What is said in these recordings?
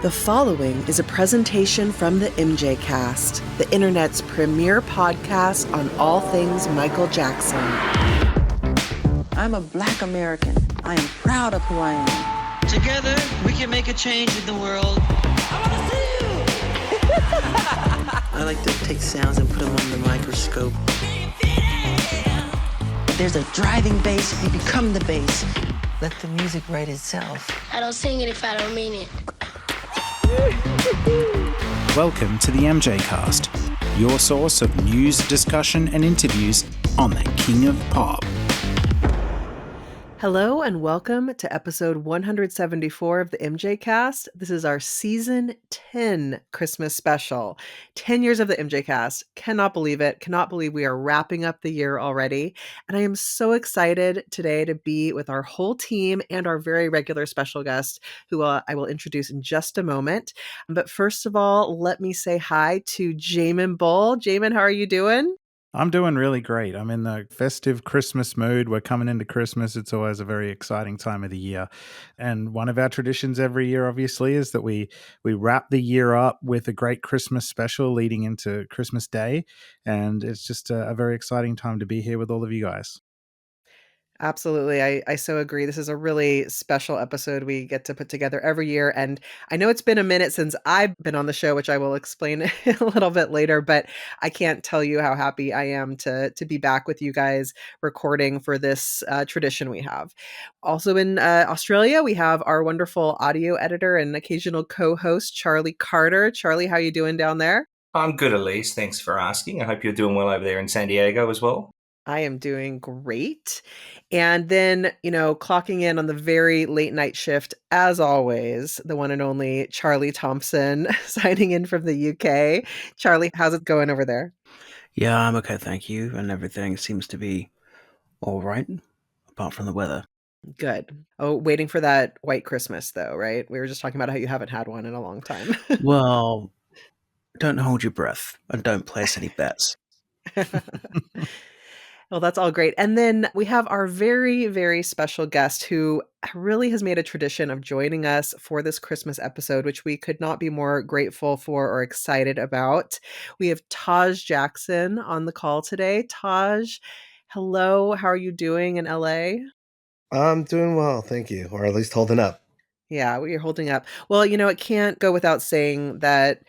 The following is a presentation from the MJCast, the internet's premier podcast on all things Michael Jackson. I'm a Black American. I am proud of who I am. Together, we can make a change in the world. I want to see you! I like to take sounds and put them under the microscope. There's a driving bass, you become the bass. Let the music write itself. I don't sing it if I don't mean it. Welcome to the MJCast, your source of news, discussion, and interviews on the King of Pop. Hello and welcome to episode 174 of the MJCast. This is our season 10 Christmas special. 10 years of the MJCast. Cannot believe it. Cannot believe we are wrapping up the year already. And I am so excited today to be with our whole team and our very regular special guest, who I will introduce in just a moment. But first of all, let me say hi to Jamon Bull. Jamon, how are you doing? I'm doing really great. I'm in the festive Christmas mood. We're coming into Christmas. It's always a very exciting time of the year. And one of our traditions every year, obviously, is that we wrap the year up with a great Christmas special leading into Christmas Day. And it's just a very exciting time to be here with all of you guys. Absolutely. I so agree. This is a really special episode we get to put together every year. And I know it's been a minute since I've been on the show, which I will explain a little bit later, but I can't tell you how happy I am to be back with you guys recording for this tradition we have. Also in Australia, we have our wonderful audio editor and occasional co-host, Charlie Carter. Charlie, how you doing down there? I'm good, Elise. Thanks for asking. I hope you're doing well over there in San Diego as well. I am doing great. And then, clocking in on the very late night shift, as always, the one and only Charlie Thomson signing in from the UK. Charlie, how's it going over there? Yeah, I'm okay, thank you. And everything seems to be all right, apart from the weather. Good. Oh, waiting for that white Christmas, though, right? We were just talking about how you haven't had one in a long time. Well, don't hold your breath and don't place any bets. Well, that's all great. And then we have our very, very special guest who really has made a tradition of joining us for this Christmas episode, which we could not be more grateful for or excited about. We have Taj Jackson on the call today. Taj, hello. How are you doing in LA? I'm doing well, thank you, or at least holding up. Yeah, well, you're holding up. Well, it can't go without saying that,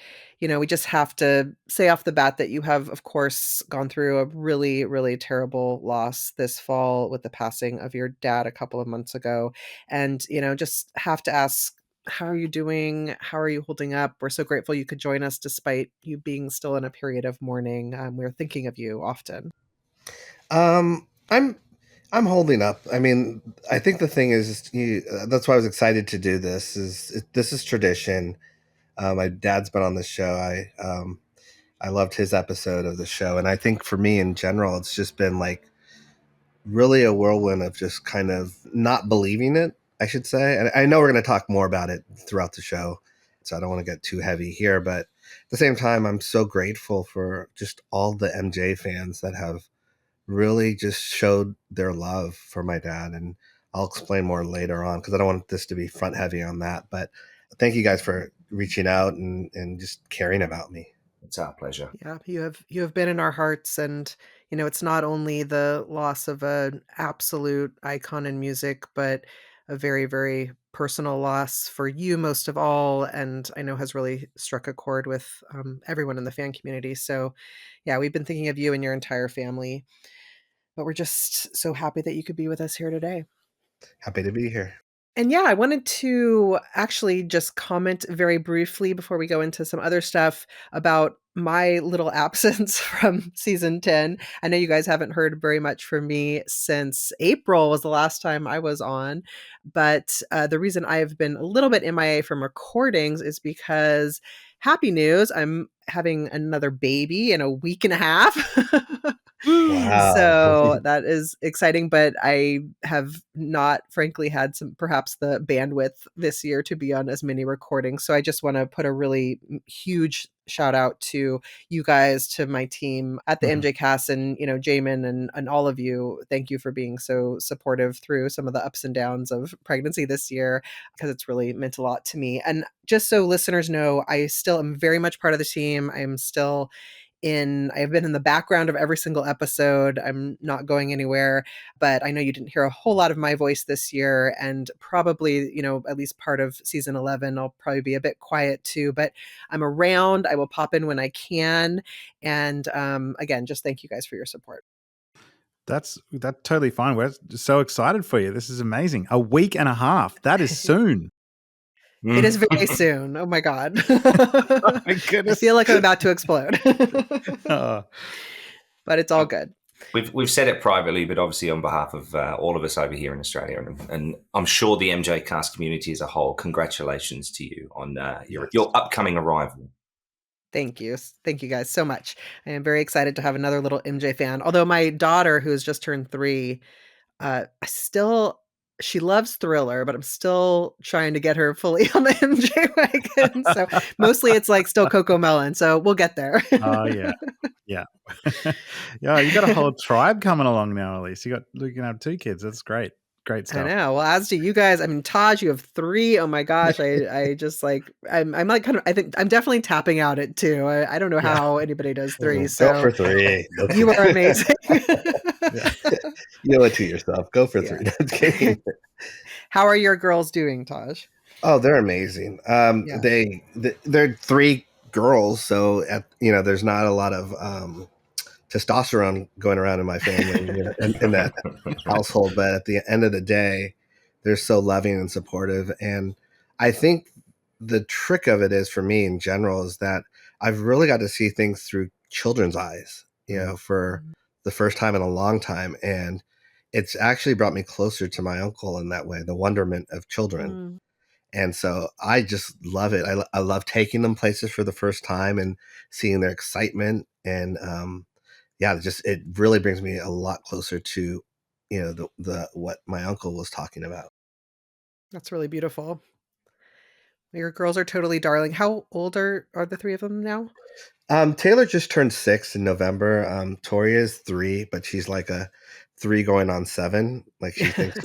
we just have to say off the bat that you have, of course, gone through a really, really terrible loss this fall with the passing of your dad a couple of months ago. And, just have to ask, how are you doing? How are you holding up? We're so grateful you could join us despite you being still in a period of mourning. We're thinking of you often. I'm holding up. I mean, I think the thing is, that's why I was excited to do this. This is tradition. My dad's been on the show. I loved his episode of the show, and I think for me in general, it's just been like really a whirlwind of just kind of not believing it, I should say. And I know we're going to talk more about it throughout the show, so I don't want to get too heavy here. But at the same time, I'm so grateful for just all the MJ fans that have really just showed their love for my dad. And I'll explain more later on because I don't want this to be front heavy on that. But thank you guys for reaching out and just caring about me. It's our pleasure. Yeah, you have been in our hearts, and it's not only the loss of an absolute icon in music, but a very, very personal loss for you most of all, and I know has really struck a chord with everyone in the fan community. So, yeah, we've been thinking of you and your entire family, but we're just so happy that you could be with us here today. Happy to be here. And yeah, I wanted to actually just comment very briefly before we go into some other stuff about my little absence from season 10. I know you guys haven't heard very much from me since April was the last time I was on. But the reason I've been a little bit MIA from recordings is because happy news, I'm having another baby in a week and a half. Wow. So that is exciting, but I have not, frankly, had perhaps the bandwidth this year to be on as many recordings. So I just want to put a really huge shout out to you guys, to my team at the MJCast, and Jamon and all of you. Thank you for being so supportive through some of the ups and downs of pregnancy this year, because it's really meant a lot to me. And just so listeners know, I still am very much part of the team. I have been in the background of every single episode. I'm not going anywhere, but I know you didn't hear a whole lot of my voice this year, and probably, at least part of season 11, I'll probably be a bit quiet too, but I'm around. I will pop in when I can. And again, just thank you guys for your support. That's totally fine. We're so excited for you. This is amazing. A week and a half. That is soon. It is very soon. Oh my God. Oh my goodness. I feel like I'm about to explode. But it's all good. We've said it privately, but obviously on behalf of all of us over here in Australia, and I'm sure the MJCast community as a whole, congratulations to you on your upcoming arrival. Thank you. Thank you guys so much. I am very excited to have another little MJ fan. Although my daughter, who has just turned 3, she loves Thriller, but I'm still trying to get her fully on the MJ wagon. So mostly it's like still Coco Melon. So we'll get there. Oh, yeah. Yeah. Yeah. You got a whole tribe coming along now, Elise. You can have 2 kids. That's great. Great stuff. I know. Well, as do you guys. I mean, Taj, you have 3. Oh my gosh. I just like, I'm like I think I'm definitely tapping out at 2. I don't know how anybody does 3. So go for 3. You are amazing. You owe it to yourself. Go for 3. No, I'm kidding. How are your girls doing, Taj? Oh, they're amazing. They're 3 girls, so there's not a lot of testosterone going around in my family in that household. But at the end of the day, they're so loving and supportive. And I think the trick of it is, for me in general, is that I've really got to see things through children's eyes, for the first time in a long time. And it's actually brought me closer to my uncle in that way, the wonderment of children. And so I just love it. I love taking them places for the first time and seeing their excitement. And it really brings me a lot closer to, the what my uncle was talking about. That's really beautiful. Your girls are totally darling. How old are the 3 of them now? Taylor just turned 6 in November. Toria is 3, but she's like a 3 going on 7. Like she thinks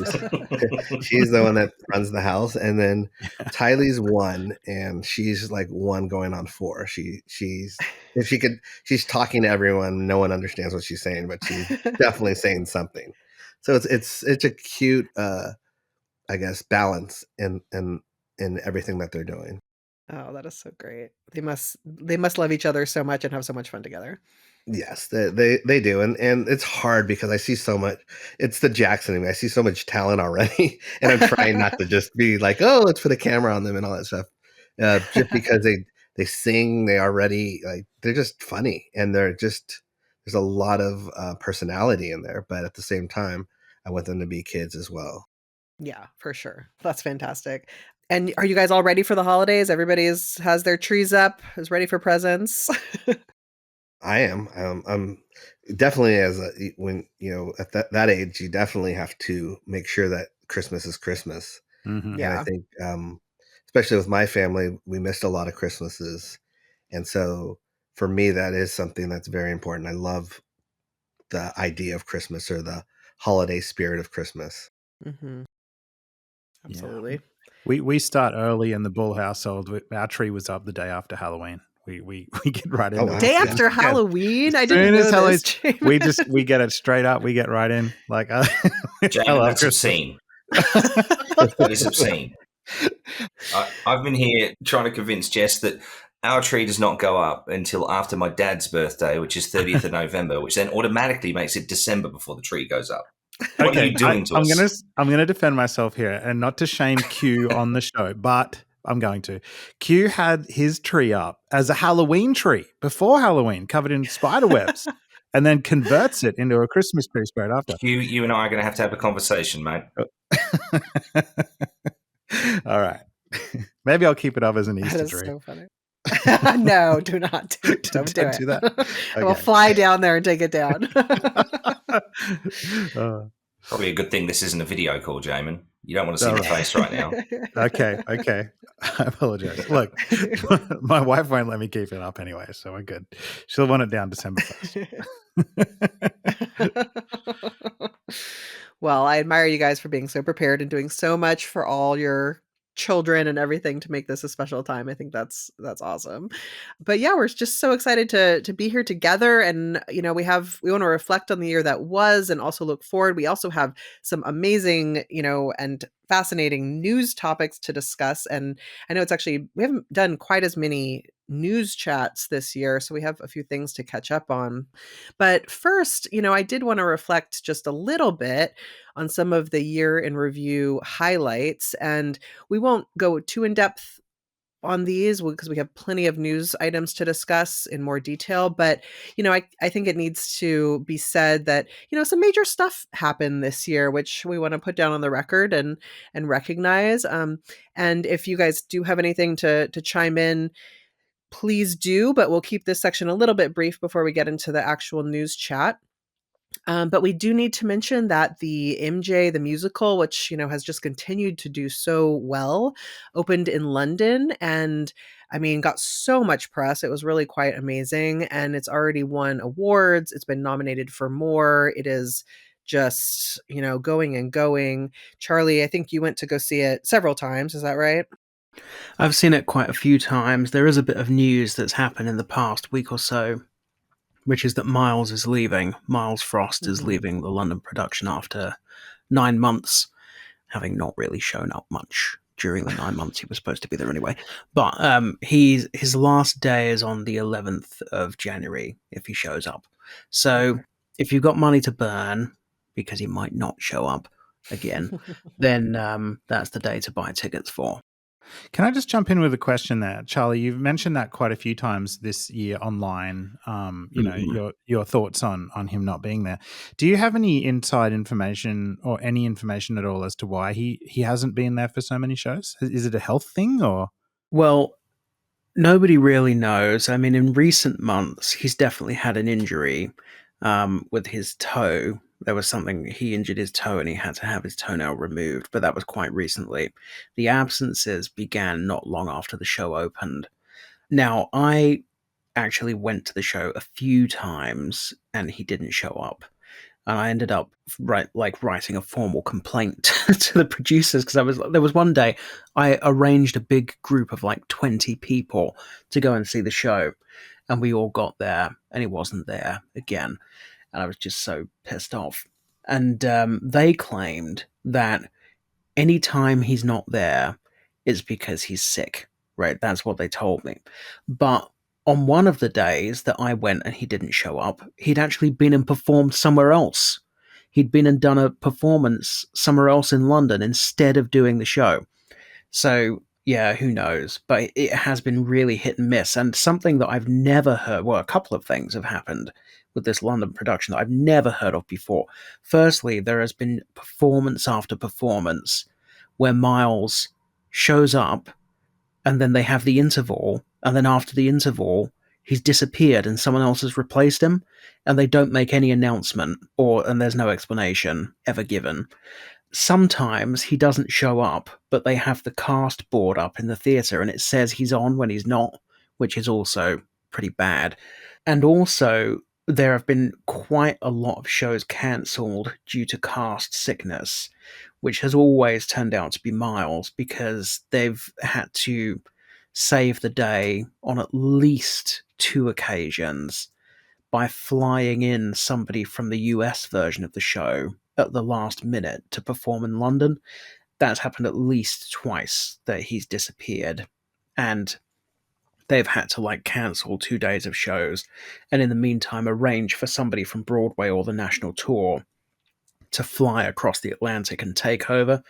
she's the one that runs the house. And then Tylee's 1, and she's like 1 going on 4. She's talking to everyone. No one understands what she's saying, but she's definitely saying something. So it's a cute, I guess, balance in everything that they're doing. Oh, that is so great. They must love each other so much and have so much fun together. Yes, they do. And it's hard because I see so much. It's the Jackson in me. I see so much talent already. And I'm trying not to just be like, oh, let's put a camera on them and all that stuff. Just because they sing, they're just funny. And there's a lot of personality in there. But at the same time, I want them to be kids as well. Yeah, for sure. That's fantastic. And are you guys all ready for the holidays? Everybody has their trees up, is ready for presents. I am. I'm definitely when at that age, you definitely have to make sure that Christmas is Christmas. Mm-hmm. Yeah. And I think, especially with my family, we missed a lot of Christmases, and so for me, that is something that's very important. I love the idea of Christmas, or the holiday spirit of Christmas. Mm-hmm. Absolutely. Yeah. We start early in the Bull household. Our tree was up the day after Halloween. We get right in. Wow. Day after Halloween? I didn't know this. We get it straight up. We get right in. Like, Jamon, that's obscene. That is obscene. I've been here trying to convince Jess that our tree does not go up until after my dad's birthday, which is 30th of November, which then automatically makes it December before the tree goes up. What are you doing to us? I'm going to defend myself here, and not to shame Q on the show, but I'm going to. Q had his tree up as a Halloween tree before Halloween, covered in spider webs, and then converts it into a Christmas tree straight after. Q, you and I are going to have a conversation, mate. All right. Maybe I'll keep it up as an Easter That is tree. so funny. No, do not. Don't do it. do that. I will Okay. fly down there and take it down. Probably a good thing this isn't a video call, Jamon. You don't want to see All my right. face right now. Okay. I apologize. Look, my wife won't let me keep it up anyway, so we're good. She'll want it down December 1st. Well, I admire you guys for being so prepared and doing so much for all your children and everything to make this a special time. I think that's awesome. But yeah, we're just so excited to be here together, and we want to reflect on the year that was and also look forward. We also have some amazing, and fascinating news topics to discuss, and I know we haven't done quite as many news chats this year, so we have a few things to catch up on. But first, I did want to reflect just a little bit on some of the year in review highlights, and we won't go too in depth on these because we have plenty of news items to discuss in more detail. But, I think it needs to be said that, some major stuff happened this year, which we want to put down on the record and recognize. And if you guys do have anything to chime in, please do, but we'll keep this section a little bit brief before we get into the actual news chat. But we do need to mention that the MJ, the musical, which, has just continued to do so well, opened in London and got so much press. It was really quite amazing. And it's already won awards. It's been nominated for more. It is just, going and going. Charlie, I think you went to go see it several times. Is that right? I've seen it quite a few times. There is a bit of news that's happened in the past week or so, which is that Miles is leaving. Miles Frost is leaving the London production after 9 months, having not really shown up much during the 9 months he was supposed to be there anyway. But his last day is on the 11th of January if he shows up. So if you've got money to burn, because he might not show up again, then that's the day to buy tickets for. Can I just jump in with a question there, Charlie? You've mentioned that quite a few times this year online. Your thoughts on him not being there. Do you have any inside information or any information at all as to why he hasn't been there for so many shows? Is it a health thing or? Well, nobody really knows. In recent months, he's definitely had an injury with his toe. There was something, he injured his toe and he had to have his toenail removed, but that was quite recently. The absences began not long after the show opened. Now, I actually went to the show a few times and he didn't show up. And I ended up writing a formal complaint to the producers because there was one day I arranged a big group of 20 people to go and see the show, and we all got there and he wasn't there again. And I was just so pissed off. And they claimed that any time he's not there, it's because he's sick, right? That's what they told me. But on one of the days that I went and he didn't show up, he'd actually been and performed somewhere else. He'd been and done a performance somewhere else in London instead of doing the show. So, yeah, who knows? But it has been really hit and miss. And something that I've never heard, well, a couple of things have happened with this London production that I've never heard of before. Firstly, there has been performance after performance where Miles shows up and then they have the interval, and then after the interval, he's disappeared and someone else has replaced him, and they don't make any announcement, and there's no explanation ever given. Sometimes he doesn't show up, but they have the cast board up in the theatre and it says he's on when he's not, which is also pretty bad. And also, there have been quite a lot of shows cancelled due to cast sickness, which has always turned out to be Miles because they've had to save the day on at least 2 occasions by flying in somebody from the US version of the show at the last minute to perform in London. That's happened at least twice that he's disappeared. And they've had to cancel 2 days of shows and in the meantime arrange for somebody from Broadway or the national tour to fly across the Atlantic and take over.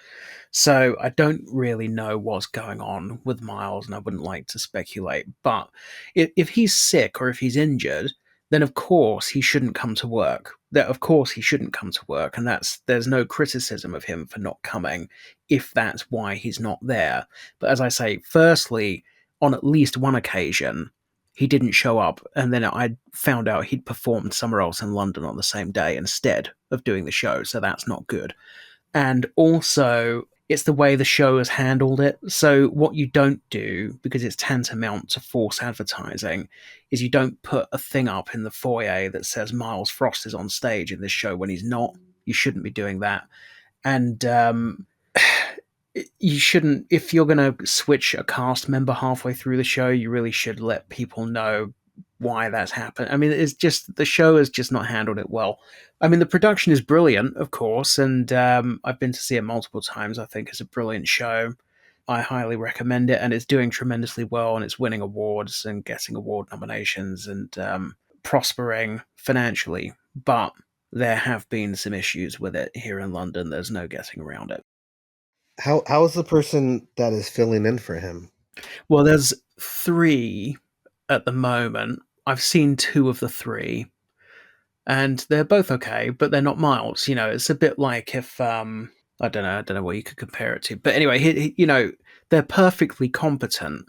So I don't really know what's going on with Miles and I wouldn't like to speculate. But if he's sick or if he's injured, then of course he shouldn't come to work. Of course he shouldn't come to work, and there's no criticism of him for not coming if that's why he's not there. But as I say, firstly, on at least one occasion, he didn't show up, and then I found out he'd performed somewhere else in London on the same day instead of doing the show, so that's not good. And also, it's the way the show has handled it. So what you don't do, because it's tantamount to false advertising, is you don't put a thing up in the foyer that says Miles Frost is on stage in this show when he's not. You shouldn't be doing that. And you shouldn't, if you're going to switch a cast member halfway through the show, you really should let people know why that's happened. I mean, it's just, the show has just not handled it well. I mean, the production is brilliant, of course, and I've been to see it multiple times. I think it's a brilliant show. I highly recommend it, and it's doing tremendously well, and it's winning awards and getting award nominations and prospering financially. But there have been some issues with it here in London. There's no getting around it. How is the person that is filling in for him? Well, there's 3 at the moment. I've seen 2 of the 3, and they're both okay, but they're not Miles. You know, it's a bit like if I don't know what you could compare it to, but anyway, you know, they're perfectly competent,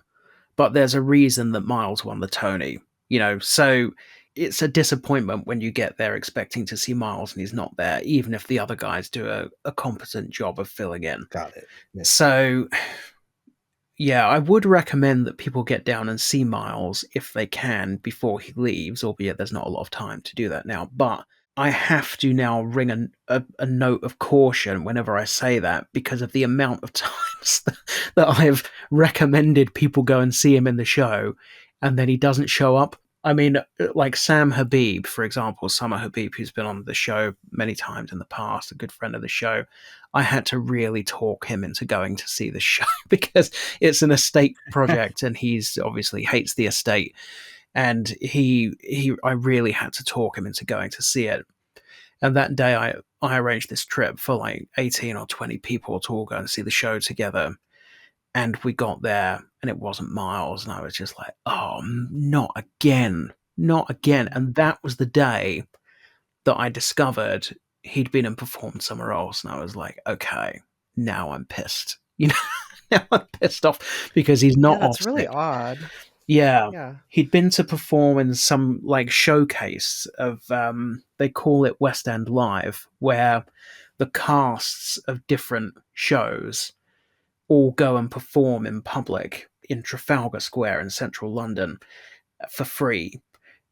but there's a reason that Miles won the Tony. You know, so it's a disappointment when you get there expecting to see Miles and he's not there, even if the other guys do a competent job of filling in. Got it. Yeah. So, yeah, I would recommend that people get down and see Miles if they can before he leaves, albeit there's not a lot of time to do that now. But I have to now ring a note of caution whenever I say that, because of the amount of times that I've recommended people go and see him in the show and then he doesn't show up. I mean, like Sam Habib, for example, Summer Habib, who's been on the show many times in the past, a good friend of the show. I had to really talk him into going to see the show because it's an estate project and he's obviously hates the estate. And I really had to talk him into going to see it. And that day I arranged this trip for like 18 or 20 people to all go and see the show together. And we got there and it wasn't Miles. And I was just like, oh, not again. Not again. And that was the day that I discovered he'd been and performed somewhere else. And I was like, okay, now I'm pissed. You know, now I'm pissed off because he's not that's off really sick. odd. Yeah. He'd been to perform in some like showcase of, they call it West End Live, where the casts of different shows all go and perform in public in Trafalgar Square in central London for free.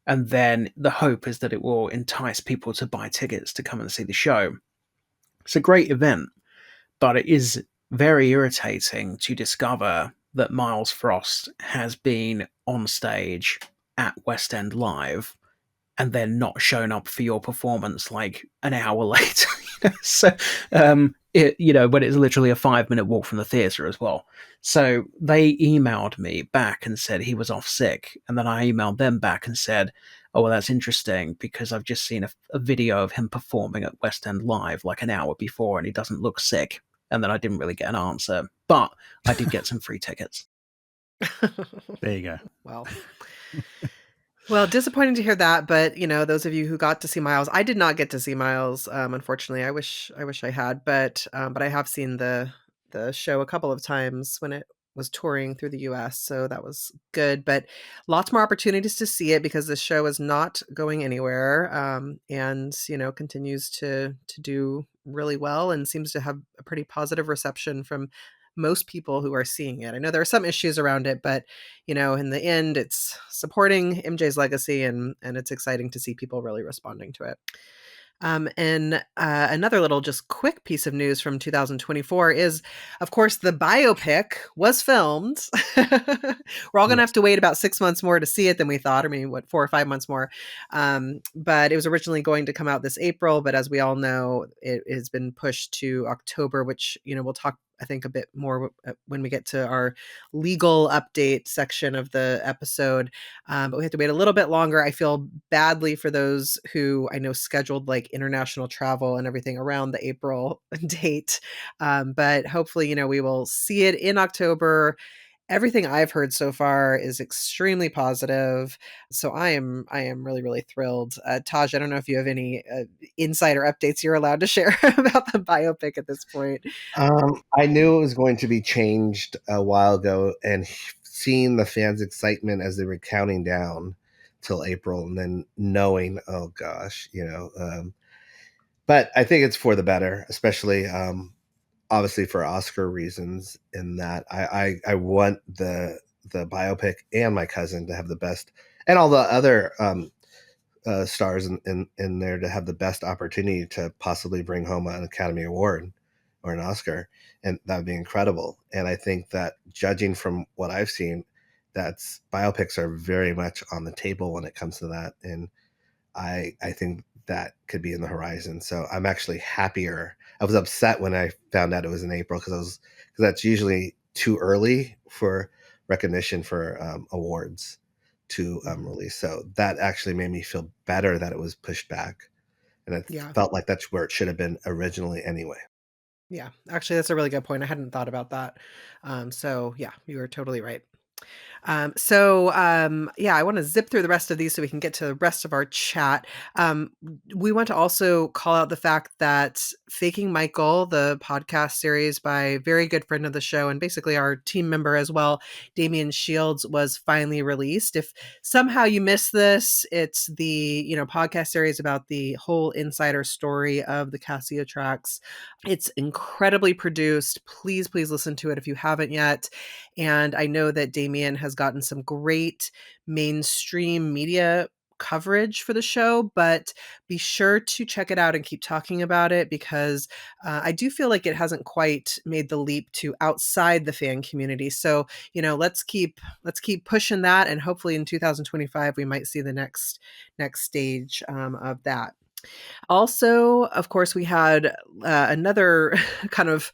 And then the hope is that it will entice people to buy tickets to come and see the show. It's a great event, but it is very irritating to discover that Miles Frost has been on stage at West End Live and then not shown up for your performance like an hour later. So, when it's literally a 5-minute walk from the theatre as well. So they emailed me back and said he was off sick. And then I emailed them back and said, oh, well, that's interesting because I've just seen a video of him performing at West End Live like an hour before and he doesn't look sick. And then I didn't really get an answer, but I did get some free tickets. There you go. Well, disappointing to hear that, but those of you who got to see Miles, I did not get to see Miles. Unfortunately, I wish I had, but I have seen the show a couple of times when it was touring through the US, so that was good. But lots more opportunities to see it because the show is not going anywhere, and continues to do really well and seems to have a pretty positive reception from most people who are seeing it. I know there are some issues around it, but in the end, it's supporting MJ's legacy, and it's exciting to see people really responding to it. And another little just quick piece of news from 2024 is, of course, the biopic was filmed. We're all going to have to wait about 6 months more to see it than we thought. I mean, 4 or 5 months more. But it was originally going to come out this April. But as we all know, it has been pushed to October, which, we'll talk, I think, a bit more when we get to our legal update section of the episode. But we have to wait a little bit longer. I feel badly for those who I know scheduled like international travel and everything around the April date. But hopefully, we will see it in October. Everything I've heard so far is extremely positive. So I am really, really thrilled. Taj, I don't know if you have any insider updates you're allowed to share about the biopic at this point. I knew it was going to be changed a while ago, and seeing the fans' excitement as they were counting down till April, and then knowing, oh gosh, but I think it's for the better, especially obviously for Oscar reasons. In that I want the biopic and my cousin to have the best, and all the other stars in there to have the best opportunity to possibly bring home an Academy Award or an Oscar, and that would be incredible. And I think that, judging from what I've seen, that's biopics are very much on the table when it comes to that, and I think that could be in the horizon. So I'm actually happier. I was upset when I found out it was in April, because that's usually too early for recognition for awards to release. So that actually made me feel better that it was pushed back, and it felt like that's where it should have been originally anyway. Yeah, actually, that's a really good point. I hadn't thought about that. So yeah, you are totally right. I want to zip through the rest of these so we can get to the rest of our chat. We want to also call out the fact that Faking Michael, the podcast series by a very good friend of the show and basically our team member as well, Damian Shields, was finally released. If somehow you missed this, it's the podcast series about the whole insider story of the Casio tracks. It's incredibly produced. Please listen to it if you haven't yet. And I know that Damian has gotten some great mainstream media coverage for the show, but be sure to check it out and keep talking about it, because I do feel like it hasn't quite made the leap to outside the fan community. So, let's keep pushing that, and hopefully in 2025 we might see the next stage of that. Also, of course, we had another kind of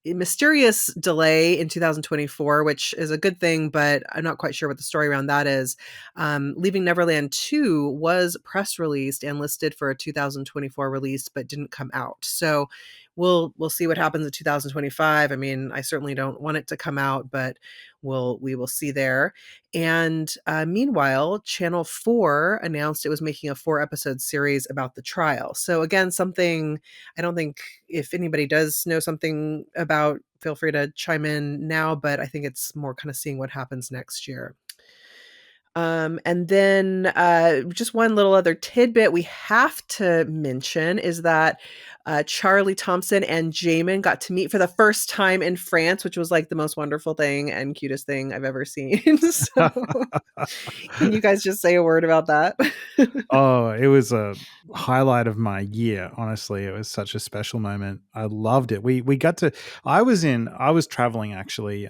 mysterious delay in 2024, which is a good thing, but I'm not quite sure what the story around that is. Leaving Neverland 2 was press released and listed for a 2024 release, but didn't come out. So we'll see what happens in 2025. I mean, I certainly don't want it to come out, but we will see there. And meanwhile, Channel 4 announced it was making a 4-episode series about the trial. So again, something I don't think, if anybody does know something about, feel free to chime in now, but I think it's more kind of seeing what happens next year. And then just one little other tidbit we have to mention is that Charlie Thomson and Jamon got to meet for the first time in France, which was like the most wonderful thing and cutest thing I've ever seen. So can you guys just say a word about that? Oh, it was a highlight of my year. Honestly, it was such a special moment. I loved it. We got to. I was traveling actually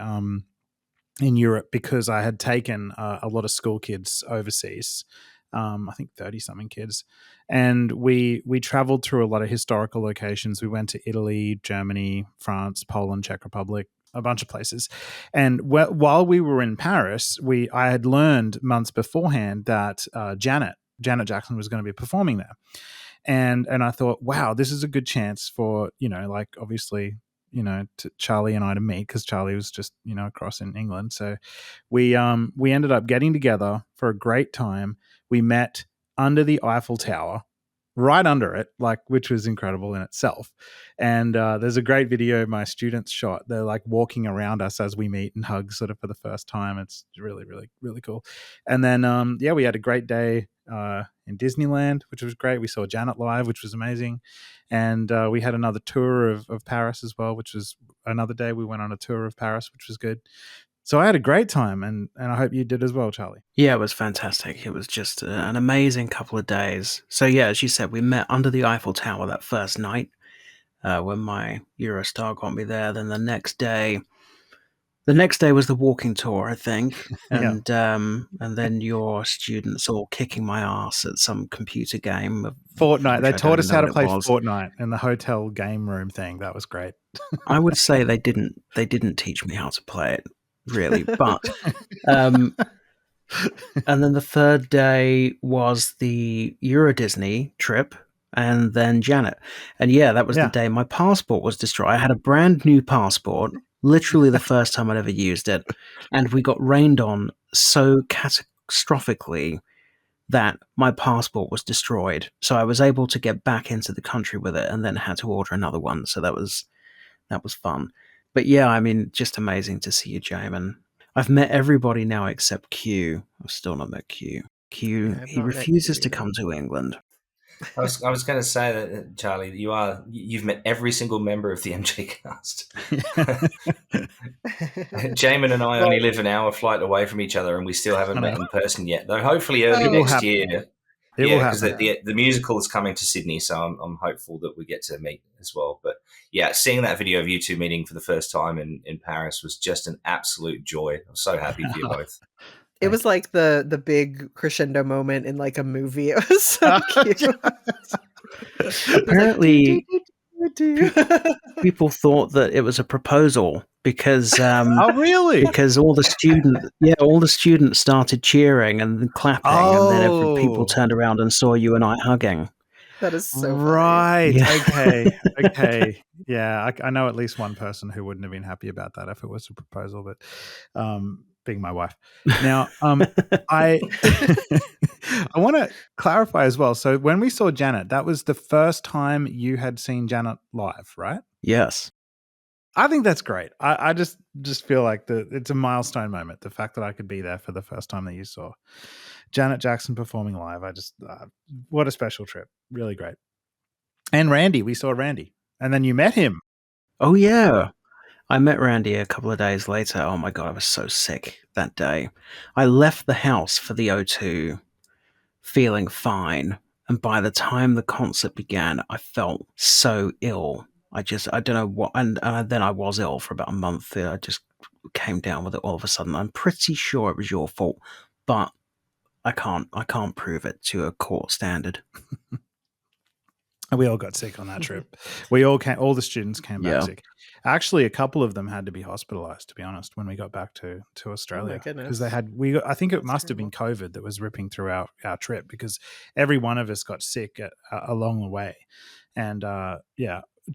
in Europe, because I had taken a lot of school kids overseas. I think 30 something kids, and we traveled through a lot of historical locations. We went to Italy, Germany, France, Poland, Czech Republic, a bunch of places. And while we were in Paris, I had learned months beforehand that Janet Jackson was going to be performing there. And I thought, wow, this is a good chance for, obviously, Charlie and I to meet, because Charlie was just, across in England. So we ended up getting together for a great time. We met under the Eiffel Tower, right under it, which was incredible in itself. And there's a great video my students shot. They're like walking around us as we meet and hug sort of for the first time. It's really, really, really cool. And then, we had a great day in Disneyland, which was great. We saw Janet live, which was amazing. And we had another tour of Paris as well, which was another day. We went on a tour of Paris, which was good. So I had a great time, and I hope you did as well, Charlie. Yeah, it was fantastic. It was just an amazing couple of days. So yeah, as you said, we met under the Eiffel Tower that first night when my Eurostar got me there. Then the next day was the walking tour, I think, and and then your students all kicking my ass at some computer game. Fortnite. They taught us how to play Fortnite in the hotel game room thing. That was great. I would say they didn't teach me how to play it, really, but and then the third day was the Euro Disney trip, and then Janet. And yeah, that was the day my passport was destroyed. I had a brand new passport, literally the first time I'd ever used it, and we got rained on so catastrophically that my passport was destroyed. So I was able to get back into the country with it, and then had to order another one. So that was fun. But yeah, I mean, just amazing to see you, Jamon. I've met everybody now except Q. I've still not met Q. Q, I've he not met Q refuses to either. come to England. I was going to say that, Charlie, you've met every single member of the MJCast. Jamon and I only live an hour flight away from each other, and we still haven't met in person yet. Though hopefully early It will next happen. year. It will Because happen. the musical is coming to Sydney, so I'm hopeful that we get to meet as well. But yeah, seeing that video of you two meeting for the first time in Paris was just an absolute joy. I'm so happy for you both. It was like the big crescendo moment in like a movie. It was so cute. Apparently, people thought that it was a proposal because Oh, really? because all the students started cheering and clapping, and then people turned around and saw you and I hugging. That is so right. funny. Yeah. Okay. Yeah, I know at least one person who wouldn't have been happy about that if it was a proposal, but being my wife. Now, I I want to clarify as well. So when we saw Janet, that was the first time you had seen Janet live, right? Yes. I think that's great. I just feel like it's a milestone moment. The fact that I could be there for the first time that you saw Janet Jackson performing live. What a special trip. Really great. And Randy, we saw Randy. And then you met him. Oh, yeah. I met Randy a couple of days later. Oh my God, I was so sick that day. I left the house for the O2 feeling fine. And by the time the concert began, I felt so ill. I don't know what, and then I was ill for about a month. I just came down with it all of a sudden. I'm pretty sure it was your fault, but I can't prove it to a court standard. We all got sick on that trip. All the students came back sick. Actually, a couple of them had to be hospitalized, to be honest, when we got back to Australia. Oh my goodness. Because I think it must have been COVID that was ripping through our trip, because every one of us got sick along the way. And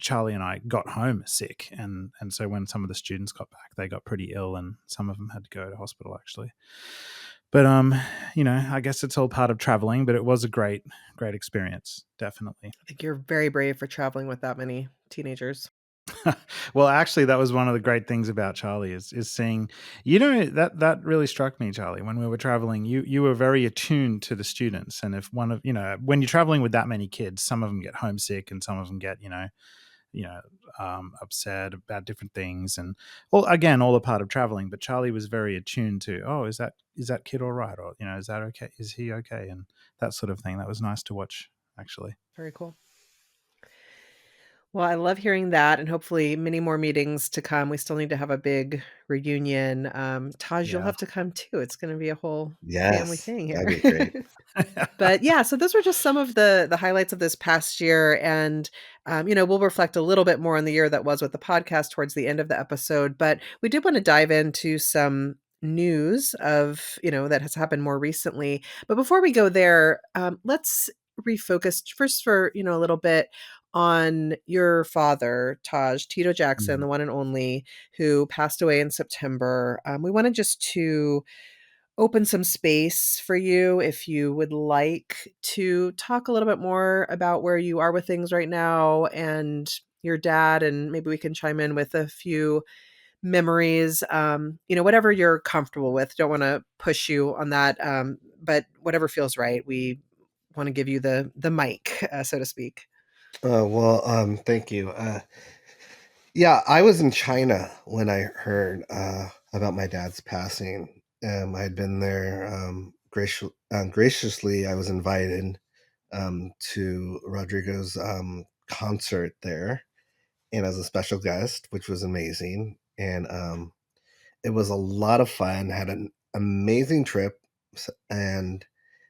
Charlie and I got home sick. And so when some of the students got back, they got pretty ill, and some of them had to go to hospital, actually. But, I guess it's all part of traveling, but it was a great, great experience. Definitely. I think you're very brave for traveling with that many teenagers. Well, actually, that was one of the great things about Charlie is seeing, that really struck me, Charlie, when we were traveling. You were very attuned to the students. And if when you're traveling with that many kids, some of them get homesick and some of them get, upset about different things, and all a part of traveling. But Charlie was very attuned to, is that kid all right, or is that okay, is he okay, and that sort of thing. That was nice to watch, actually. Very cool. Well, I love hearing that, and hopefully many more meetings to come. We still need to have a big reunion. Taj, you'll have to come too. It's going to be a whole family thing here. That'd be great. But yeah, so those were just some of the highlights of this past year, and we'll reflect a little bit more on the year that was with the podcast towards the end of the episode. But we did want to dive into some news of that has happened more recently. But before we go there, let's refocus first for a little bit on your father, Taj, Tito Jackson, the one and only, who passed away in September. We wanted just to open some space for you if you would like to talk a little bit more about where you are with things right now and your dad, and maybe we can chime in with a few memories, whatever you're comfortable with. Don't want to push you on that, but whatever feels right. We want to give you the mic, so to speak. Thank you. I was in China when I heard about my dad's passing. I had been there graciously. I was invited to Rodrigo's concert there, and as a special guest, which was amazing. And it was a lot of fun. Had an amazing trip, and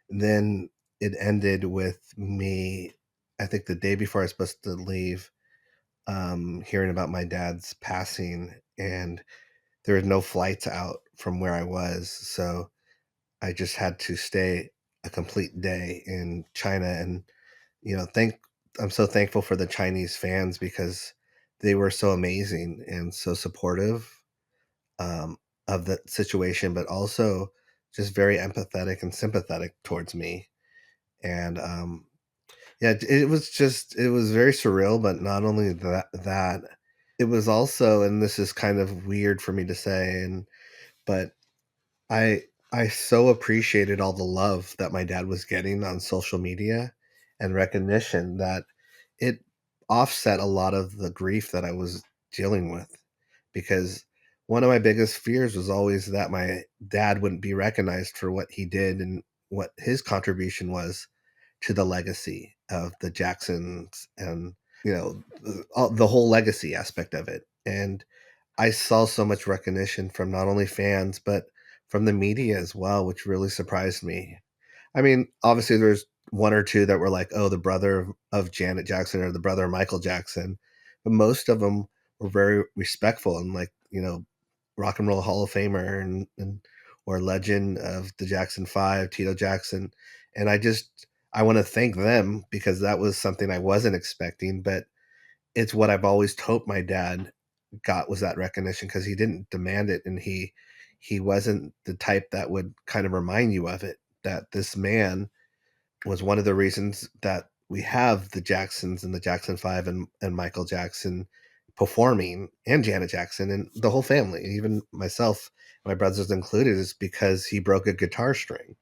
then it ended with me, I think the day before I was supposed to leave, hearing about my dad's passing, and there were no flights out from where I was. So I just had to stay a complete day in China. And, I'm so thankful for the Chinese fans because they were so amazing and so supportive of the situation, but also just very empathetic and sympathetic towards me. And it was very surreal. But not only that it was also, and this is kind of weird for me to say, but I so appreciated all the love that my dad was getting on social media and recognition that it offset a lot of the grief that I was dealing with, because one of my biggest fears was always that my dad wouldn't be recognized for what he did and what his contribution was to the legacy of the Jacksons and, the whole legacy aspect of it. And I saw so much recognition from not only fans, but from the media as well, which really surprised me. I mean, obviously, there's one or two that were like, oh, the brother of Janet Jackson or the brother of Michael Jackson. But most of them were very respectful and, like, Rock and Roll Hall of Famer and or legend of the Jackson Five, Tito Jackson. And I want to thank them because that was something I wasn't expecting, but it's what I've always hoped my dad got, was that recognition, because he didn't demand it, and he wasn't the type that would kind of remind you of it, that this man was one of the reasons that we have the Jacksons and the Jackson Five and Michael Jackson performing, and Janet Jackson and the whole family, even myself, my brothers included, is because he broke a guitar string.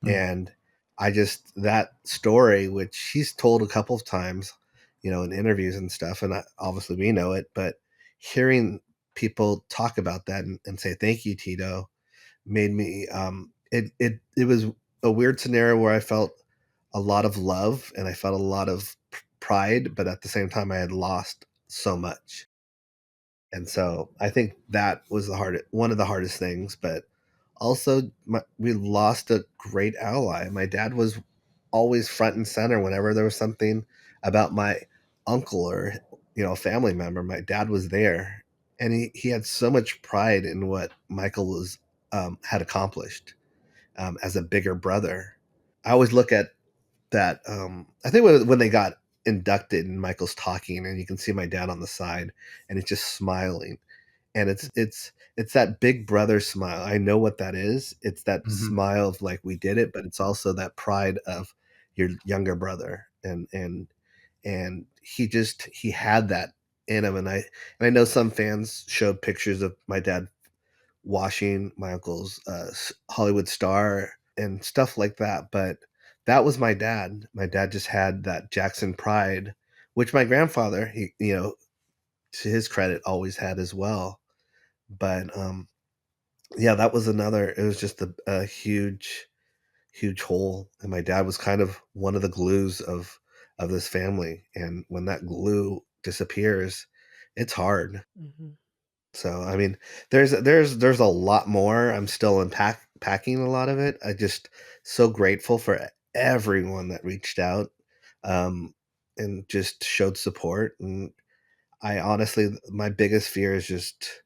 And that story, which he's told a couple of times, in interviews and stuff, and obviously we know it, but hearing people talk about that and say, thank you, Tito, made me, it was a weird scenario where I felt a lot of love and I felt a lot of pride, but at the same time I had lost so much. And so I think that was one of the hardest things, but also we lost a great ally. My dad was always front and center whenever there was something about my uncle or, a family member. My dad was there, and he had so much pride in what Michael had accomplished as a bigger brother. I always look at that. I think when they got inducted and Michael's talking and you can see my dad on the side and it's just smiling, and it's that big brother smile. I know what that is. It's that smile of like, we did it, but it's also that pride of your younger brother. And he had that in him. And I know some fans showed pictures of my dad washing my uncle's Hollywood star and stuff like that, but that was my dad. My dad just had that Jackson pride, which my grandfather, he, to his credit, always had as well. But yeah, that was another. It was just a huge, huge hole, and my dad was kind of one of the glues of this family. And when that glue disappears, it's hard. Mhm. So I mean, there's a lot more. I'm still packing a lot of it. I just so grateful for everyone that reached out, and just showed support. And I honestly, my biggest fear is just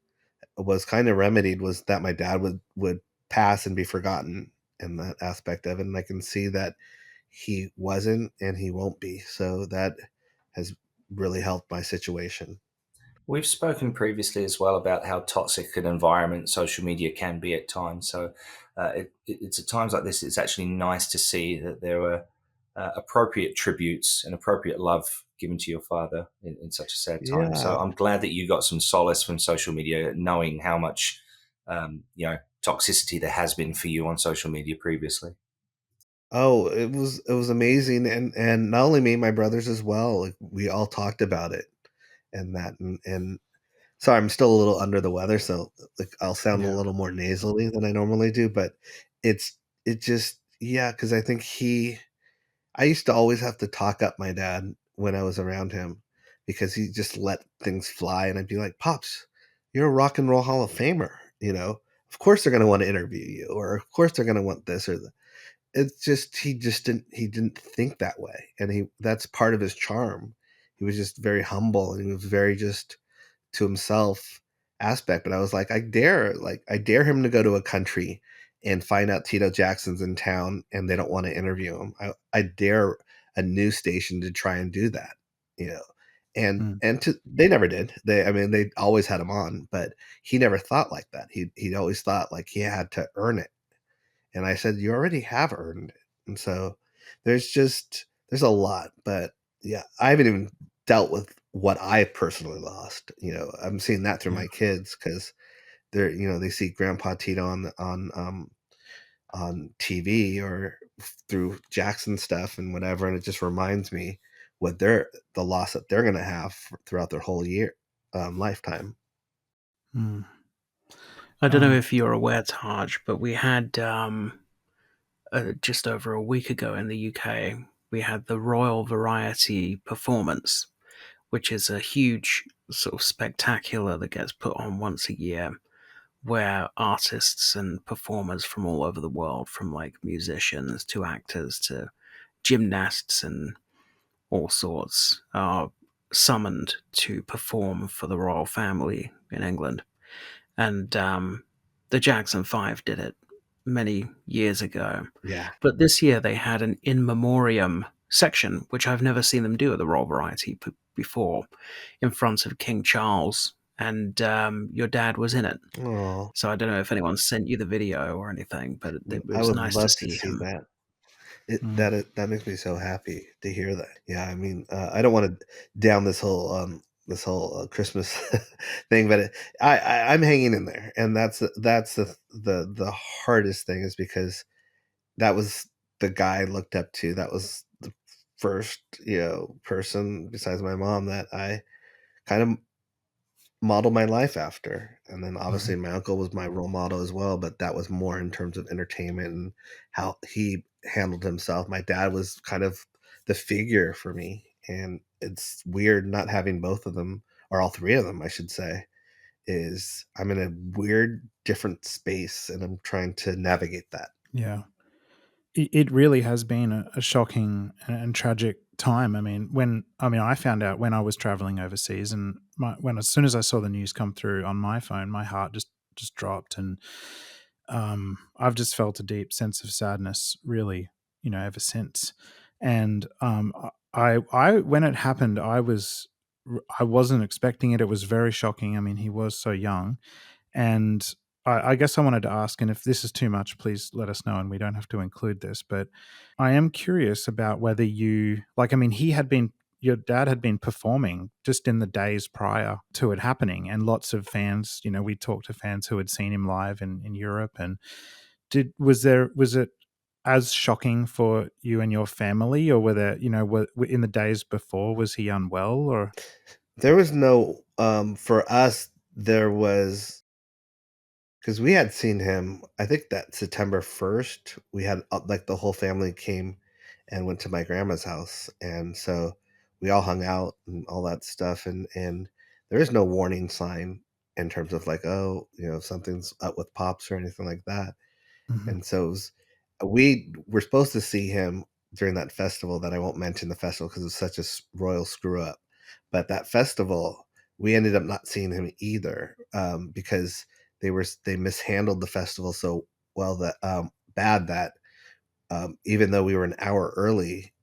was kind of remedied, was that my dad would pass and be forgotten in that aspect of it, and I can see that he wasn't and he won't be, so that has really helped my situation. We've spoken previously as well about how toxic an environment social media can be at times. So it's at times like this, it's actually nice to see that there were appropriate tributes and appropriate love given to your father in such a sad time. Yeah. So I'm glad that you got some solace from social media, knowing how much toxicity there has been for you on social media previously. Oh, it was amazing, and not only me, my brothers as well. Like, we all talked about it, and that, and sorry, I'm still a little under the weather, so like I'll sound a little more nasally than I normally do, but it just, yeah, because I think I used to always have to talk up my dad when I was around him, because he just let things fly, and I'd be like, "Pops, you're a Rock and Roll Hall of Famer, you know. Of course they're gonna want to interview you, or of course they're gonna want this or that." It's just he didn't think that way, and that's part of his charm. He was just very humble, and he was very just to himself aspect. But I was like, I dare him to go to a country and find out Tito Jackson's in town and they don't want to interview him. I dare a news station to try and do that, you know. They never did. They always had him on, but he never thought like that. He always thought like he had to earn it. And I said, you already have earned it. And so there's a lot, but yeah, I haven't even dealt with what I personally lost. I'm seeing that through my kids, because they see Grandpa Tito on TV or through Jackson stuff and whatever, and it just reminds me what the loss that they're going to have throughout their whole year lifetime. I don't know if you're aware, Taj, but we had just over a week ago in the UK, we had the Royal Variety Performance, which is a huge sort of spectacular that gets put on once a year, where artists and performers from all over the world, from like musicians to actors to gymnasts and all sorts, are summoned to perform for the royal family in England. And the Jackson 5 did it many years ago. Yeah. But this year they had an in memoriam section, which I've never seen them do at the Royal Variety before, in front of King Charles, and your dad was in it. Oh, So I don't know if anyone sent you the video or anything, but it I was would nice love to see him. that. That makes me so happy to hear that. Yeah, I mean, I don't want to down this whole Christmas thing, but I'm hanging in there, and that's the hardest thing, is because that was the guy I looked up to. That was the first person besides my mom that I kind of modeled my life after. And then obviously my uncle was my role model as well, but that was more in terms of entertainment and how he handled himself. My dad was kind of the figure for me, and it's weird not having both of them, or all three of them I should say. Is I'm in a weird different space, and I'm trying to navigate that. Yeah. It really has been a shocking and tragic time. I found out when I was traveling overseas, and as soon as I saw the news come through on my phone, my heart just dropped, and I've just felt a deep sense of sadness, really, ever since. And I when it happened, I wasn't expecting it. It was very shocking. I mean, he was so young, and I guess I wanted to ask, and if this is too much, please let us know, and we don't have to include this, but I am curious about whether your dad had been performing just in the days prior to it happening, and lots of fans, we talked to fans who had seen him live in Europe, and was it as shocking for you and your family, or were there, in the days before, was he unwell, or? There was no for us, there was, because we had seen him, I think that September 1st, we had like the whole family came and went to my grandma's house. And so we all hung out and all that stuff. And there is no warning sign in terms of like, oh, something's up with Pops or anything like that. And so we were supposed to see him during that festival that I won't mention the festival because it's such a royal screw up. But that festival, we ended up not seeing him either, because they mishandled the festival so well that bad that even though we were an hour early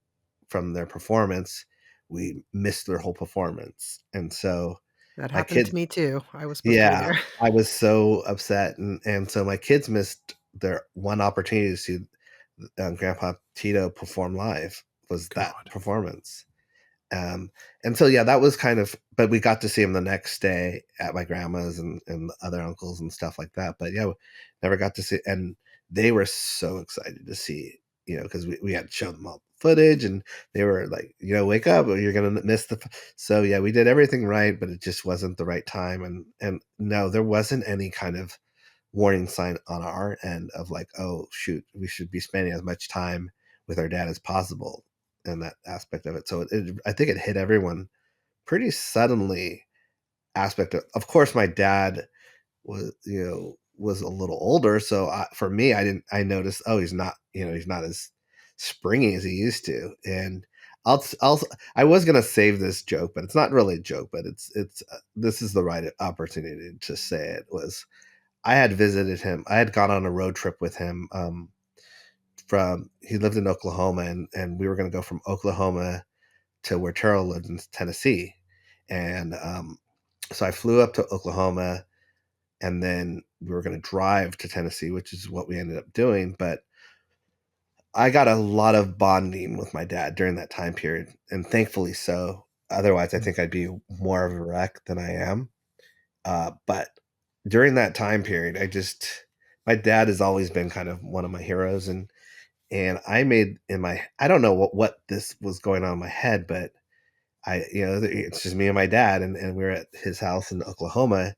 from their performance, we missed their whole performance. And so That my happened kid, to me too. I was supposed to be yeah, there. I was so upset, and so my kids missed their one opportunity to see Grandpa Tito perform live, was that God. performance. And so yeah, that was kind of, but we got to see him the next day at my grandma's and other uncles and stuff like that. But yeah, never got to see, and they were so excited to see, because we had shown them all footage, and they were like, wake up or you're gonna miss so yeah, we did everything right, but it just wasn't the right time. And no, there wasn't any kind of warning sign on our end of like, oh shoot, we should be spending as much time with our dad as possible in that aspect of it. So I think it hit everyone pretty suddenly. Of course, my dad was a little older, so for me, I noticed, oh, he's not as springy as he used to. And I was gonna save this joke, but it's not really a joke, but it's this is the right opportunity to say it. Was I had visited him. I had gone on a road trip with him. He lived in Oklahoma, and we were going to go from Oklahoma to where Terrell lived in Tennessee. And so I flew up to Oklahoma, and then we were going to drive to Tennessee, which is what we ended up doing. But I got a lot of bonding with my dad during that time period, and thankfully so. Otherwise, I think I'd be more of a wreck than I am. But during that time period, my dad has always been kind of one of my heroes, and I made I don't know what this was going on in my head, but it's just me and my dad, and we were at his house in Oklahoma,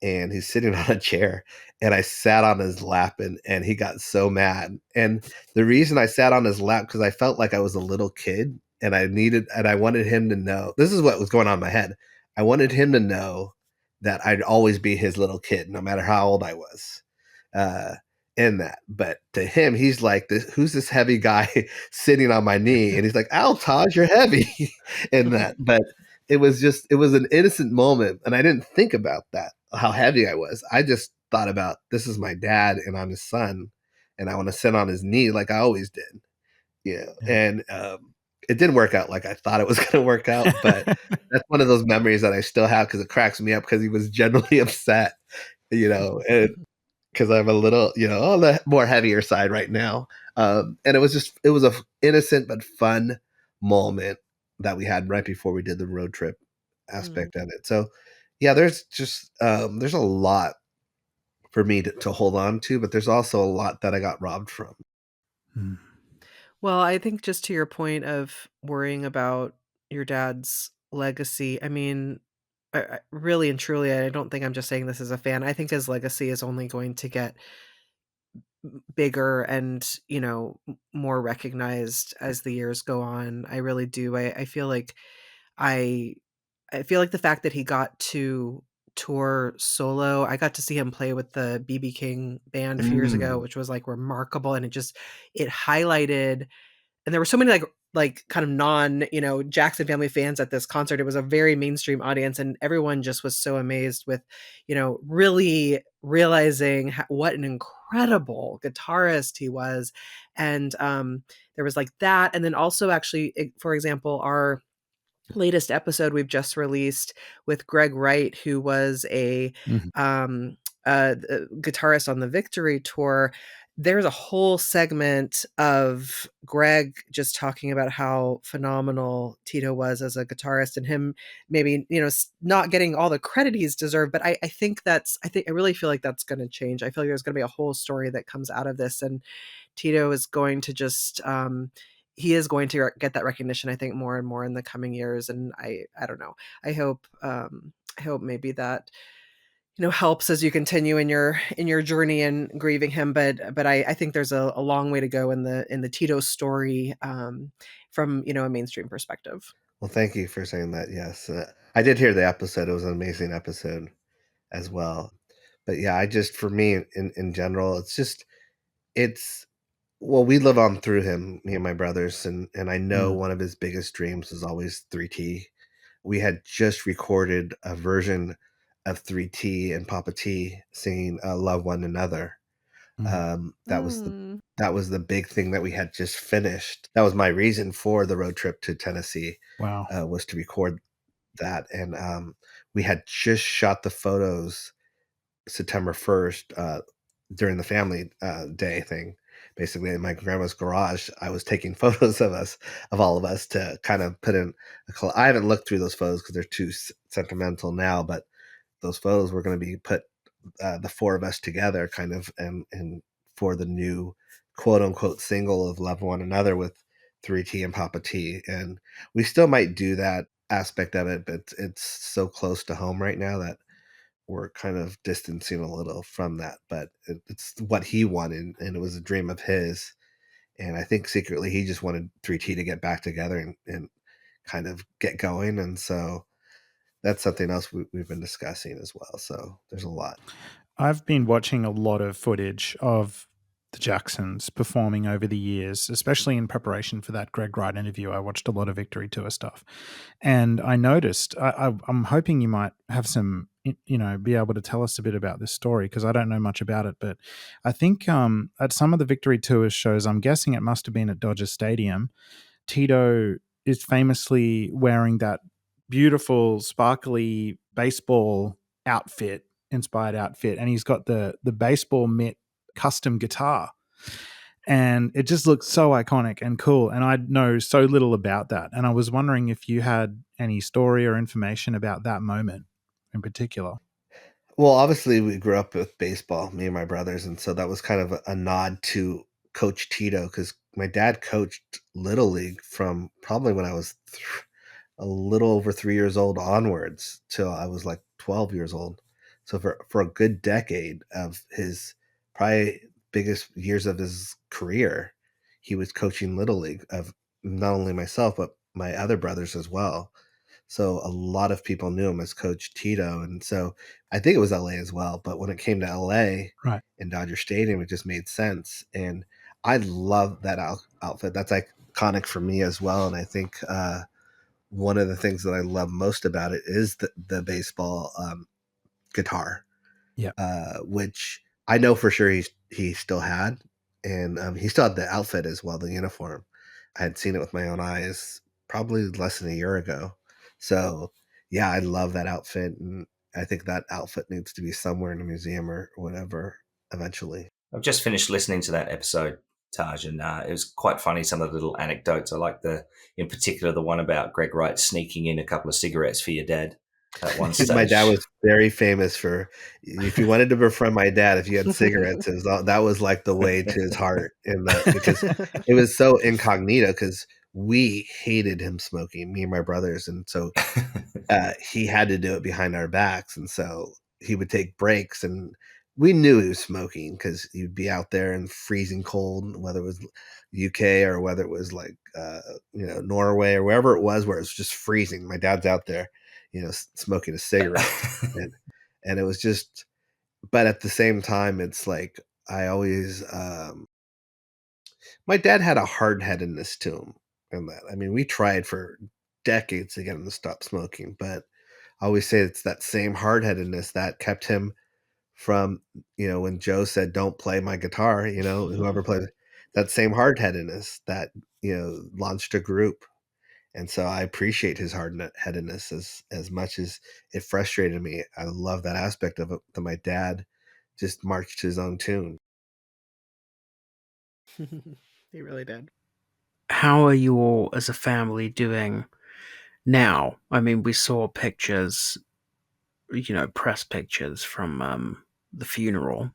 and he's sitting on a chair, and I sat on his lap, and he got so mad. And the reason I sat on his lap, because I felt like I was a little kid, and I wanted him to know, this is what was going on in my head. I wanted him to know that I'd always be his little kid, no matter how old I was. In that. But to him, he's like, who's this heavy guy sitting on my knee? And he's like, ow, Taj, you're heavy. In that. But it was an innocent moment. And I didn't think about that, how heavy I was. I just thought about, this is my dad and I'm his son, and I want to sit on his knee like I always did. Yeah. And it didn't work out like I thought it was going to work out. But that's one of those memories that I still have, because it cracks me up, because he was genuinely upset, and because I'm a little, on the more heavier side right now. And it was a innocent but fun moment that we had right before we did the road trip aspect of it. So yeah, there's just, there's a lot for me to hold on to, but there's also a lot that I got robbed from. Well, I think just to your point of worrying about your dad's legacy, I mean, really and truly, I don't think I'm just saying this as a fan. I think his legacy is only going to get bigger and, more recognized as the years go on. I really do. I feel like I feel like the fact that he got to tour solo, I got to see him play with the BB King band a few years ago, which was like remarkable, and it highlighted, and there were so many like kind of non, Jackson family fans at this concert. It was a very mainstream audience, and everyone just was so amazed with, really realizing what an incredible guitarist he was. And there was like that. And then also, actually, for example, our latest episode we've just released with Greg Wright, who was a guitarist on the Victory tour. There's a whole segment of Greg just talking about how phenomenal Tito was as a guitarist, and him maybe, not getting all the credit he's deserved. But I really feel like that's going to change. I feel like there's going to be a whole story that comes out of this, and Tito is going to just, he is going to get that recognition, I think, more and more in the coming years. And I don't know. I hope maybe that, helps as you continue in your journey and grieving him. But I think there's a long way to go in the Tito story, from, a mainstream perspective. Well, thank you for saying that. Yes. I did hear the episode. It was an amazing episode as well. But yeah, for me in general, well, we live on through him, me and my brothers, and I know one of his biggest dreams was always 3T. We had just recorded a version of 3T and Papa T singing "Love One Another." That was the big thing that we had just finished. That was my reason for the road trip to Tennessee. Wow. Was to record that, and we had just shot the photos September 1st during the family day thing. Basically, in my grandma's garage, I was taking photos of all of us to kind of put in I haven't looked through those photos because they're too sentimental now, but those photos were going to be put, the four of us together kind of, and for the new quote unquote single of Love One Another with 3T and Papa T. And we still might do that aspect of it, but it's so close to home right now that we're kind of distancing a little from that. But it's what he wanted, and it was a dream of his. And I think secretly he just wanted 3T to get back together and kind of get going. And so that's something else we've been discussing as well. So there's a lot. I've been watching a lot of footage of the Jacksons performing over the years, especially in preparation for that Greg Wright interview. I watched a lot of Victory Tour stuff, and I noticed, I'm hoping you might have some, be able to tell us a bit about this story, because I don't know much about it, but I think at some of the Victory Tour shows, I'm guessing it must have been at Dodger Stadium, Tito is famously wearing that beautiful, sparkly baseball inspired outfit, and he's got the baseball mitt custom guitar, and it just looks so iconic and cool, and I know so little about that, and I was wondering if you had any story or information about that moment in particular. Well, obviously, we grew up with baseball, me and my brothers, and so that was kind of a nod to Coach Tito because my dad coached Little League from probably when I was a little over 3 years old onwards till I was like 12 years old. So for a good decade of his probably biggest years of his career, he was coaching Little League of not only myself but my other brothers as well. So a lot of people knew him as Coach Tito, and so I think it was LA as well. But when it came to LA Right. and Dodger Stadium, it just made sense. And I love that outfit. That's iconic for me as well. And I think one of the things that I love most about it is the baseball guitar, Yeah. which I know for sure he still had, and he still had the outfit as well, the uniform. I had seen it with my own eyes probably less than a year ago. So yeah, I love that outfit, and I think that outfit needs to be somewhere in a museum or whatever eventually. I've just finished listening to that episode, Taj, and it was quite funny. Some of the little anecdotes. I like in particular, the one about Greg Wright sneaking in a couple of cigarettes for your dad at one My dad stage. was very famous for, if you wanted to befriend my dad, if you had cigarettes, that was like the way to his heart in that, because it was so incognito because we hated him smoking, me and my brothers. And so he had to do it behind our backs. And so he would take breaks and we knew he was smoking because he'd be out there in freezing cold, whether it was UK or whether it was like, Norway or wherever it was, where it was just freezing. My dad's out there, smoking a cigarette. and it was just, but at the same time, it's like, I always, my dad had a hard-headedness to him in that. I mean, we tried for decades to get him to stop smoking, but I always say it's that same hard-headedness that kept him from, when Joe said, "Don't play my guitar," whoever played that same hard-headedness that, launched a group. And so I appreciate his hard-headedness as much as it frustrated me. I love that aspect of it, that my dad just marched his own tune. He really did. How are you all as a family doing now? I mean, we saw pictures, press pictures from the funeral.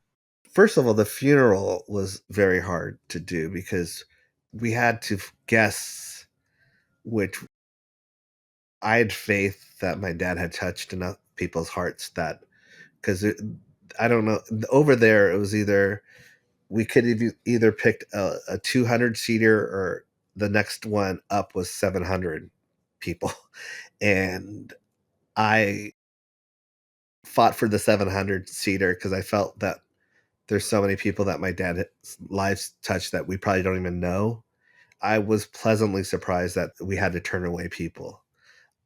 First of all, the funeral was very hard to do because we had to guess which. I had faith that my dad had touched enough people's hearts that, because I don't know, over there it was either we could have either picked a 200 seater or the next one up was 700 people, and I fought for the 700 seater because I felt that there's so many people that my dad's lives touched that we probably don't even know. I was pleasantly surprised that we had to turn away people.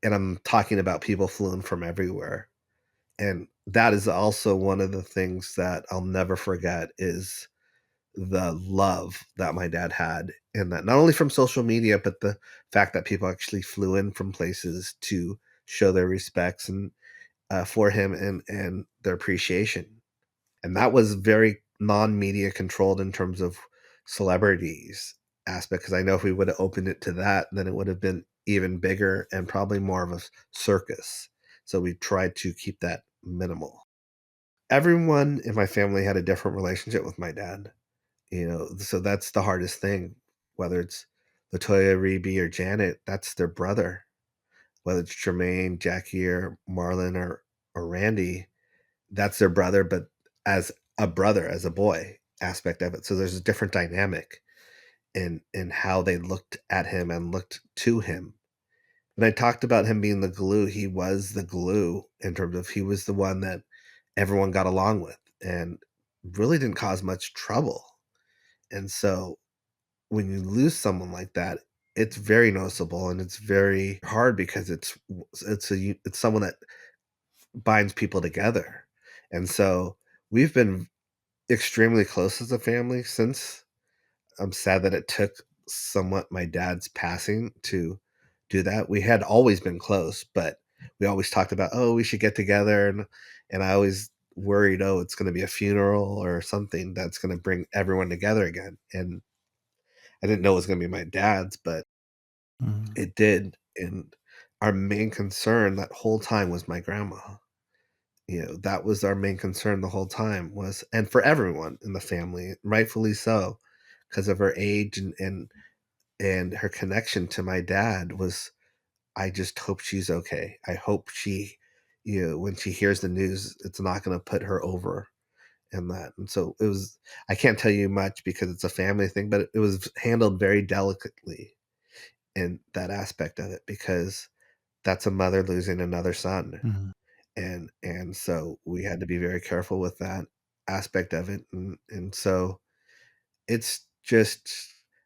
And I'm talking about people flew from everywhere. And that is also one of the things that I'll never forget is the love that my dad had, and that not only from social media, but the fact that people actually flew in from places to show their respects and for him and their appreciation. And that was very non-media controlled in terms of celebrities aspect, because I know if we would have opened it to that, then it would have been even bigger and probably more of a circus. So we tried to keep that minimal. Everyone in my family had a different relationship with my dad, so that's the hardest thing. Whether it's Latoya, Reby, or Janet, that's their brother. Whether it's Jermaine, Jackie, or Marlon, or Randy, that's their brother, but as a brother, as a boy aspect of it. So there's a different dynamic in how they looked at him and looked to him. And I talked about him being the glue. He was the glue in terms of he was the one that everyone got along with and really didn't cause much trouble. And so when you lose someone like that, it's very noticeable and it's very hard because it's someone that binds people together. And so we've been extremely close as a family since. I'm sad that it took somewhat my dad's passing to do that. We had always been close, but we always talked about, oh, we should get together. And I always worried, oh, it's going to be a funeral or something that's going to bring everyone together again. And I didn't know it was going to be my dad's, but it did. And our main concern that whole time was my grandma. that was our main concern the whole time was, and for everyone in the family, rightfully so, because of her age and her connection to my dad was, I just hope she's okay. I hope she, when she hears the news, it's not going to put her over in that. And so it was, I can't tell you much because it's a family thing, but it was handled very delicately in that aspect of it, because that's a mother losing another son. Mm-hmm. And so we had to be very careful with that aspect of it. And so it's just,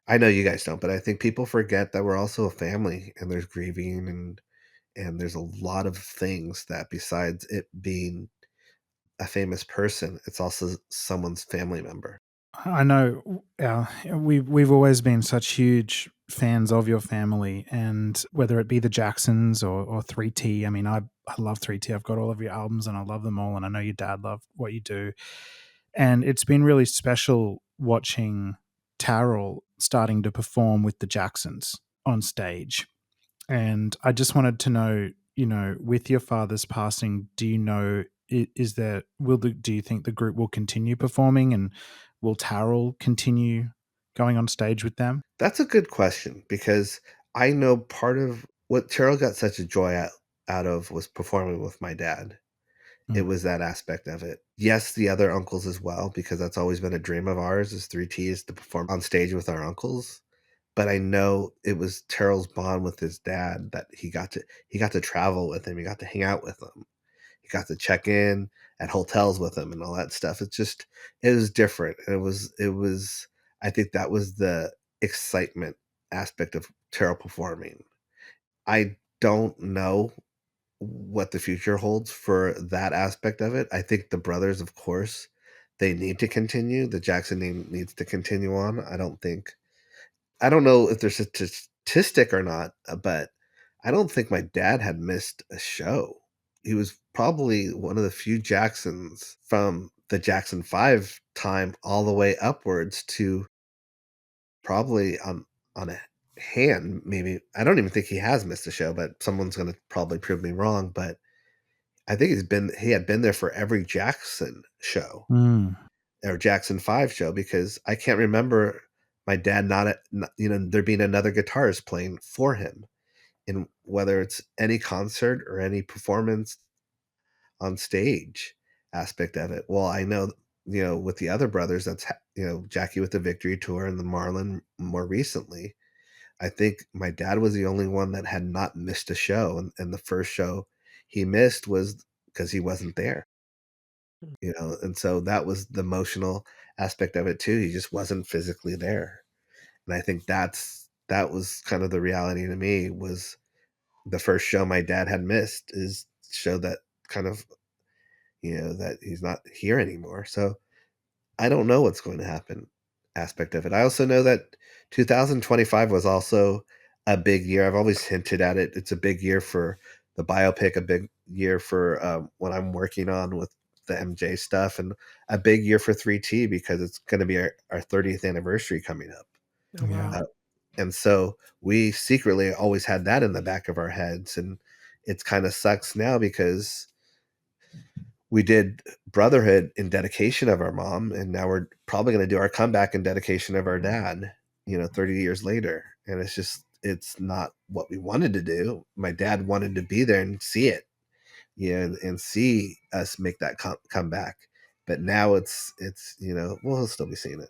I know you guys don't, but I think people forget that we're also a family, and there's grieving, and there's a lot of things that besides it being a famous person, it's also someone's family member. I know we've always been such huge fans of your family, and whether it be the Jacksons or 3T. I mean, I love 3T. I've got all of your albums and I love them all, and I know your dad loved what you do. And it's been really special watching Tarrell starting to perform with the Jacksons on stage. And I just wanted to know, with your father's passing, do you know, do you think the group will continue performing, and will Tarrell continue going on stage with them? That's a good question, because I know part of what Terrell got such a joy out of was performing with my dad. It was that aspect of it. Yes, the other uncles as well, because that's always been a dream of ours as 3T, is to perform on stage with our uncles. But I know it was Terrell's bond with his dad that he got to travel with him. He got to hang out with him. He got to check in at hotels with him and all that stuff. It was different. And it was, I think that was the excitement aspect of Terrell performing. I don't know what the future holds for that aspect of it. I think the brothers, of course, they need to continue. The Jackson name needs to continue on. I don't know if there's a statistic or not, but I don't think my dad had missed a show. He was probably one of the few Jacksons from the Jackson 5 time all the way upwards to probably on a hand, maybe. I don't even think he has missed a show, but someone's going to probably prove me wrong. But I think he had been there for every Jackson show or Jackson 5 show, because I can't remember my dad not there being another guitarist playing for him, in whether it's any concert or any performance on stage aspect of it. Well, I know, with the other brothers, that's, Jackie with the Victory Tour and the Marlin more recently. I think my dad was the only one that had not missed a show. And the first show he missed was because he wasn't there, and so that was the emotional aspect of it too. He just wasn't physically there. And I think that was kind of the reality to me, was the first show my dad had missed is show that kind of, that he's not here anymore. So I don't know what's going to happen aspect of it. I also know that 2025 was also a big year. I've always hinted at it. It's a big year for the biopic, a big year for what I'm working on with the MJ stuff, and a big year for 3T, because it's going to be our 30th anniversary coming up. Oh, wow. And so we secretly always had that in the back of our heads. And it's kind of sucks now, because we did Brotherhood in dedication of our mom, and now we're probably going to do our comeback in dedication of our dad, 30 years later. And it's not what we wanted to do. My dad wanted to be there and see it, and see us make that comeback. But now it's we'll still be seeing it.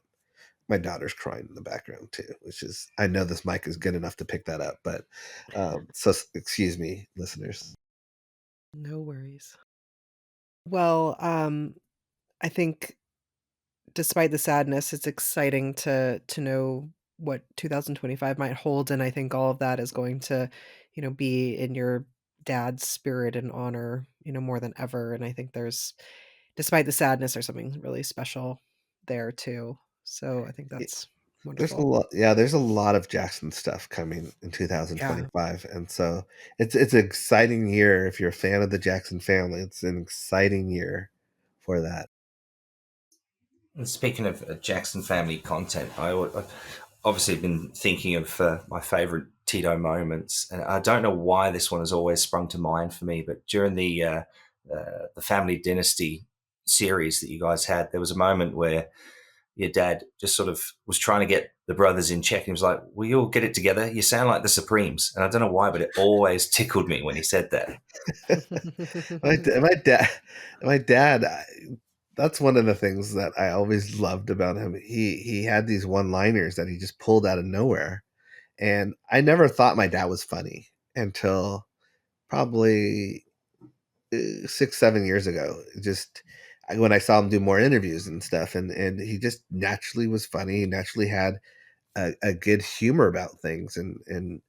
My daughter's crying in the background too, which is, I know this mic is good enough to pick that up, but so excuse me, listeners. No worries. Well, I think despite the sadness, it's exciting to know what 2025 might hold, and I think all of that is going to, be in your dad's spirit and honor, more than ever. And I think despite the sadness, there's something really special there too. So I think that's There's a wonderful. lot, yeah. There's a lot of Jackson stuff coming in Yeah. 2025, and so it's an exciting year. If you're a fan of the Jackson family, it's an exciting year for that. And speaking of Jackson family content, I've obviously been thinking of my favorite Tito moments, and I don't know why this one has always sprung to mind for me. But during the the Family Dynasty series that you guys had, there was a moment where your dad just sort of was trying to get the brothers in check. He was like, "Will you all get it together? You sound like the Supremes." And I don't know why, but it always tickled me when he said that. My dad, that's one of the things that I always loved about him. He had these one-liners that he just pulled out of nowhere, and I never thought my dad was funny until probably 6-7 years ago. When I saw him do more interviews and stuff, and he just naturally was funny. He naturally had a good humor about things, and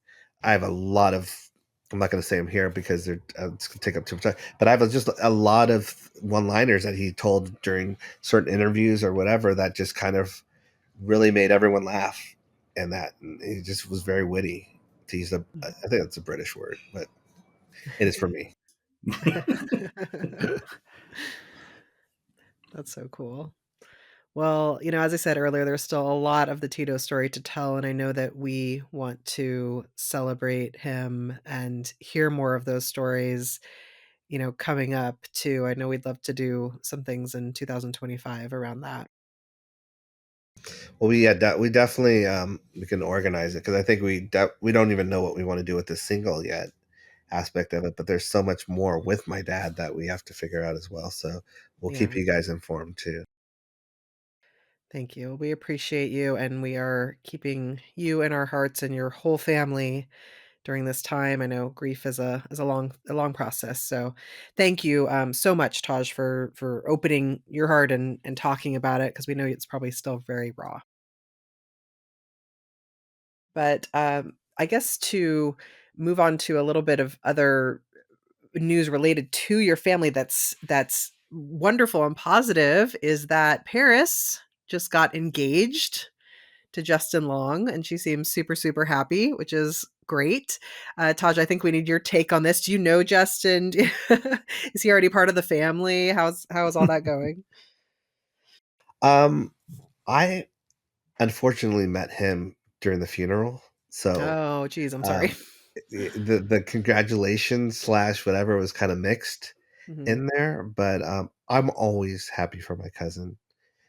I have a lot of. I'm not going to say them here because it's going to take up too much time. But I have just a lot of one-liners that he told during certain interviews or whatever that just kind of really made everyone laugh, and he just was very witty. To use I think that's a British word, but it is for me. That's so cool. Well, as I said earlier, there's still a lot of the Tito story to tell, and I know that we want to celebrate him and hear more of those stories, coming up too. I know we'd love to do some things in 2025 around that. Well, we definitely we can organize it, because I think we don't even know what we want to do with this single yet aspect of it, but there's so much more with my dad that we have to figure out as well. So we'll keep Yeah. you guys informed too. Thank you. We appreciate you, and we are keeping you in our hearts and your whole family during this time. I know grief is a long process. So thank you so much, Taj, for opening your heart and talking about it, because we know it's probably still very raw. But I guess to move on to a little bit of other news related to your family that's wonderful and positive is that Paris just got engaged to Justin Long, and she seems super, super happy, which is great. Taj, I think we need your take on this. Do you know Justin? Is he already part of the family? How is all that going? I unfortunately met him during the funeral, so Oh, geez, I'm sorry. um, the congratulations slash whatever was kind of mixed Mhm. in there, but I'm always happy for my cousin,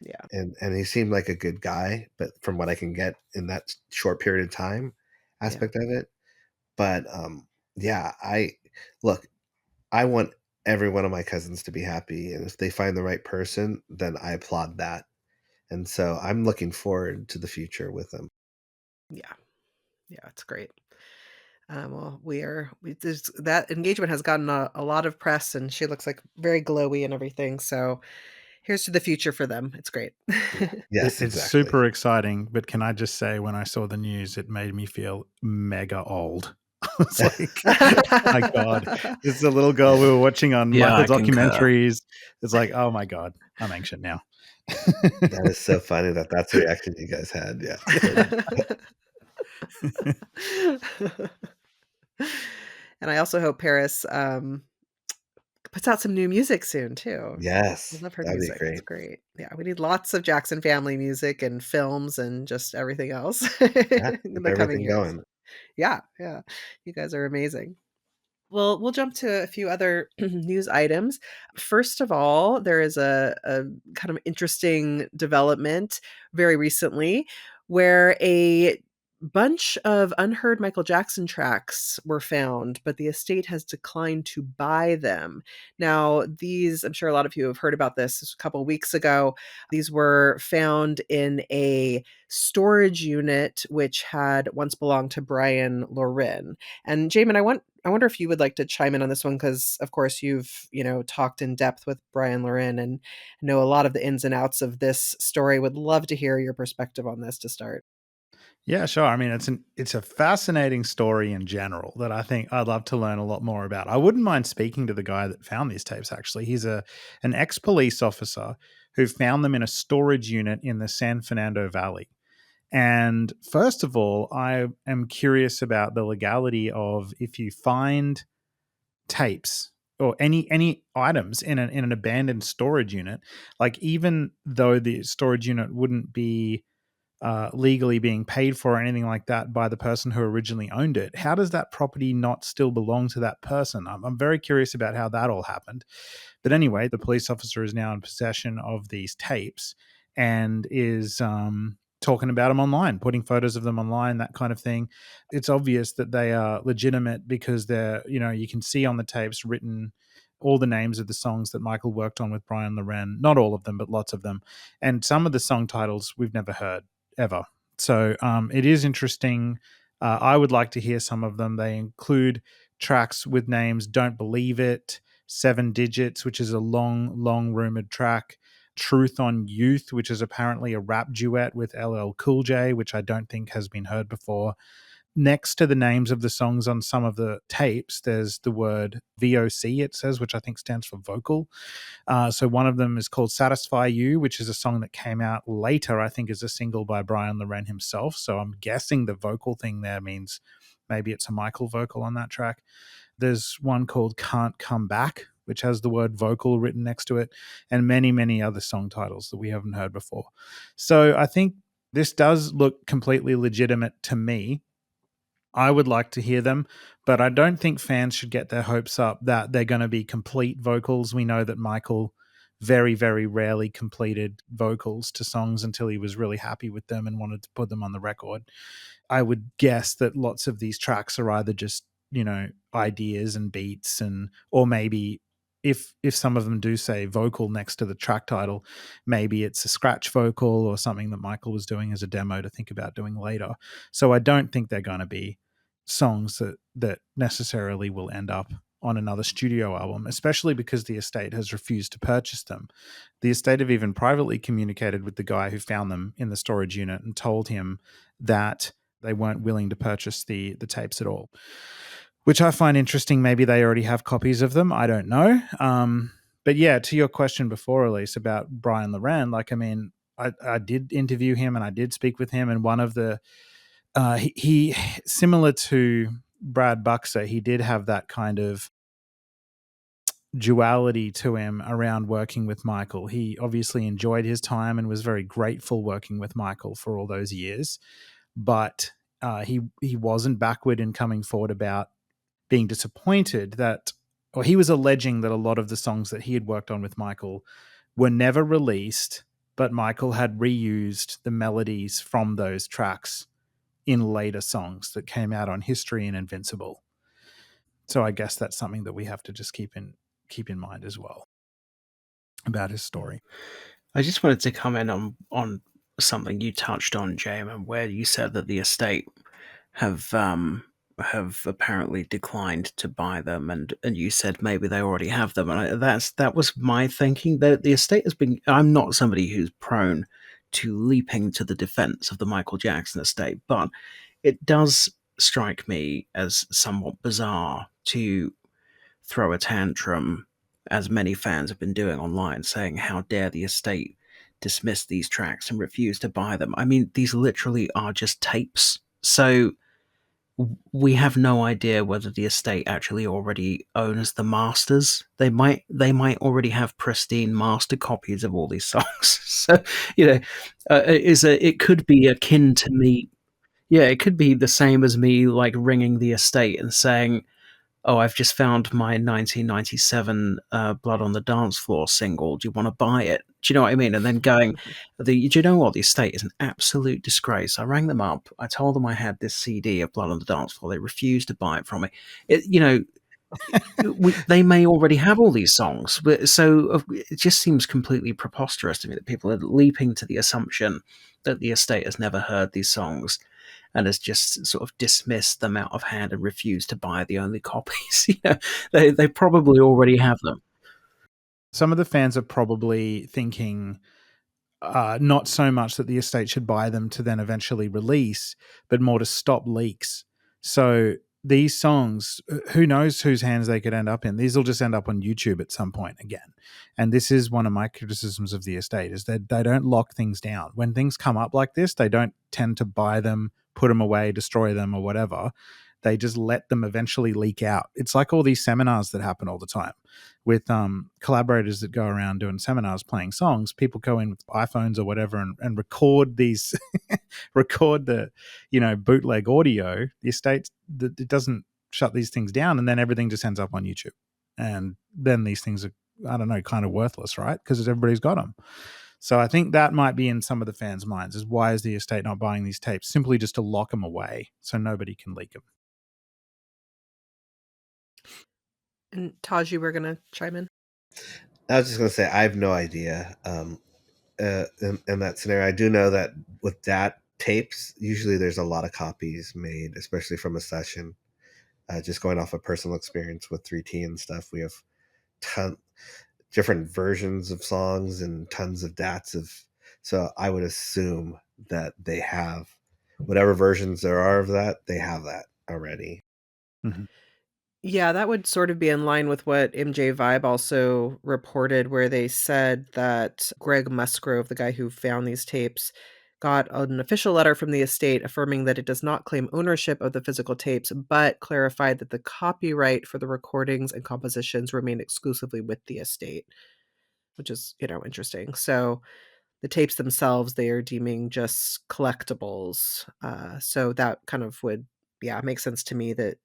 Yeah, and he seemed like a good guy, but from what I can get in that short period of time yeah, aspect of it. But yeah, look, I want every one of my cousins to be happy, and if they find the right person, then I applaud that. And so I'm looking forward to the future with them. yeah, yeah. It's great. Well, that engagement has gotten a lot of press, and she looks like very glowy and everything. So here's to the future for them. It's great. Yes, It's exactly. super exciting, but can I just say, when I saw the news, it made me feel mega old. It's like, my God, this is a little girl we were watching on Yeah, Michael I concur. documentaries. It's like, oh my God, I'm anxious now. That is so funny that that's the reaction you guys had. Yeah. And I also hope Paris puts out some new music soon too. I Yes, love her that'd be music. It's great. great. Yeah, we need lots of Jackson family music and films and just everything else Yeah, in keep the coming everything years. going. Yeah, yeah. You guys are amazing. Well, we'll jump to a few other news items. First of all, there is a kind of interesting development very recently where a bunch of unheard Michael Jackson tracks were found, but the estate has declined to buy them. Now, I'm sure a lot of you have heard about this a couple weeks ago. These were found in a storage unit which had once belonged to Brian Lorin. And Jamin, I wonder if you would like to chime in on this one, because of course you've, talked in depth with Brian Lorin and know a lot of the ins and outs of this story. Would love to hear your perspective on this to start. Yeah, sure. I mean, it's a fascinating story in general that I think I'd love to learn a lot more about. I wouldn't mind speaking to the guy that found these tapes. Actually, he's an ex police officer who found them in a storage unit in the San Fernando Valley. And first of all, I am curious about the legality of, if you find tapes or any items in an abandoned storage unit, like, even though the storage unit wouldn't be legally being paid for or anything like that by the person who originally owned it, how does that property not still belong to that person? I'm very curious about how that all happened. But anyway, the police officer is now in possession of these tapes and is talking about them online, putting photos of them online, that kind of thing. It's obvious that they are legitimate because they're, you can see on the tapes written all the names of the songs that Michael worked on with Brian Loren. Not all of them, but lots of them. And some of the song titles we've never heard ever. So it is interesting. I would like to hear some of them. They include tracks with names Don't Believe It, 7 Digits, which is a long rumored track, Truth on Youth, which is apparently a rap duet with LL Cool J, which I don't think has been heard before. Next to the names of the songs on some of the tapes, there's the word VOC, it says, which I think stands for vocal. So one of them is called Satisfy You, which is a song that came out later, I think, as a single by Brian Loren himself. So I'm guessing the vocal thing there means maybe it's a Michael vocal on that track. There's one called Can't Come Back, which has the word vocal written next to it, and many, many other song titles that we haven't heard before. So I think this does look completely legitimate to me. I would like to hear them, but I don't think fans should get their hopes up that they're going to be complete vocals. We know that Michael very, very rarely completed vocals to songs until he was really happy with them and wanted to put them on the record. I would guess that lots of these tracks are either just, ideas and beats, or maybe if some of them do say vocal next to the track title, maybe it's a scratch vocal or something that Michael was doing as a demo to think about doing later. So I don't think they're going to be songs that necessarily will end up on another studio album, especially because the estate has refused to purchase them. The estate have even privately communicated with the guy who found them in the storage unit and told him that they weren't willing to purchase the tapes at all, which I find interesting. Maybe they already have copies of them. I don't know. But yeah, to your question before, Elise, about Brian Loren, I did interview him and I did speak with him, and one of the he similar to Brad Buxer, he did have that kind of duality to him around working with Michael. He obviously enjoyed his time and was very grateful working with Michael for all those years, but he wasn't backward in coming forward about being disappointed or he was alleging that a lot of the songs that he had worked on with Michael were never released, but Michael had reused the melodies from those tracks in later songs that came out on History and Invincible. So I guess that's something that we have to just keep in mind as well about his story. I just wanted to comment on something you touched on, Jamon, where you said that the estate have apparently declined to buy them, and you said maybe they already have them, and that was my thinking. That the estate has been. I'm not somebody who's prone to leaping to the defense of the Michael Jackson estate, but it does strike me as somewhat bizarre to throw a tantrum, as many fans have been doing online, saying how dare the estate dismiss these tracks and refuse to buy them. I mean, these literally are just tapes, so we have no idea whether the estate actually already owns the masters. They might already have pristine master copies of all these songs. So, it could be akin to me. Yeah, it could be the same as me like ringing the estate and saying, "Oh, I've just found my 1997 Blood on the Dance Floor single. Do you want to buy it?" Do you know what I mean? And then going, do you know what? The estate is an absolute disgrace. I rang them up. I told them I had this CD of Blood on the Dance Floor. They refused to buy it from me. They may already have all these songs. So it just seems completely preposterous to me that people are leaping to the assumption that the estate has never heard these songs and has just sort of dismissed them out of hand and refused to buy the only copies. They probably already have them. Some of the fans are probably thinking not so much that the estate should buy them to then eventually release, but more to stop leaks. So these songs, who knows whose hands they could end up in? These will just end up on YouTube at some point again. And this is one of my criticisms of the estate, is that they don't lock things down. When things come up like this, they don't tend to buy them, put them away, destroy them or whatever. they just let them eventually leak out. It's like all these seminars that happen all the time with collaborators that go around doing seminars playing songs. People go in with iPhones or whatever and record these, record the, bootleg audio. The estate, it doesn't shut these things down, and then everything just ends up on YouTube. And then these things are, I don't know, kind of worthless, right? Because everybody's got them. So I think that might be in some of the fans' minds, is why is the estate not buying these tapes? Simply just to lock them away so nobody can leak them. And Taj, you were going to chime in? I was just going to say, I have no idea in that scenario. I do know that with that tapes, usually there's a lot of copies made, especially from a session. Just going off of personal experience with 3T and stuff, we have different versions of songs and tons of DATs of. So I would assume that they have whatever versions there are of that, they have that already. Mm-hmm. Yeah, that would sort of be in line with what MJ Vibe also reported, where they said that Greg Musgrove, the guy who found these tapes, got an official letter from the estate affirming that it does not claim ownership of the physical tapes, but clarified that the copyright for the recordings and compositions remained exclusively with the estate, which is, interesting. So the tapes themselves, they are deeming just collectibles. So that kind of would, make sense to me that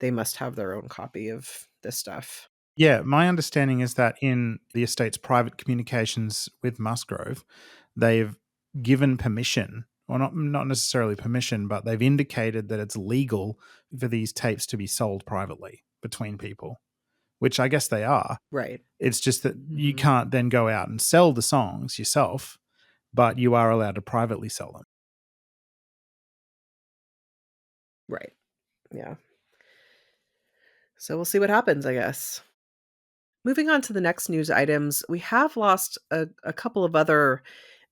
they must have their own copy of this stuff. Yeah, my understanding is that in the estate's private communications with Musgrove, they've given permission, or not necessarily permission, but they've indicated that it's legal for these tapes to be sold privately between people, which I guess they are. Right. It's just that you can't then go out and sell the songs yourself, but you are allowed to privately sell them. Right. Yeah. So we'll see what happens, I guess. Moving on to the next news items, we have lost a couple of other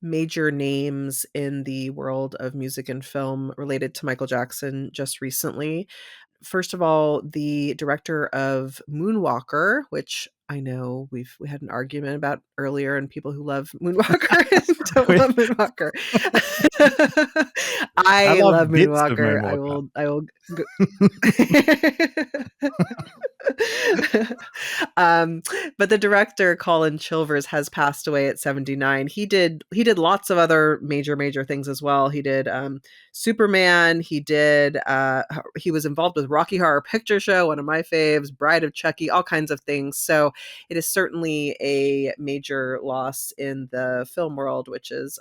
major names in the world of music and film related to Michael Jackson just recently. First of all, the director of Moonwalker, which I know we had an argument about earlier, and people who love Moonwalker don't love Moonwalker. I love Moonwalker. I will go. But the director Colin Chilvers has passed away at 79. He did lots of other major things as well. He did Superman. He was involved with Rocky Horror Picture Show, one of my faves, Bride of Chucky, all kinds of things. So it is certainly a major loss in the film world, which is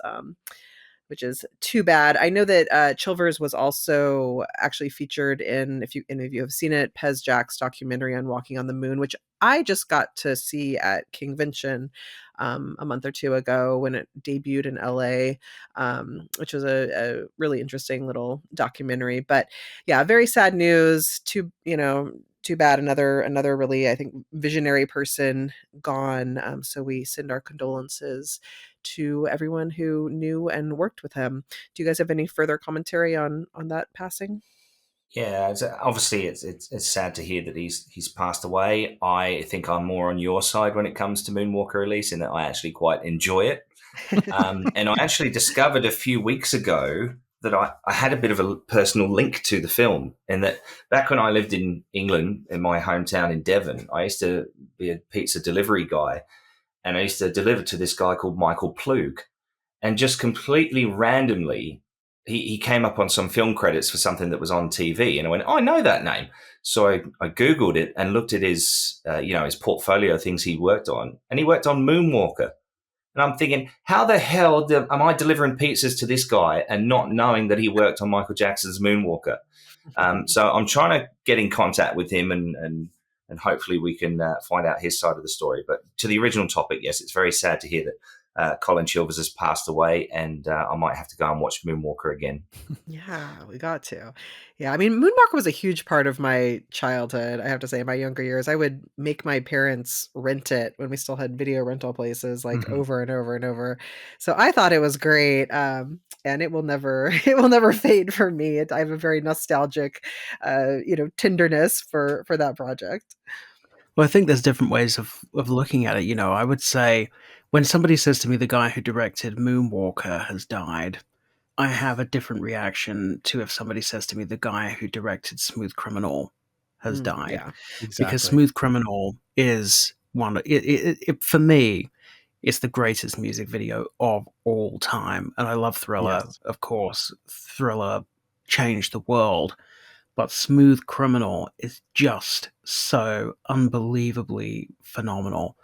too bad. I know that Chilvers was also actually featured in, if any of you have seen it, Pez Jack's documentary on Walking on the Moon, which I just got to see at Kingvention a month or two ago when it debuted in LA, which was a really interesting little documentary. But yeah, very sad news. Too bad. Another really, I think, visionary person gone. So we send our condolences to everyone who knew and worked with him. Do you guys have any further commentary on that passing? Yeah, obviously it's sad to hear that he's passed away. I think I'm more on your side when it comes to Moonwalker, Elise, in that I actually quite enjoy it. And I actually discovered a few weeks ago that I had a bit of a personal link to the film, and that back when I lived in England, in my hometown in Devon, I used to be a pizza delivery guy, and I used to deliver to this guy called Michael Plug. And just completely randomly, he came up on some film credits for something that was on TV, and I went, oh, I know that name. So I Googled it and looked at his, his portfolio, things he worked on, and he worked on Moonwalker. And I'm thinking, how the hell am I delivering pizzas to this guy and not knowing that he worked on Michael Jackson's Moonwalker? So I'm trying to get in contact with him and hopefully we can find out his side of the story. But to the original topic, yes, it's very sad to hear that Colin Chilvers has passed away, and I might have to go and watch Moonwalker again. Yeah, we got to. Yeah, I mean, Moonwalker was a huge part of my childhood. I have to say, in my younger years, I would make my parents rent it when we still had video rental places, like over and over and over. So I thought it was great, and it will never fade for me. I have a very nostalgic, tenderness for that project. Well, I think there's different ways of looking at it. I would say when somebody says to me the guy who directed Moonwalker has died, I have a different reaction to if somebody says to me the guy who directed Smooth Criminal has died. Yeah. Because Exactly. Smooth Criminal is for me, it's the greatest music video of all time. And I love Thriller, Yes. of course. Thriller changed the world. But Smooth Criminal is just so unbelievably phenomenal.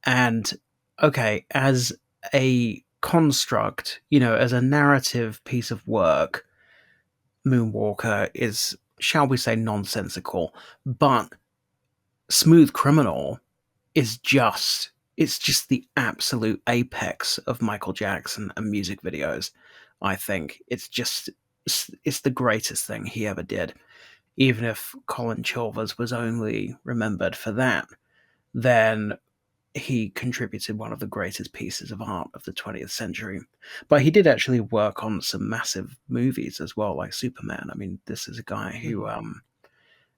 And okay, as a construct, as a narrative piece of work, Moonwalker is, shall we say, nonsensical. But Smooth Criminal is it's just the absolute apex of Michael Jackson and music videos. I think it's the greatest thing he ever did. Even if Colin Chilvers was only remembered for that, then he contributed one of the greatest pieces of art of the 20th century. But he did actually work on some massive movies as well, like Superman. I mean, this is a guy who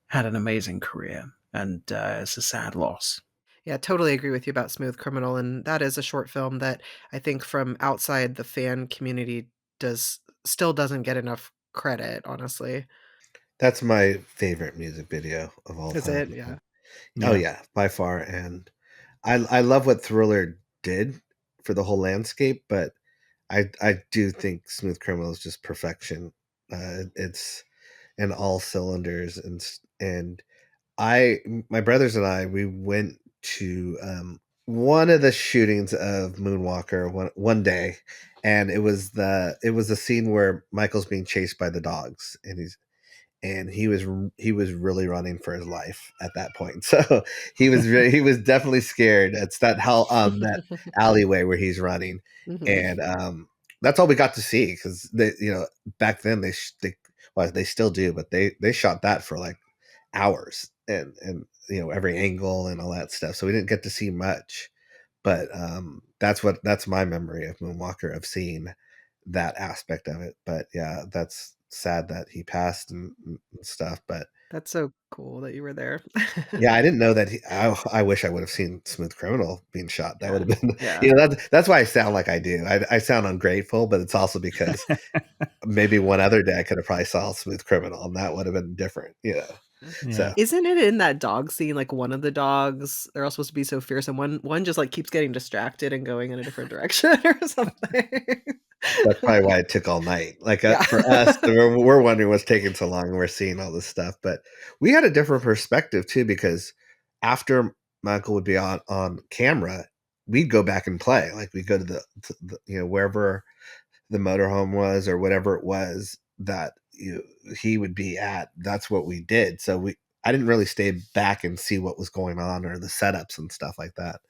had an amazing career, and it's a sad loss. Yeah, totally agree with you about Smooth Criminal, and that is a short film that I think from outside the fan community still doesn't get enough credit, honestly. That's my favorite music video of all Is time. it? Yeah. Oh Yeah. yeah, by far. And I love what Thriller did for the whole landscape, but I do think Smooth Criminal is just perfection. It's in all cylinders, and my brothers and I, we went to one of the shootings of Moonwalker one day, and it was a scene where Michael's being chased by the dogs, and he was really running for his life at that point. So he was definitely scared. It's that alleyway where he's running, Mhm. and that's all we got to see because back then well, they still do, but they shot that for like hours and every angle and all that stuff. So we didn't get to see much, but that's my memory of Moonwalker, of seeing that aspect of it. But yeah, that's sad that he passed and stuff. But That's so cool that you were there. yeah, I didn't know that. I wish I would have seen Smooth Criminal being shot. That Yeah. would have been, Yeah. that's why I sound like I do. I sound ungrateful, but it's also because maybe one other day I could have probably saw Smooth Criminal, and that would have been different. Yeah. So Isn't it in that dog scene, like, one of the dogs, they're all supposed to be so fierce, and one just, like, keeps getting distracted and going in a different direction or something? that's probably why it took all night. Like, Yeah. for us, we're wondering what's taking so long, and we're seeing all this stuff. But we had a different perspective too, because after Michael would be on camera, we'd go back and play. Like, we go to wherever the motorhome was or whatever it was that he would be at. That's what we did. So I didn't really stay back and see what was going on or the setups and stuff like that.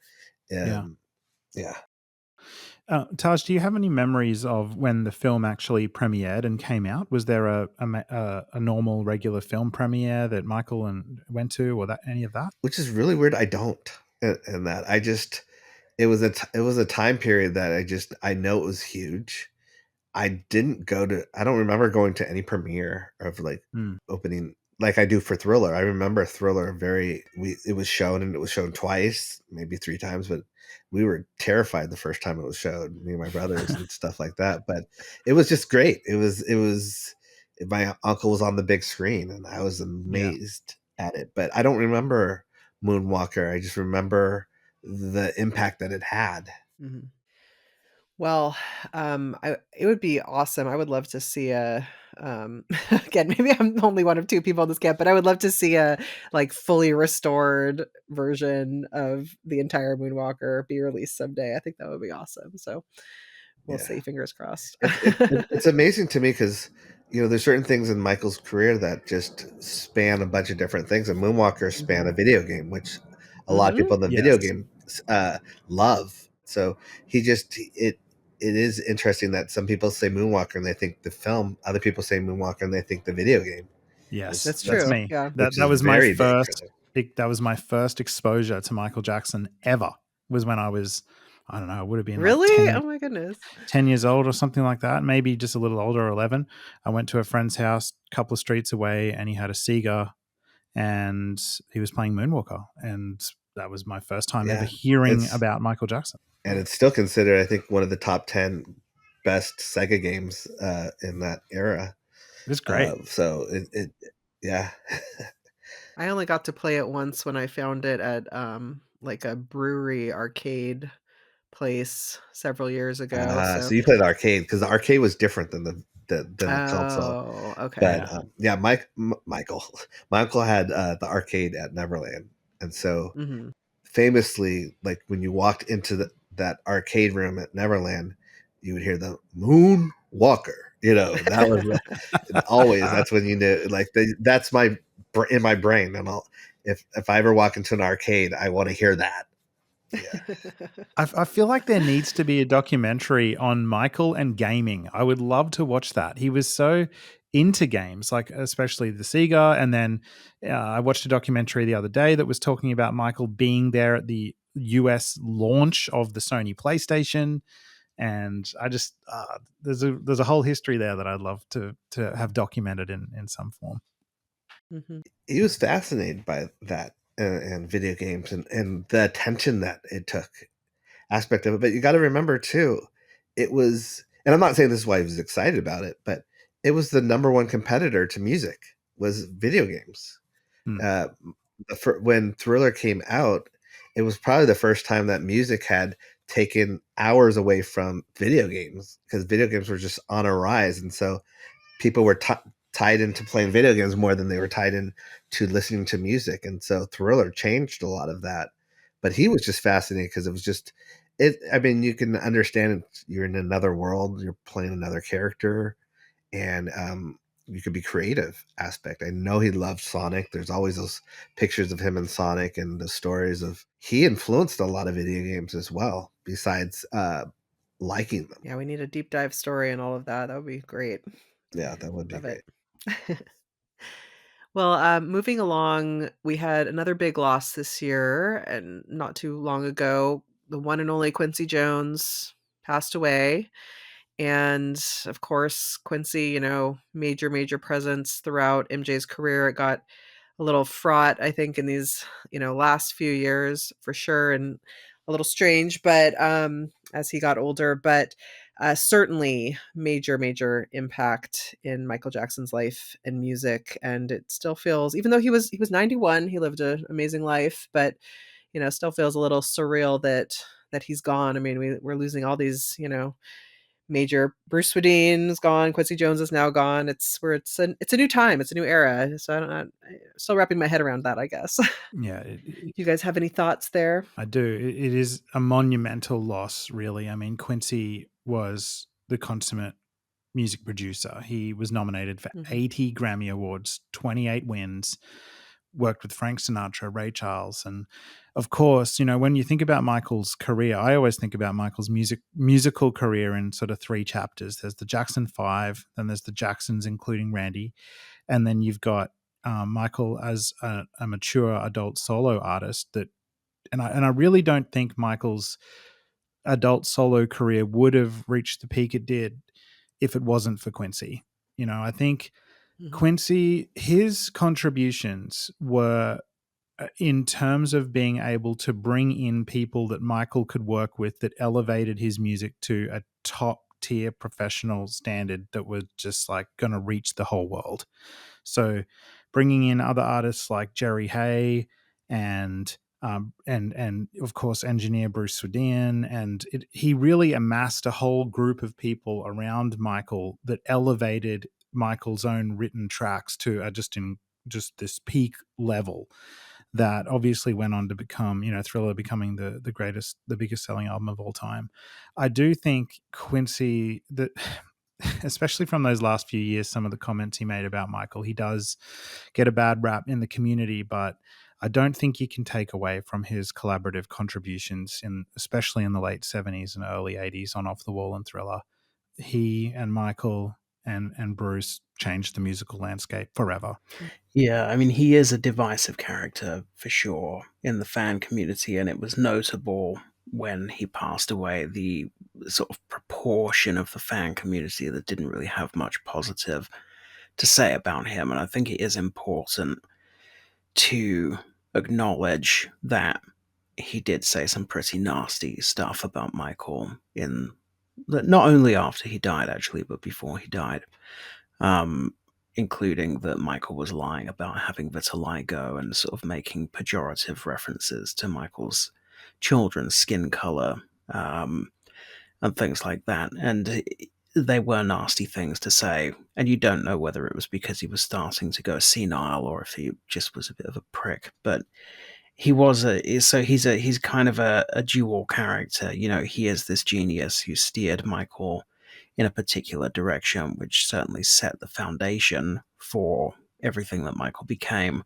Yeah. Yeah. Taj, do you have any memories of when the film actually premiered and came out? Was there a normal regular film premiere that Michael went to, or any of that? Which is really weird. I don't. And that I just it was a time period that I know it was huge. I don't remember going to any premiere of like opening like I do for Thriller. I remember Thriller it was shown, and it was shown twice, maybe 3 times, but we were terrified the first time it was showed, me and my brothers and stuff like that. But it was just great. It was my uncle was on the big screen, and I was amazed at it. But I don't remember Moonwalker. I just remember the impact that it had. Mhm. Well, it would be awesome. I would love to see again, maybe I'm only one of 2 people in this camp, but I would love to see a, like, fully restored version of the entire Moonwalker be released someday. I think that would be awesome. So we'll Yeah. see, fingers crossed. It's amazing to me because there's certain things in Michael's career that just span a bunch of different things, and Moonwalker span a video game, which a lot of people in the video Yes. game love. So it is interesting that some people say Moonwalker and they think the film, other people say Moonwalker and they think the video game. Yes, That's that's true. me. Yeah. Which That is was my very big for first. them. That was my first exposure to Michael Jackson ever. Was when I was, I don't know, it would have been like Really? Oh my goodness. 10 years old or something like that, maybe just a little older, 11. I went to a friend's house a couple of streets away, and he had a Sega, and he was playing Moonwalker, and that was my first time ever Yeah. hearing about Michael Jackson. And it's still considered, I think, one of the top 10 best Sega games in that era. It was great. So yeah. I only got to play it once when I found it at like a brewery arcade place several years ago. So you played arcade, because the arcade was different than the console. Oh, okay. But yeah, Michael, my uncle had the arcade at Neverland, and so Mhm. famously, like when you walked into that arcade room at Neverland, you would hear the Moonwalker. That was always. That's when you knew. Like that's in my brain, and if I ever walk into an arcade, I want to hear that. Yeah. I feel like there needs to be a documentary on Michael and gaming. I would love to watch that. He was so into games, like especially the Sega. And then I watched a documentary the other day that was talking about Michael being there at the US launch of the Sony PlayStation. And I just there's a whole history there that I'd love to have documented in some form. Mhm. He was fascinated by that and video games and the attention that it took aspect of it. But you got to remember too, it was, and I'm not saying this is why he was excited about it, but it was the number one competitor to music was video games. When Thriller came out, it was probably the first time that music had taken hours away from video games, because video games were just on a rise. And so people were tied into playing video games more than they were tied in to listening to music. And so Thriller changed a lot of that. But he was just fascinated because it was just I mean, you can understand you're in another world, you're playing another character, and you could be creative aspect. I know he loved Sonic. There's always those pictures of him and Sonic, and the stories of he influenced a lot of video games as well, besides liking them. Yeah, we need a deep dive story and all of that. That would be great. Yeah, that would be Love great. it. Well, moving along, we had another big loss this year, and not too long ago, the one and only Quincy Jones passed away. And of course, Quincy, major presence throughout MJ's career. It got a little fraught, I think, in these, last few years for sure, and a little strange, but as he got older, but certainly major impact in Michael Jackson's life and music. And it still feels, even though he was 91, he lived an amazing life, but still feels a little surreal that he's gone. I mean, we're losing all these, major. Bruce Swedine's gone. Quincy Jones is now gone. It's a new time. It's a new era. So I'm still wrapping my head around that, I guess. Yeah. You guys have any thoughts there? I do. It is a monumental loss, really. I mean, Quincy was the consummate music producer. He was nominated for 80 Grammy Awards, 28 wins, worked with Frank Sinatra, Ray Charles. And of course, when you think about Michael's career, I always think about Michael's musical career in sort of three chapters. There's the Jackson 5, then there's the Jacksons, including Randy. And then you've got Michael as a mature adult solo artist and I really don't think Michael's adult solo career would have reached the peak it did if it wasn't for Quincy. I think Quincy, his contributions were in terms of being able to bring in people that Michael could work with that elevated his music to a top tier professional standard that was just like going to reach the whole world. So bringing in other artists like Jerry Hay and of course engineer Bruce Swedien, and he really amassed a whole group of people around Michael that elevated Michael's own written tracks to just this peak level that obviously went on to become, Thriller becoming the biggest selling album of all time. I do think Quincy, that especially from those last few years, some of the comments he made about Michael, he does get a bad rap in the community, but I don't think you can take away from his collaborative contributions, especially in the late 70s and early 80s on Off the Wall and Thriller. He and Michael and Bruce changed the musical landscape forever. Yeah, I mean, he is a divisive character for sure in the fan community, and it was notable when he passed away, the sort of proportion of the fan community that didn't really have much positive to say about him. And I think it is important to acknowledge that he did say some pretty nasty stuff about Michael in not only after he died, actually, but before he died, including that Michael was lying about having vitiligo and sort of making pejorative references to Michael's children's skin color, and things like that. And they were nasty things to say, and you don't know whether it was because he was starting to go senile or if he just was a bit of a prick. But he's kind of a dual character. You know, he is this genius who steered Michael in a particular direction, which certainly set the foundation for everything that Michael became.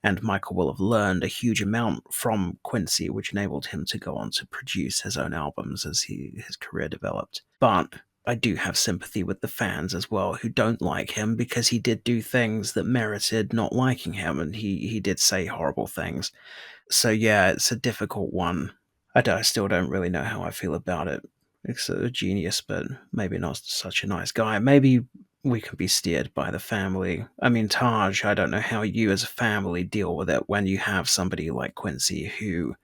And Michael will have learned a huge amount from Quincy, which enabled him to go on to produce his own albums as his career developed. But I do have sympathy with the fans as well who don't like him, because he did do things that merited not liking him, and he did say horrible things. So yeah, it's a difficult one. I still don't really know how I feel about it. He's a genius, but maybe not such a nice guy. Maybe we can be steered by the family. I mean, Taj, I don't know how you as a family deal with it when you have somebody like Quincy who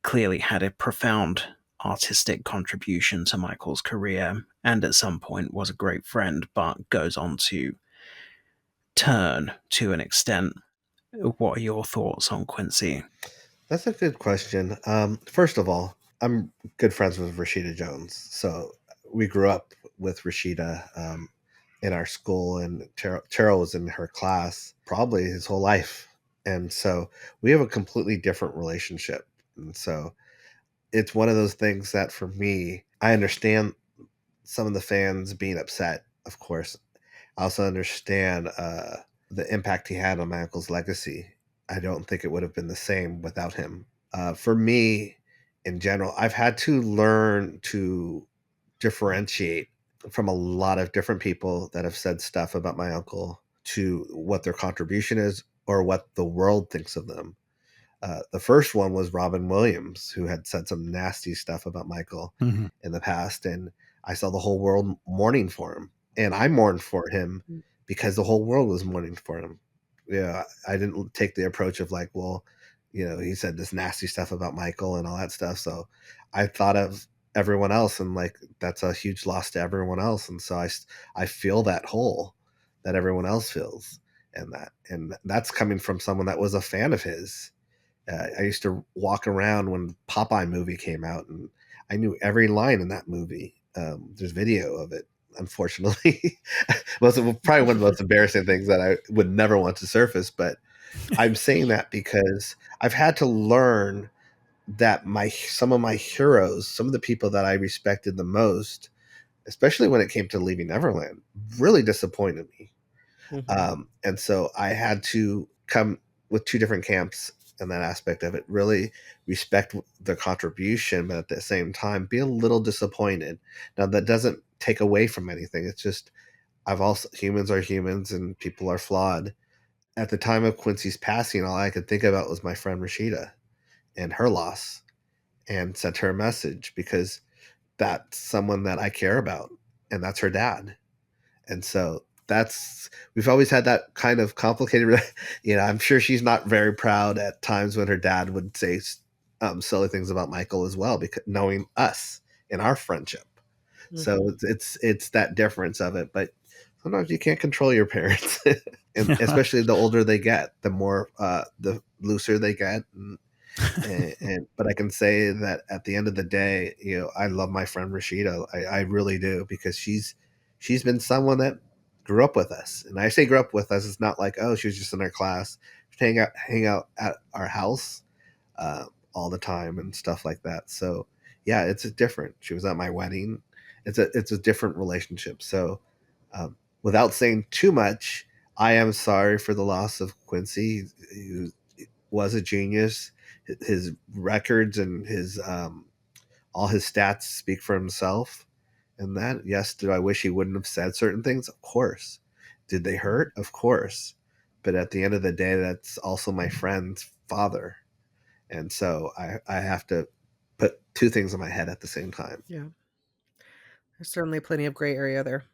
clearly had a profound artistic contribution to Michael's career and at some point was a great friend, but goes on to turn to an extent. What are your thoughts on Quincy? That's a good question. First of all, I'm good friends with Rashida Jones. So we grew up with Rashida in our school, and Terrell was in her class probably his whole life. And so we have a completely different relationship. And so it's one of those things that for me, I understand some of the fans being upset, of course. I also understand the impact he had on my uncle's legacy. I don't think it would have been the same without him. For me, in general, I've had to learn to differentiate from a lot of different people that have said stuff about my uncle to what their contribution is or what the world thinks of them. The first one was Robin Williams, who had said some nasty stuff about Michael in the past, and I saw the whole world mourning for him, and I mourned for him because the whole world was mourning for him. Yeah, I didn't take the approach of like, well, you know, he said this nasty stuff about Michael and all that stuff, so I thought of everyone else, and like that's a huge loss to everyone else, and so I feel that hole that everyone else feels, and that's coming from someone that was a fan of his. I used to walk around when Popeye movie came out, and I knew every line in that movie. There's video of it, unfortunately. Probably one of the most embarrassing things that I would never want to surface. But I'm saying that because I've had to learn that some of my heroes, some of the people that I respected the most, especially when it came to Leaving Neverland, really disappointed me. And so I had to come with two different camps in that aspect of it. Really respect the contribution, but at the same time be a little disappointed. Now that doesn't take away from anything. It's just humans are humans and people are flawed. At the time of Quincy's passing, all I could think about was my friend Rashida and her loss, and sent her a message because that's someone that I care about, and that's her dad. And so we've always had that kind of complicated, I'm sure she's not very proud at times when her dad would say silly things about Michael as well, because knowing us in our friendship. So it's that difference of it, but sometimes you can't control your parents, and especially the older they get, the more, the looser they get. But I can say that at the end of the day, I love my friend Rashida. I really do, because she's been someone that grew up with us. And I say grew up with us, it's not like, oh, she was just in our class. She'd hang out at our house all the time and stuff like that. So yeah, it's different. She was at my wedding. It's a different relationship. So without saying too much, I am sorry for the loss of Quincy. He was a genius. His records and his all his stats speak for himself. And that, yes, do I wish he wouldn't have said certain things? Of course. Did they hurt? Of course. But at the end of the day, that's also my friend's father. And so I have to put two things in my head at the same time. Yeah. There's certainly plenty of gray area there.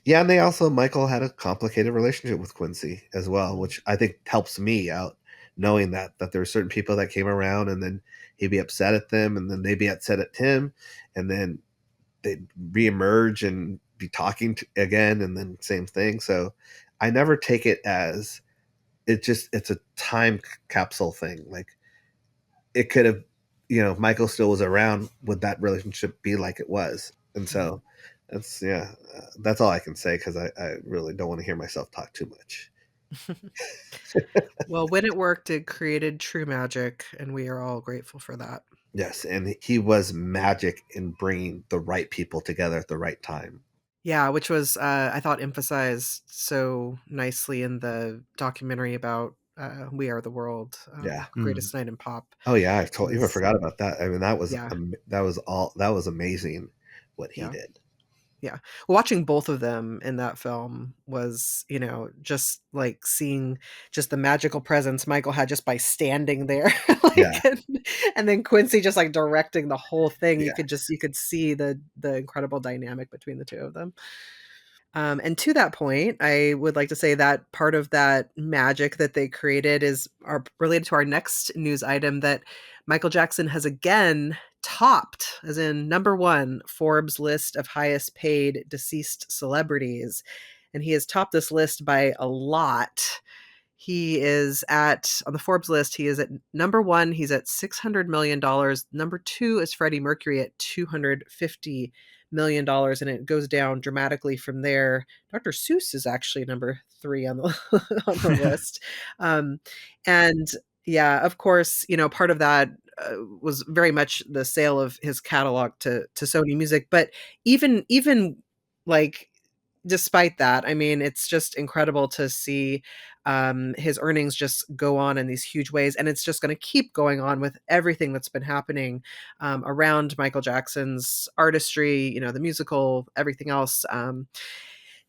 Yeah, and Michael had a complicated relationship with Quincy as well, which I think helps me out, knowing that there were certain people that came around and then he'd be upset at them and then they'd be upset at him. And then they'd reemerge and be talking again, and then same thing. So I never take it as it's a time capsule thing. Like, it could have, if Michael still was around, would that relationship be like it was? And so that's all I can say, because I really don't want to hear myself talk too much. Well, when it worked, it created true magic, and we are all grateful for that. Yes, and he was magic in bringing the right people together at the right time. Yeah, which was, I thought, emphasized so nicely in the documentary about We Are the World, Yeah. Greatest Night in Pop. Oh yeah, I even Was forgot about that. I mean, that was Yeah. that was amazing what he Yeah. did. Yeah. Watching both of them in that film was, just like seeing just the magical presence Michael had just by standing there. Yeah. And then Quincy just like directing the whole thing. Yeah. You could see the incredible dynamic between the two of them. And to that point, I would like to say that part of that magic that they created are related to our next news item, that Michael Jackson has again topped, as in number one, Forbes list of highest paid deceased celebrities. And he has topped this list by a lot. He is on the Forbes list, he is at number one. He's at $600 million. Number two is Freddie Mercury at $250 million. And it goes down dramatically from there. Dr. Seuss is actually number three on the, on the list. And yeah, of course, part of that was very much the sale of his catalog to Sony Music. But even like, despite that, I mean, it's just incredible to see his earnings just go on in these huge ways, and it's just going to keep going on with everything that's been happening around Michael Jackson's artistry, the musical, everything else.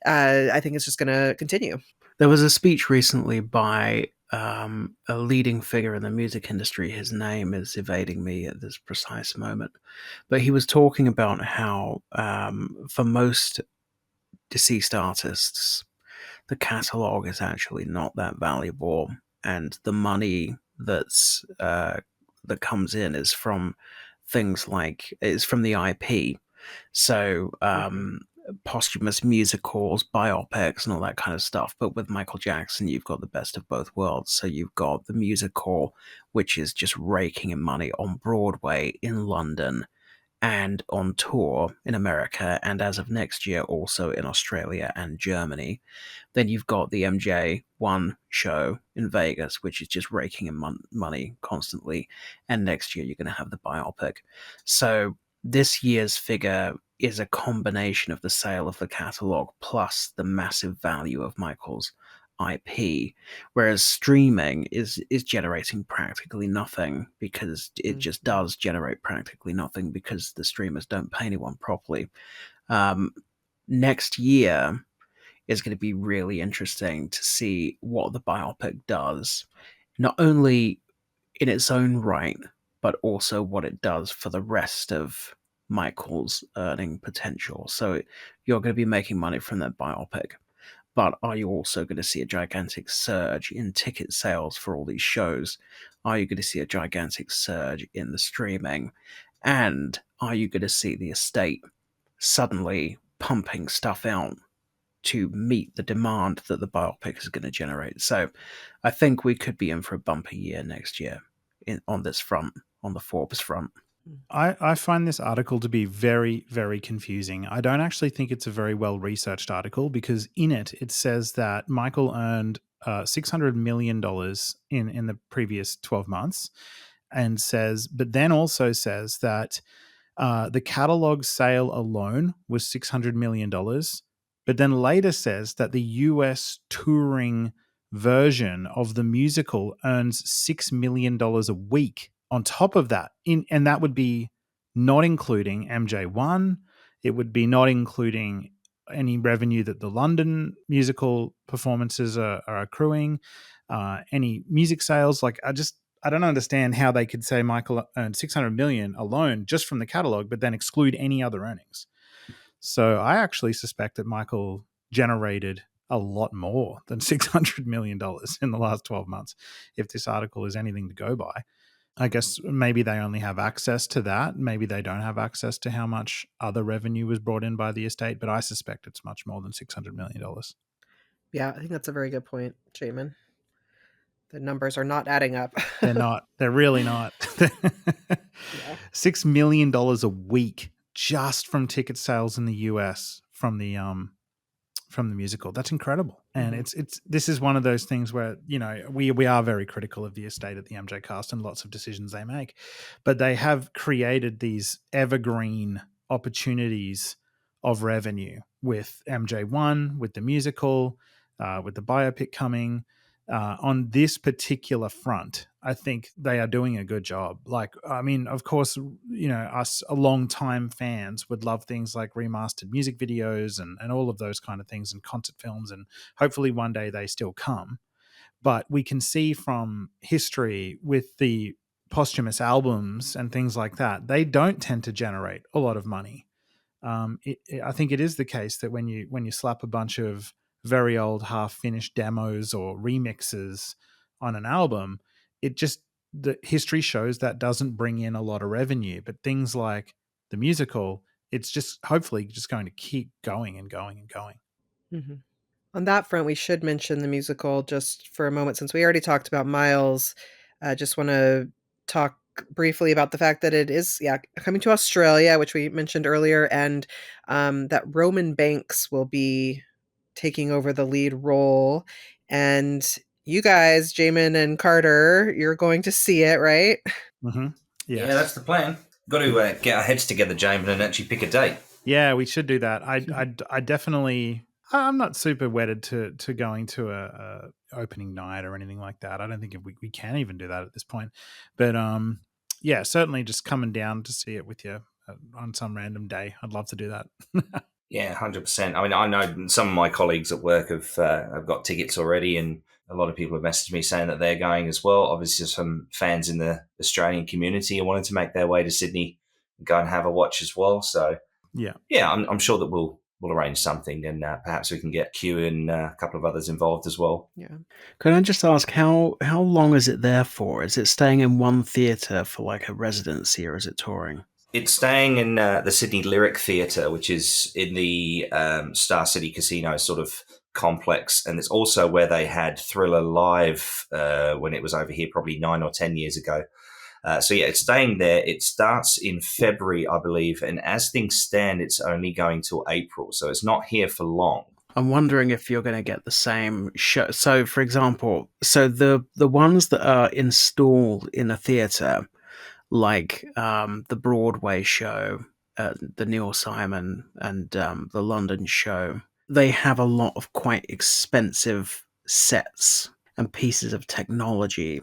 I think it's just going to continue. There was a speech recently by a leading figure in the music industry. His name is evading me at this precise moment, but he was talking about how for most deceased artists, the catalog is actually not that valuable, and the money that comes in is from the IP. So posthumous musicals, biopics, and all that kind of stuff. But with Michael Jackson, you've got the best of both worlds. So you've got the musical, which is just raking in money on Broadway in London, and on tour in America, and as of next year also in Australia and Germany. Then you've got the MJ1 show in Vegas, which is just raking in money constantly, and next year you're going to have the biopic. So this year's figure is a combination of the sale of the catalog plus the massive value of Michael's IP, whereas streaming is generating practically nothing, because it just does generate practically nothing because the streamers don't pay anyone properly. Next year is going to be really interesting to see what the biopic does, not only in its own right, but also what it does for the rest of Michael's earning potential. So you're going to be making money from that biopic, but are you also going to see a gigantic surge in ticket sales for all these shows? Are you going to see a gigantic surge in the streaming? And are you going to see the estate suddenly pumping stuff out to meet the demand that the biopic is going to generate? So I think we could be in for a bumpy year next year on this front, on the Forbes front. I find this article to be very, very confusing. I don't actually think it's a very well-researched article, because in it says that Michael earned $600 million in the previous 12 months, but then also says that the catalog sale alone was $600 million, but then later says that the US touring version of the musical earns $6 million a week on top of that. And that would be not including MJ1. It would be not including any revenue that the London musical performances are accruing, any music sales. Like, I don't understand how they could say Michael earned 600 million alone just from the catalog, but then exclude any other earnings. So I actually suspect that Michael generated a lot more than $600 million in the last 12 months, if this article is anything to go by. I guess maybe they only have access to that. Maybe they don't have access to how much other revenue was brought in by the estate, but I suspect it's much more than $600 million. Yeah, I think that's a very good point, Jamon. The numbers are not adding up. They're not. They're really not. Yeah. $6 million a week just from ticket sales in the US from the musical. That's incredible. And this is one of those things where, you know, we are very critical of the estate at the MJCast and lots of decisions they make, but they have created these evergreen opportunities of revenue with MJ1, with the musical, with the biopic coming. On this particular front, I think they are doing a good job. Like, I mean, of course, you know, us long-time fans would love things like remastered music videos and all of those kind of things and concert films, and hopefully one day they still come. But we can see from history with the posthumous albums and things like that, they don't tend to generate a lot of money. I think it is the case that when you slap a bunch of very old half-finished demos or remixes on an album, the history shows that doesn't bring in a lot of revenue. But things like the musical, it's just hopefully just going to keep going and going and going. Mm-hmm. On that front, we should mention the musical just for a moment, since we already talked about Miles. Just want to talk briefly about the fact that it is coming to Australia, which we mentioned earlier, and that Roman Banks will be taking over the lead role. And you guys, Jamon and Carter, you're going to see it, right? Mm-hmm. Yes. Yeah, that's the plan. Got to get our heads together, Jamon, and actually pick a date. Yeah, we should do that. I definitely. I'm not super wedded to going to a opening night or anything like that. I don't think we can even do that at this point. But yeah, certainly just coming down to see it with you on some random day. I'd love to do that. Yeah, 100%. I mean, I know some of my colleagues at work have got tickets already, and a lot of people have messaged me saying that they're going as well. Obviously, some fans in the Australian community are wanting to make their way to Sydney and go and have a watch as well. So, yeah, I'm sure that we'll arrange something, and perhaps we can get Q and a couple of others involved as well. Yeah. Can I just ask how long is it there for? Is it staying in one theatre for like a residency, or is it touring? It's staying in the Sydney Lyric Theatre, which is in the Star City Casino sort of complex. And it's also where they had Thriller Live when it was over here probably 9 or 10 years ago. So, yeah, it's staying there. It starts in February, I believe. And as things stand, it's only going till April. So it's not here for long. I'm wondering if you're going to get the same show. So, for example, the ones that are installed in a theatre, like the Broadway show, the Neil Simon, and the London show, they have a lot of quite expensive sets and pieces of technology,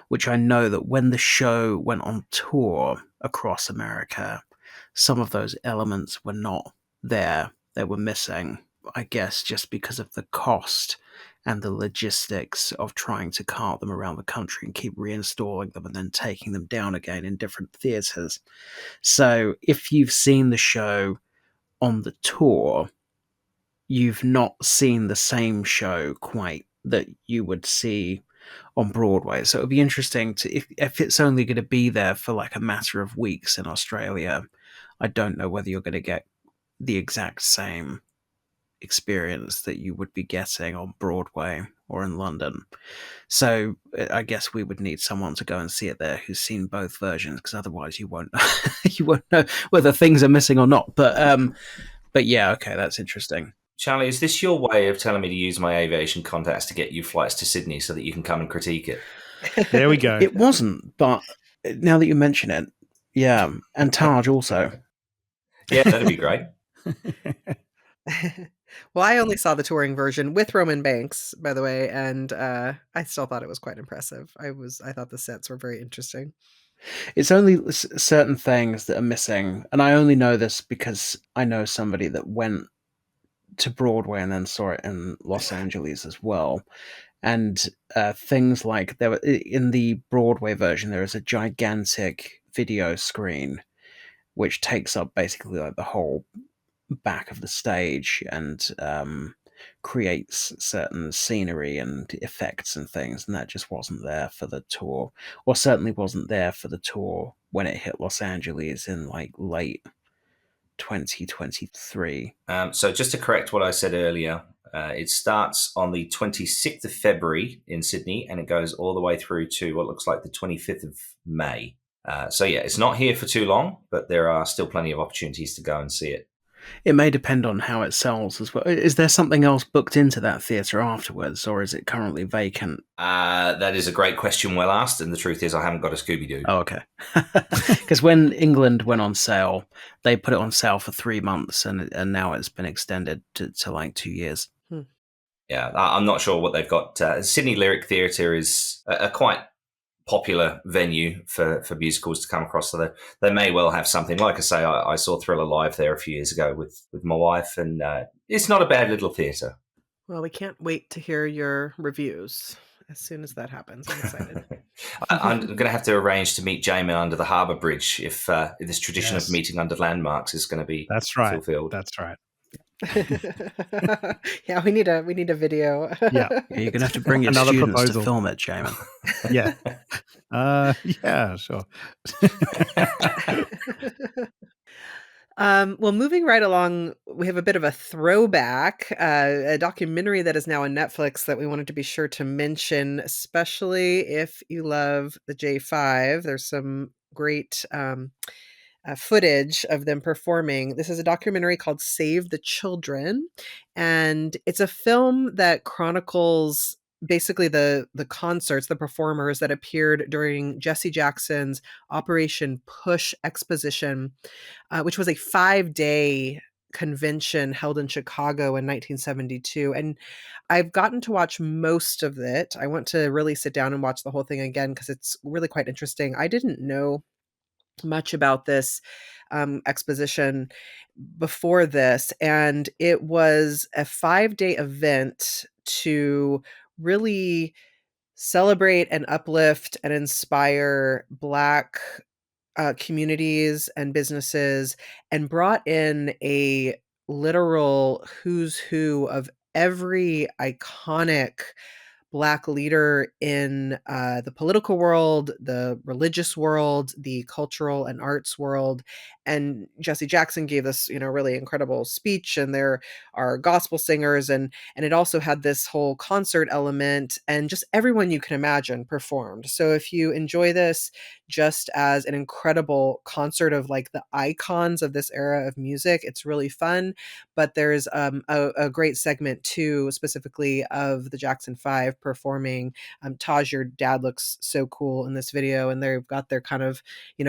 which I know that when the show went on tour across America, some of those elements were not there. They were missing, I guess, just because of the cost and the logistics of trying to cart them around the country and keep reinstalling them and then taking them down again in different theatres. So if you've seen the show on the tour, you've not seen the same show quite that you would see on Broadway. So it would be interesting to, if it's only going to be there for like a matter of weeks in Australia, I don't know whether you're going to get the exact same experience that you would be getting on Broadway or in London. So I guess we would need someone to go and see it there who's seen both versions, because otherwise you won't you won't know whether things are missing or not. But yeah, okay, that's interesting. Charlie, is this your way of telling me to use my aviation contacts to get you flights to Sydney so that you can come and critique it? There we go. It wasn't, but now that you mention it, yeah, and Taj also. Yeah, that'd be great. Well, I only saw the touring version with Roman Banks, by the way, and I still thought it was quite impressive. I thought the sets were very interesting. It's only certain things that are missing, and I only know this because I know somebody that went to Broadway and then saw it in Los Angeles as well. And things like there were in the Broadway version, there is a gigantic video screen which takes up basically like the whole back of the stage, and creates certain scenery and effects and things, and that just wasn't there for the tour, or certainly wasn't there for the tour when it hit Los Angeles in like late 2023. So just to correct what I said earlier, it starts on the 26th of February in Sydney, and it goes all the way through to what looks like the 25th of May. So yeah, it's not here for too long, but there are still plenty of opportunities to go and see it. It may depend on how it sells as well. Is there something else booked into that theatre afterwards, or is it currently vacant? That is a great question, well asked, and the truth is I haven't got a Scooby-Doo. Oh, okay. Because when England went on sale, they put it on sale for 3 months, and now it's been extended to like 2 years. Yeah, I'm not sure what they've got. Sydney Lyric Theatre is a quite popular venue for musicals to come across, so they may well have something. Like I say, I saw Thriller live there a few years ago with my wife, and it's not a bad little theatre. Well, we can't wait to hear your reviews as soon as that happens. I'm excited. I'm going to have to arrange to meet Jamon under the Harbour Bridge if this tradition of meeting under landmarks is going to be fulfilled. That's right. Yeah, we need a video. Yeah, you're gonna have to bring your Another students proposal. to film it, Jamon. Yeah. Yeah, sure. Well, moving right along, we have a bit of a throwback, a documentary that is now on Netflix that we wanted to be sure to mention, especially if you love the J5. There's some great footage of them performing. This is a documentary called Save the Children, and it's a film that chronicles basically the concerts, the performers that appeared during Jesse Jackson's Operation Push exposition, which was a 5-day convention held in Chicago in 1972. And I've gotten to watch most of it. I want to really sit down and watch the whole thing again because it's really quite interesting. I didn't know much about this exposition before this, and it was a 5-day event to really celebrate and uplift and inspire Black communities and businesses, and brought in a literal who's who of every iconic Black leader in the political world, the religious world, the cultural and arts world. And Jesse Jackson gave this, really incredible speech, and there are gospel singers, and it also had this whole concert element, and just everyone you can imagine performed. So if you enjoy this just as an incredible concert of like the icons of this era of music, it's really fun. But there's a great segment too, specifically of the Jackson 5 performing. Taj, your dad looks so cool in this video, and they've got their kind of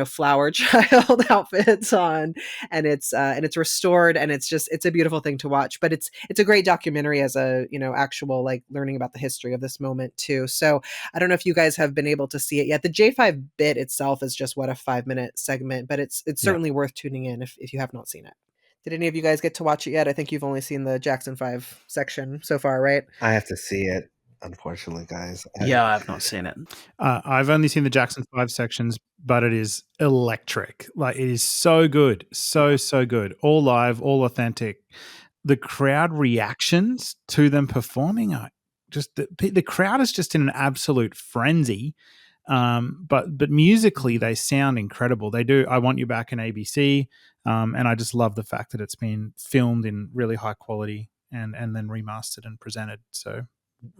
flower child outfits on, and it's restored, and it's a beautiful thing to watch. But it's a great documentary as a actual like learning about the history of this moment too. So I don't know if you guys have been able to see it yet. The J5 bit itself is just a 5-minute segment, but it's certainly worth tuning in if you have not seen it. Did any of you guys get to watch it yet? I think you've only seen the Jackson 5 section so far, right? I have to see it, unfortunately, guys. Yeah, I've not seen it. I've only seen the Jackson 5 sections, but it is electric. Like, it is so good. So good. All live, all authentic. The crowd reactions to them performing are just the crowd is just in an absolute frenzy. But musically they sound incredible. They do I Want You Back in ABC, and I just love the fact that it's been filmed in really high quality and then remastered and presented. So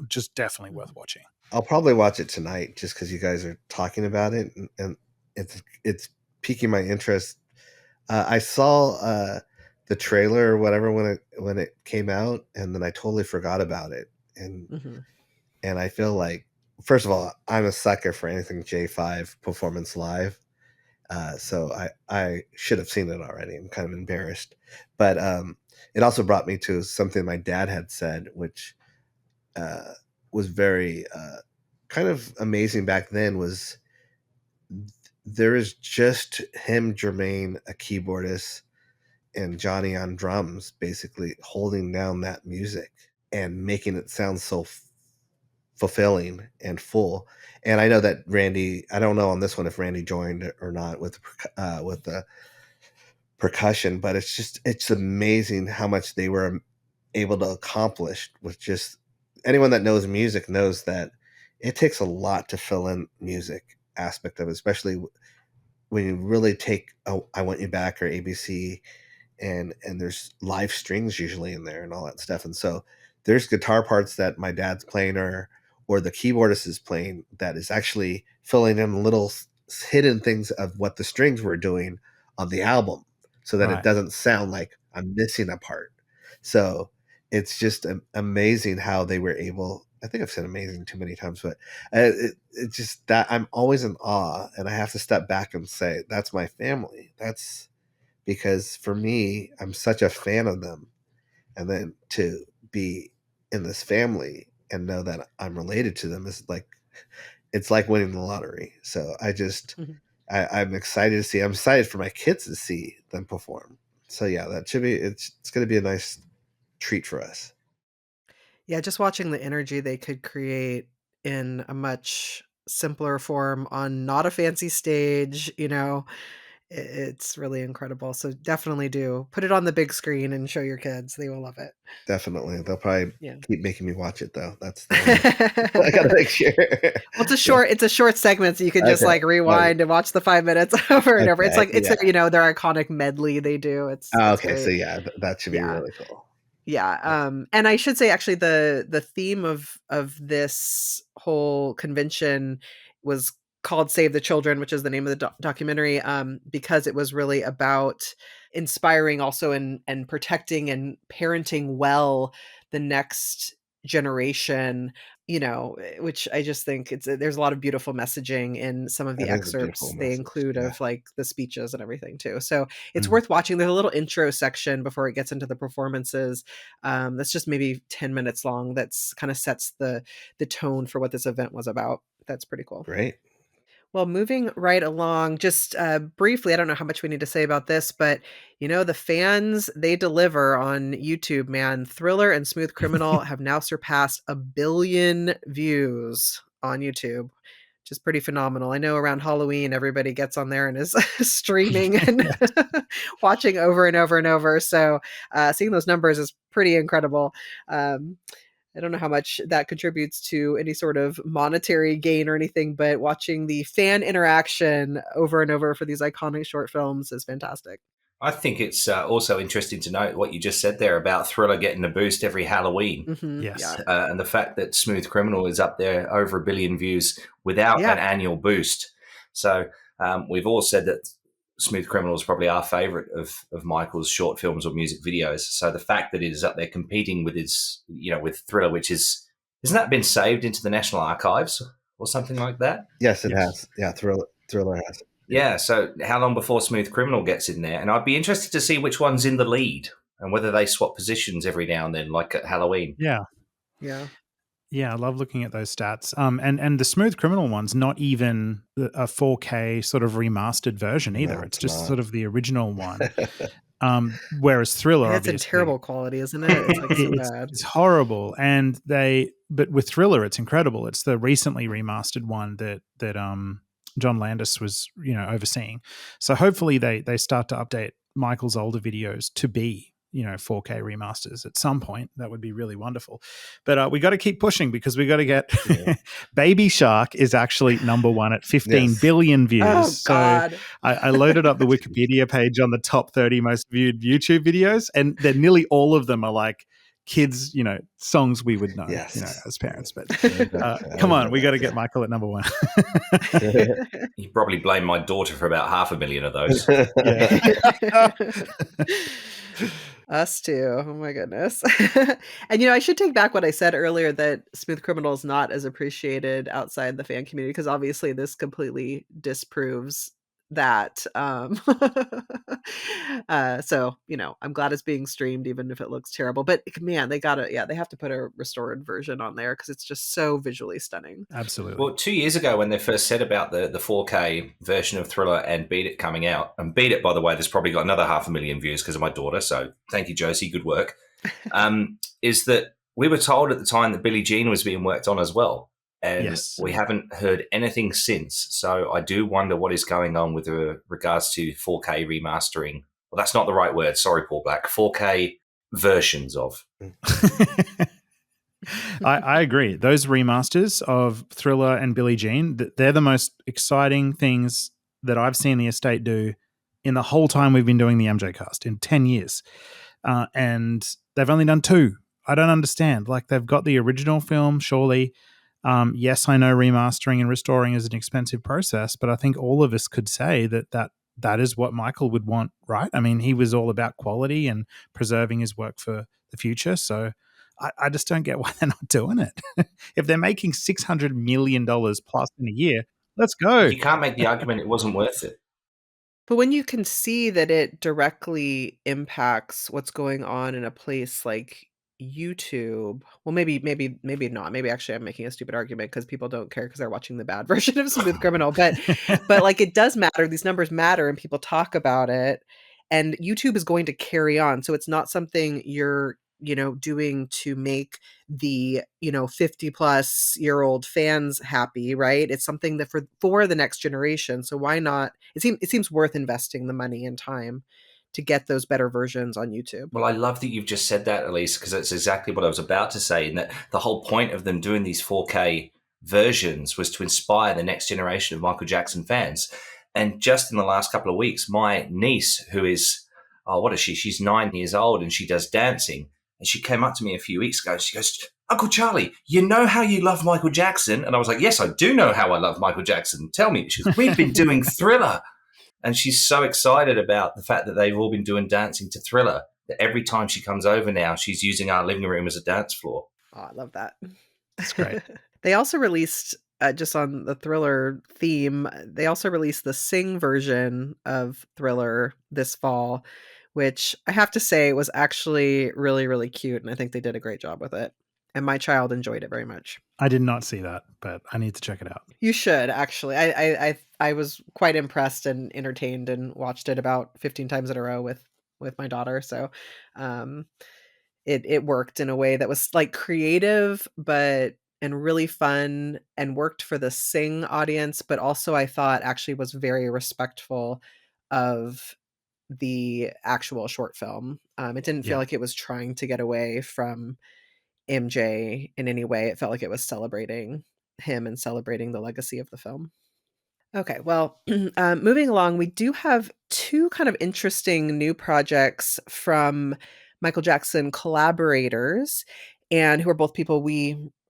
just definitely worth watching. I'll probably watch it tonight just because you guys are talking about it, and it's piquing my interest. I saw the trailer or whatever when it came out, and then I totally forgot about it. And I feel like, first of all, I'm a sucker for anything J5 performance live. So I should have seen it already. I'm kind of embarrassed. But it also brought me to something my dad had said, which was very kind of amazing back then, was there is just him, Jermaine, a keyboardist, and Johnny on drums, basically holding down that music and making it sound so fulfilling and full. And I know that Randy, I don't know on this one if Randy joined or not with the percussion, but it's amazing how much they were able to accomplish with just anyone that knows music knows that it takes a lot to fill in music aspect of it, especially when you really take I Want You Back or ABC, and there's live strings usually in there and all that stuff. And so there's guitar parts that my dad's playing or the keyboardist is playing that is actually filling in little hidden things of what the strings were doing on the album, so that it doesn't sound like I'm missing a part. So it's just amazing how they were able. I think I've said amazing too many times, but it just that I'm always in awe, and I have to step back and say that's my family. That's because for me, I'm such a fan of them, and then to be in this family and know that I'm related to them is like, it's like winning the lottery. So I just, I'm excited to see. I'm excited for my kids to see them perform. So yeah, that should be. It's going to be a nice treat for us. Yeah, just watching the energy they could create in a much simpler form on not a fancy stage, it's really incredible. So definitely do put it on the big screen and show your kids. They will love it. Definitely. They'll probably Yeah. keep making me watch it though. That's I gotta make sure. Well, it's a short segment, so you can just like rewind and watch the 5 minutes over and over. It's like it's their iconic medley they do. It's okay. great. So yeah, that should be really cool. Yeah. And I should say actually the theme of this whole convention was called Save the Children, which is the name of the documentary, because it was really about inspiring also and protecting and parenting well the next generation, which I just think there's a lot of beautiful messaging in some of the excerpts they include of like the speeches and everything too. So it's worth watching. There's a little intro section before it gets into the performances. That's just maybe 10 minutes long. That's kind of sets the tone for what this event was about. That's pretty cool. Great. Well, moving right along, just briefly, I don't know how much we need to say about this, but the fans, they deliver on YouTube, man. Thriller and Smooth Criminal have now surpassed 1 billion views on YouTube, which is pretty phenomenal. I know around Halloween, everybody gets on there and is streaming and watching over and over and over. So seeing those numbers is pretty incredible. I don't know how much that contributes to any sort of monetary gain or anything, but watching the fan interaction over and over for these iconic short films is fantastic. I think it's also interesting to note what you just said there about Thriller getting a boost every Halloween. Mm-hmm. Yes. Yeah. And the fact that Smooth Criminal is up there over 1 billion views without an annual boost. So we've all said that Smooth Criminal is probably our favorite of Michael's short films or music videos. So the fact that it is up there competing with with Thriller, which hasn't that been saved into the National Archives or something like that? Yes, it has. Yeah, Thriller has. Yeah. So how long before Smooth Criminal gets in there? And I'd be interested to see which one's in the lead and whether they swap positions every now and then, like at Halloween. Yeah. Yeah. Yeah, I love looking at those stats. And the Smooth Criminal one's not even a 4K sort of remastered version either. It's just sort of the original one. Whereas Thriller, it's in terrible quality, isn't it? It's like so bad. It's horrible. But with Thriller, it's incredible. It's the recently remastered one that John Landis was overseeing. So hopefully they start to update Michael's older videos to be 4K remasters at some point. That would be really wonderful. But we got to keep pushing because we got to get Baby Shark is actually number one at 15 billion views. Oh, God. So I loaded up the Wikipedia page on the top 30 most viewed YouTube videos, and they're nearly all of them are like kids, songs we would know, as parents. But come on, we got to get Michael at number one. You probably blame my daughter for about 500,000 of those. Us too. Oh my goodness. And I should take back what I said earlier that Smooth Criminal is not as appreciated outside the fan community, because obviously this completely disproves that. So I'm glad it's being streamed even if it looks terrible, but man, they have to put a restored version on there because it's just so visually stunning. Absolutely. Well, 2 years ago when they first said about the 4K version of Thriller and Beat It coming out, and Beat It, by the way, there's probably got another 500,000 views because of my daughter, so thank you, Josie, good work, is that we were told at the time that Billie Jean was being worked on as well. And we haven't heard anything since. So I do wonder what is going on with regards to 4K remastering. Well, that's not the right word. Sorry, Paul Black. 4K versions of. I agree. Those remasters of Thriller and Billie Jean, they're the most exciting things that I've seen the estate do in the whole time we've been doing the MJCast, in 10 years. And they've only done 2. I don't understand. Like, they've got the original film, surely. Yes, I know remastering and restoring is an expensive process, but I think all of us could say that is what Michael would want, right? I mean, he was all about quality and preserving his work for the future. So I just don't get why they're not doing it. If they're making $600 million plus in a year, let's go. You can't make the argument it wasn't worth it. But when you can see that it directly impacts what's going on in a place like YouTube, well, maybe not. Maybe actually I'm making a stupid argument because people don't care because they're watching the bad version of Smooth Criminal. But like, it does matter. These numbers matter, and people talk about it. And YouTube is going to carry on. So it's not something you're doing to make the 50 plus year old fans happy, right? It's something that for the next generation. So why not? It seems worth investing the money and time to get those better versions on YouTube. Well, I love that you've just said that, Elise, because that's exactly what I was about to say. And that the whole point of them doing these 4K versions was to inspire the next generation of Michael Jackson fans. And just in the last couple of weeks, my niece, who is, what is she? She's 9 years old and she does dancing. And she came up to me a few weeks ago. She goes, "Uncle Charlie, you know how you love Michael Jackson?" And I was like, "Yes, I do know how I love Michael Jackson. Tell me." She goes, "We've been doing Thriller." And she's so excited about the fact that they've all been doing dancing to Thriller that every time she comes over now, she's using our living room as a dance floor. Oh, I love that. That's great. They also released, just on the Thriller theme, they also released the Sing version of Thriller this fall, which I have to say was actually really, really cute. And I think they did a great job with it. And my child enjoyed it very much. I did not see that, but I need to check it out. You should, actually. I was quite impressed and entertained and watched it about 15 times in a row with my daughter. So it worked in a way that was like creative, and really fun, and worked for the Sing audience, but also I thought actually was very respectful of the actual short film. It didn't feel like it was trying to get away from MJ in any way. It felt like it was celebrating him and celebrating the legacy of the film. Okay, well, moving along, we do have 2 kind of interesting new projects from Michael Jackson collaborators, and who are both people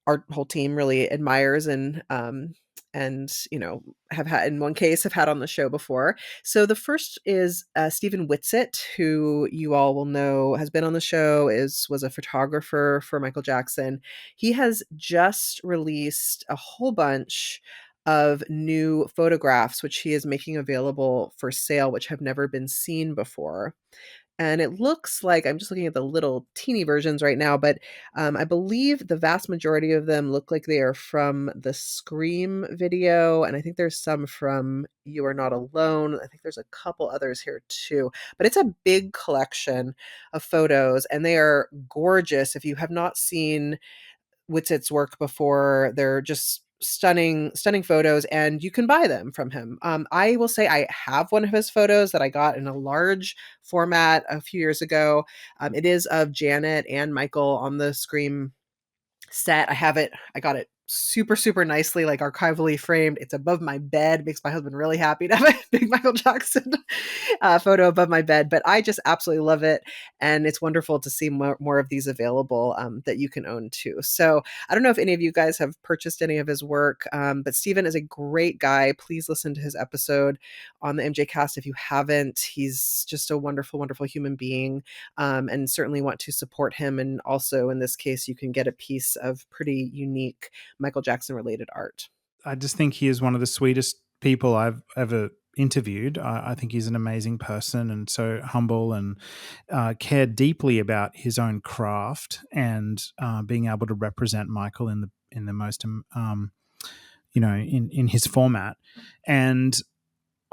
our whole team really admires and have had, in one case, have had on the show before. So the first is Stephen Whitsitt, who you all will know has been on the show, was a photographer for Michael Jackson. He has just released a whole bunch of new photographs, which he is making available for sale, which have never been seen before. And it looks like, I'm just looking at the little teeny versions right now, but I believe the vast majority of them look like they are from the Scream video. And I think there's some from You Are Not Alone. I think there's a couple others here too. But it's a big collection of photos, and they are gorgeous. If you have not seen Whitsitt's work before, they're just stunning photos, and you can buy them from him. I will say I have one of his photos that I got in a large format a few years ago. It is of Janet and Michael on the Scream set. I got it super, super nicely, like archivally framed. It's above my bed. Makes my husband really happy to have a big Michael Jackson photo above my bed, but I just absolutely love it. And it's wonderful to see more of these available that you can own too. So I don't know if any of you guys have purchased any of his work, but Stephen is a great guy. Please listen to his episode on the MJCast if you haven't. He's just a wonderful, wonderful human being, and certainly want to support him. And also in this case, you can get a piece of pretty unique Michael Jackson related art. I just think he is one of the sweetest people I've ever interviewed. I think he's an amazing person and so humble, and cared deeply about his own craft and being able to represent Michael in the most in his format. And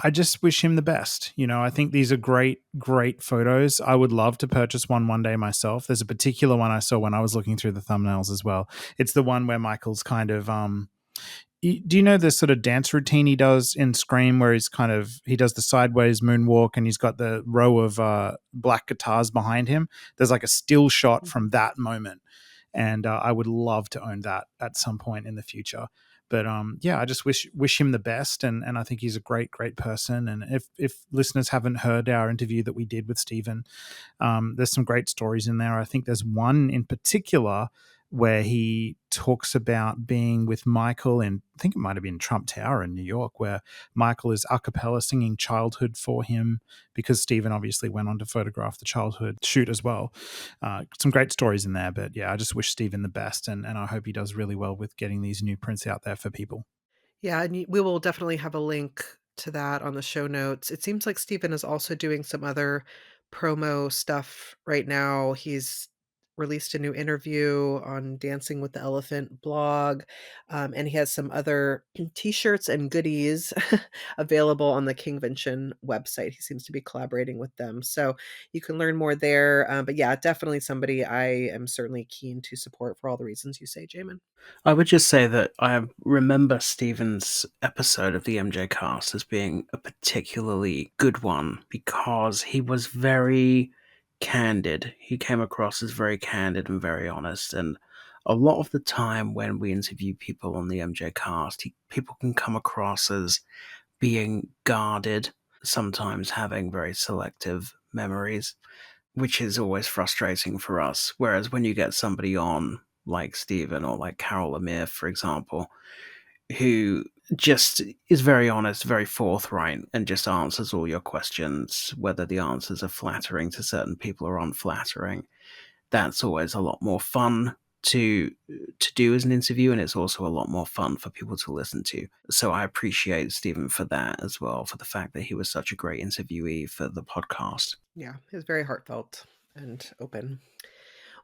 I just wish him the best. I think these are great, great photos. I would love to purchase one day myself. There's a particular one I saw when I was looking through the thumbnails as well. It's the one where Michael's kind of do you know the sort of dance routine he does in Scream, where he does the sideways moonwalk and he's got the row of black guitars behind him? There's like a still shot from that moment, and I would love to own that at some point in the future. But yeah, I just wish him the best, and I think he's a great person. And if listeners haven't heard our interview that we did with Stephen, there's some great stories in there. I think there's one in particular where he talks about being with Michael in, I think it might have been Trump Tower in New York, where Michael is a cappella singing Childhood for him, because Stephen obviously went on to photograph the Childhood shoot as well. Some great stories in there, but yeah, I just wish Stephen the best, and I hope he does really well with getting these new prints out there for people. Yeah, and we will definitely have a link to that on the show notes. It seems like Stephen is also doing some other promo stuff right now. He's released a new interview on Dancing with the Elephant blog, and he has some other t-shirts and goodies available on the Kingvention website. He seems to be collaborating with them, so you can learn more there. But yeah, definitely somebody I am certainly keen to support for all the reasons you say, Jamon. I would just say that I remember Stephen's episode of the MJCast as being a particularly good one because he was very candid. He came across as very candid and very honest. And a lot of the time when we interview people on the MJCast, people can come across as being guarded, sometimes having very selective memories, which is always frustrating for us. Whereas when you get somebody on like Stephen or like Carol Lemire, for example, who just is very honest, very forthright, and just answers all your questions, whether the answers are flattering to certain people or unflattering, that's always a lot more fun to do as an interview, and it's also a lot more fun for people to listen to. So I appreciate Stephen for that as well, for the fact that he was such a great interviewee for the podcast. Yeah, it was very heartfelt and open.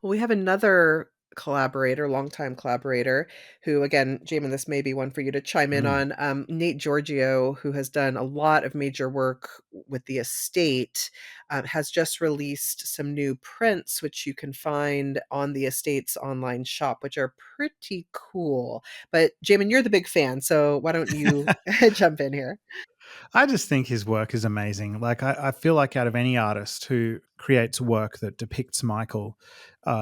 Well, we have another collaborator, longtime collaborator, who, again, Jamin, this may be one for you to chime in on. Nate Giorgio, who has done a lot of major work with the estate, has just released some new prints, which you can find on the estate's online shop, which are pretty cool. But Jamin, you're the big fan, so why don't you jump in here? I just think his work is amazing. Like I feel like out of any artist who creates work that depicts Michael,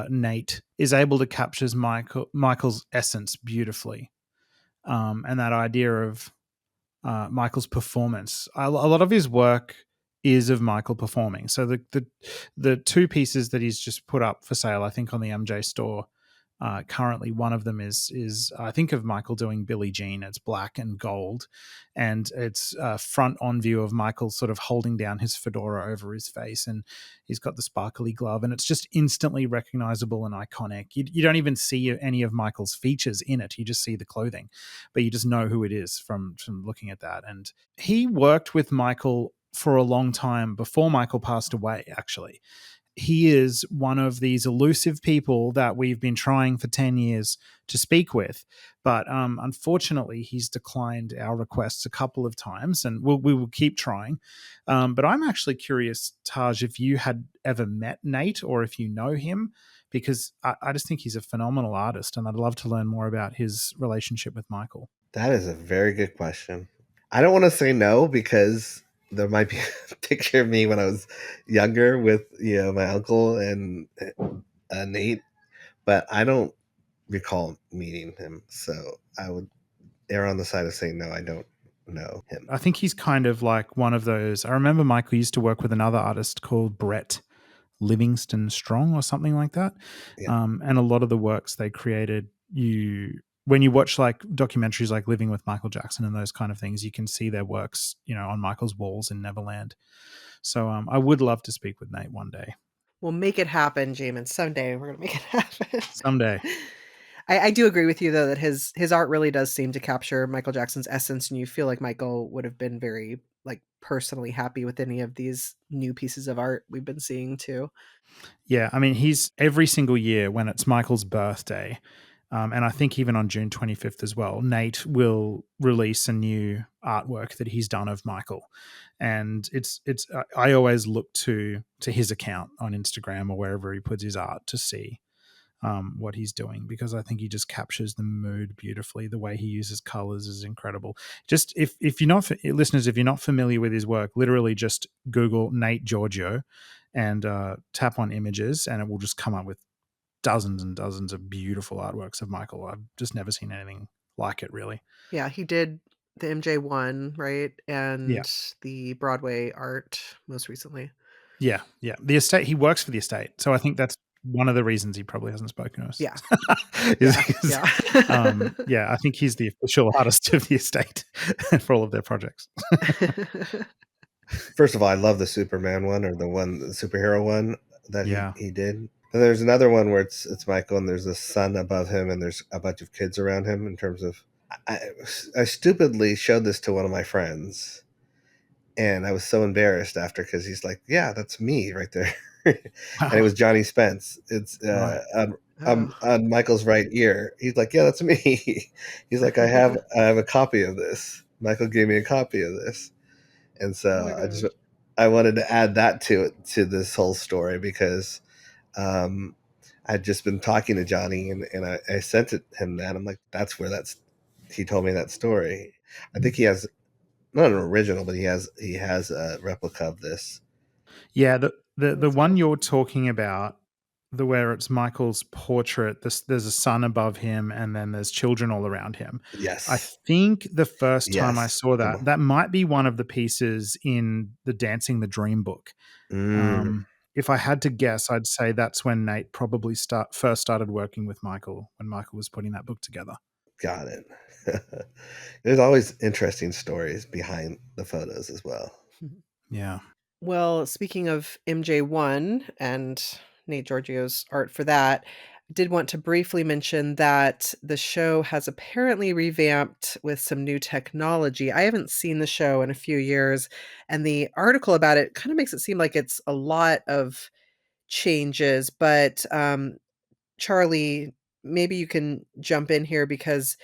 Nate is able to capture Michael's essence beautifully, and that idea of Michael's performance. A lot of his work is of Michael performing. So the two pieces that he's just put up for sale, I think, on the MJ store. Currently, one of them is I think of Michael doing Billie Jean. It's black and gold, and it's a front on view of Michael sort of holding down his fedora over his face, and he's got the sparkly glove, and it's just instantly recognizable and iconic. You don't even see any of Michael's features in it; you just see the clothing, but you just know who it is from looking at that. And he worked with Michael for a long time before Michael passed away, actually. He is one of these elusive people that we've been trying for 10 years to speak with. But unfortunately, he's declined our requests a couple of times, and we will keep trying. But I'm actually curious, Taj, if you had ever met Nate or if you know him, because I just think he's a phenomenal artist, and I'd love to learn more about his relationship with Michael. That is a very good question. I don't want to say no because there might be a picture of me when I was younger with my uncle and Nate, but I don't recall meeting him, so I would err on the side of saying no. I don't know him. I think he's kind of like one of those. I remember Michael used to work with another artist called Brett Livingston Strong or something like that, and a lot of the works they created, when you watch like documentaries like Living with Michael Jackson and those kind of things, you can see their works, on Michael's walls in Neverland. So I would love to speak with Nate one day. We'll make it happen, Jamin. Someday we're gonna make it happen. Someday. I do agree with you though that his art really does seem to capture Michael Jackson's essence, and you feel like Michael would have been very like personally happy with any of these new pieces of art we've been seeing too. Yeah, I mean, he's every single year when it's Michael's birthday, and I think even on June 25th as well, Nate will release a new artwork that he's done of Michael, and it's I always look to his account on Instagram or wherever he puts his art to see what he's doing, because I think he just captures the mood beautifully. The way he uses colors is incredible. Just if you're not, listeners, if you're not familiar with his work, literally just Google Nate Giorgio and tap on images, and it will just come up with dozens and dozens of beautiful artworks of Michael. I've just never seen anything like it, really. Yeah, he did the MJ1, right? And Yeah. the Broadway art most recently. Yeah. The estate, he works for the estate. So I think that's one of the reasons he probably hasn't spoken to us. Yeah. Yeah, I think he's the official artist of the estate for all of their projects. First of all, I love the Superman one, or the superhero one that Yeah. he did. And there's another one where it's Michael and there's a sun above him and there's a bunch of kids around him. In terms of, I stupidly showed this to one of my friends, and I was so embarrassed after, because he's like, "Yeah, that's me right there," and it was Johnny Spence. It's on Michael's right ear. He's like, "Yeah, that's me." He's like, "I have a copy of this. Michael gave me a copy of this." And so I wanted to add that to this whole story, because I'd just been talking to Johnny, and I sent him that. I'm like, that's where he told me that story. I think he has not an original, but he has a replica of this. Yeah, the one you're talking about, where it's Michael's portrait, there's a sun above him and then there's children all around him. Yes. I think the first time I saw that might be one of the pieces in the Dancing the Dream book. If I had to guess, I'd say that's when Nate probably first started working with Michael, when Michael was putting that book together. Got it. There's always interesting stories behind the photos as well. Yeah. Well, speaking of MJ1 and Nate Giorgio's art for that, I did want to briefly mention that the show has apparently revamped with some new technology. I haven't seen the show in a few years, and the article about it kind of makes it seem like it's a lot of changes, but Charlie, maybe you can jump in here, because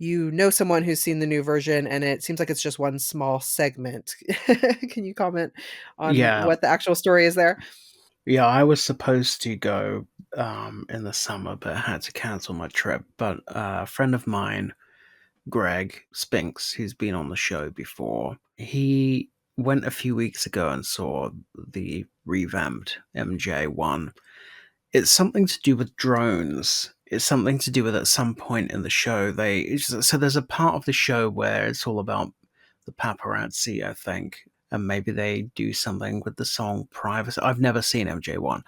you know someone who's seen the new version and it seems like it's just one small segment. Can you comment on what the actual story is there? Yeah, I was supposed to go in the summer, but I had to cancel my trip. But a friend of mine, Greg Spinks, who's been on the show before, he went a few weeks ago and saw the revamped MJ1. It's something to do with drones. It's something to do with, at some point in the show, so there's a part of the show where it's all about the paparazzi, I think, and maybe they do something with the song Privacy. I've never seen MJ1.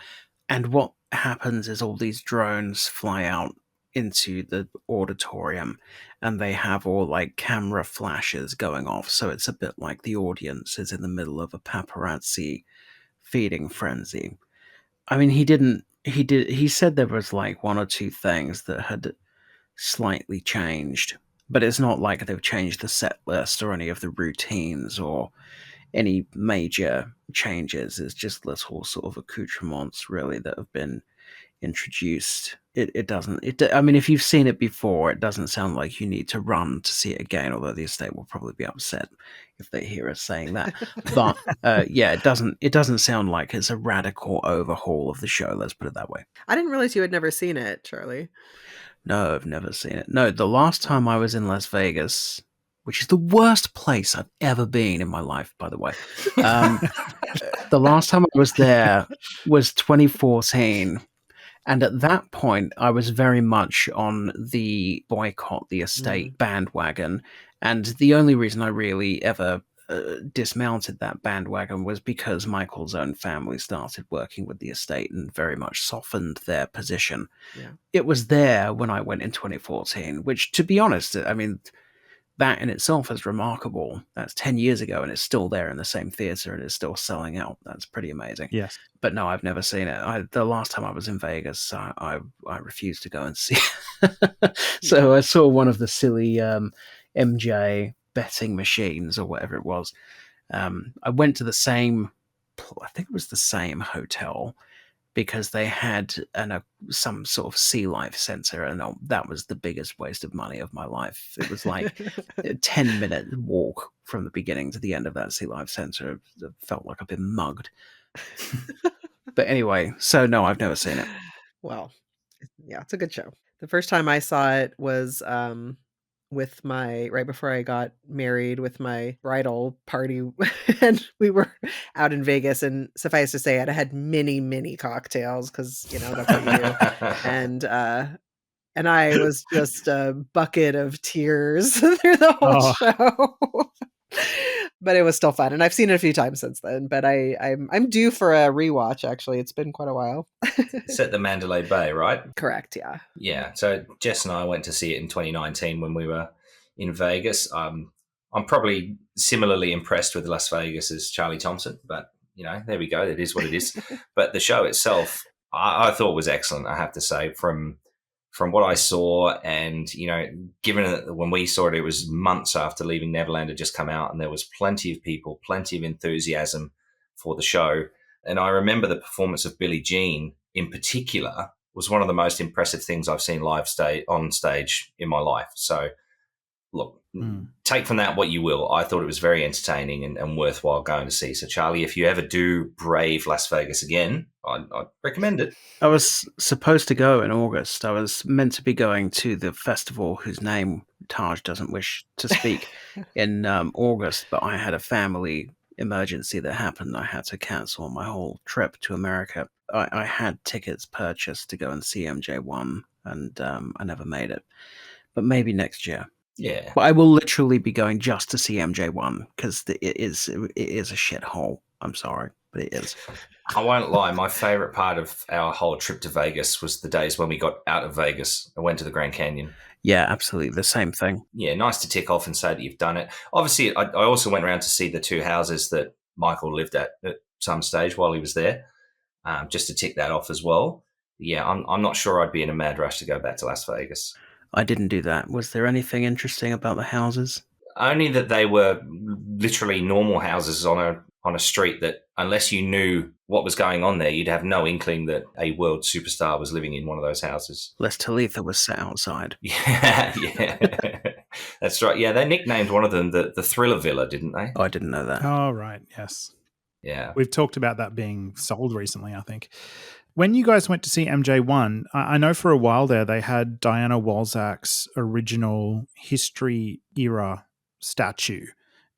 And what happens is all these drones fly out into the auditorium and they have all like camera flashes going off. So it's a bit like the audience is in the middle of a paparazzi feeding frenzy. I mean, he said there was like one or two things that had slightly changed, but it's not like they've changed the set list or any of the routines or any major changes. It's just little sort of accoutrements really that have been introduced. I mean, if you've seen it before, it doesn't sound like you need to run to see it again, although the estate will probably be upset if they hear us saying that. But yeah, it doesn't sound like it's a radical overhaul of the show, let's put it that way. I didn't realize you had never seen it, Charlie. No, I've never seen it. No, the last time I was in Las Vegas, which is the worst place I've ever been in my life, by the way. The last time I was there was 2014. And at that point, I was very much on the boycott the estate bandwagon. And the only reason I really ever dismounted that bandwagon was because Michael's own family started working with the estate and very much softened their position. Yeah. It was there when I went in 2014, which, to be honest, I mean, that in itself is remarkable. That's 10 years ago and it's still there in the same theater and it's still selling out. That's pretty amazing. Yes. But no, I've never seen it. The last time I was in Vegas, I refused to go and see it. So I saw one of the silly MJ betting machines or whatever it was. I went to I think it was the same hotel, because they had some sort of sea life center, and that was the biggest waste of money of my life. It was like a 10-minute walk from the beginning to the end of that sea life center. It felt like I've been mugged. But anyway, so no, I've never seen it. Well, Yeah, it's a good show. The first time I saw it was with right before I got married, with my bridal party, and we were out in Vegas, and suffice to say, I had many, many cocktails because that's what you do, and I was just a bucket of tears through the whole Oh. show. But it was still fun, and I've seen it a few times since then. But I'm due for a rewatch. Actually, it's been quite a while. It's at the Mandalay Bay, right? Correct. Yeah. Yeah. So Jess and I went to see it in 2019 when we were in Vegas. I'm probably similarly impressed with Las Vegas as Charlie Thompson, but there we go. It is what it is. But the show itself, I thought was excellent. I have to say, from what I saw, and given that when we saw it, it was months after Leaving Neverland had just come out, and there was plenty of people, plenty of enthusiasm for the show. And I remember the performance of Billie Jean in particular was one of the most impressive things I've seen live on stage in my life. So, look, take from that what you will. I thought it was very entertaining and worthwhile going to see. So, Charlie, if you ever do brave Las Vegas again, I'd recommend it. I was supposed to go in August. I was meant to be going to the festival whose name Taj doesn't wish to speak in August, but I had a family emergency that happened. I had to cancel my whole trip to America. I had tickets purchased to go and see MJ1, and I never made it. But maybe next year. Yeah. But I will literally be going just to see MJ1 because it is a shithole. I'm sorry, but it is. I won't lie. My favorite part of our whole trip to Vegas was the days when we got out of Vegas and went to the Grand Canyon. Yeah, absolutely. The same thing. Yeah, nice to tick off and say that you've done it. Obviously, I also went around to see the two houses that Michael lived at some stage while he was there, just to tick that off as well. Yeah, I'm not sure I'd be in a mad rush to go back to Las Vegas. I didn't do that. Was there anything interesting about the houses? Only that they were literally normal houses on a street that, unless you knew what was going on there, you'd have no inkling that a world superstar was living in one of those houses. Les Talitha was set outside. Yeah. That's right. Yeah, they nicknamed one of them the Thriller Villa, didn't they? Oh, I didn't know that. Oh, right. Yes. Yeah. We've talked about that being sold recently, I think. When you guys went to see MJ1, I know for a while there they had Diana Walzak's original history era statue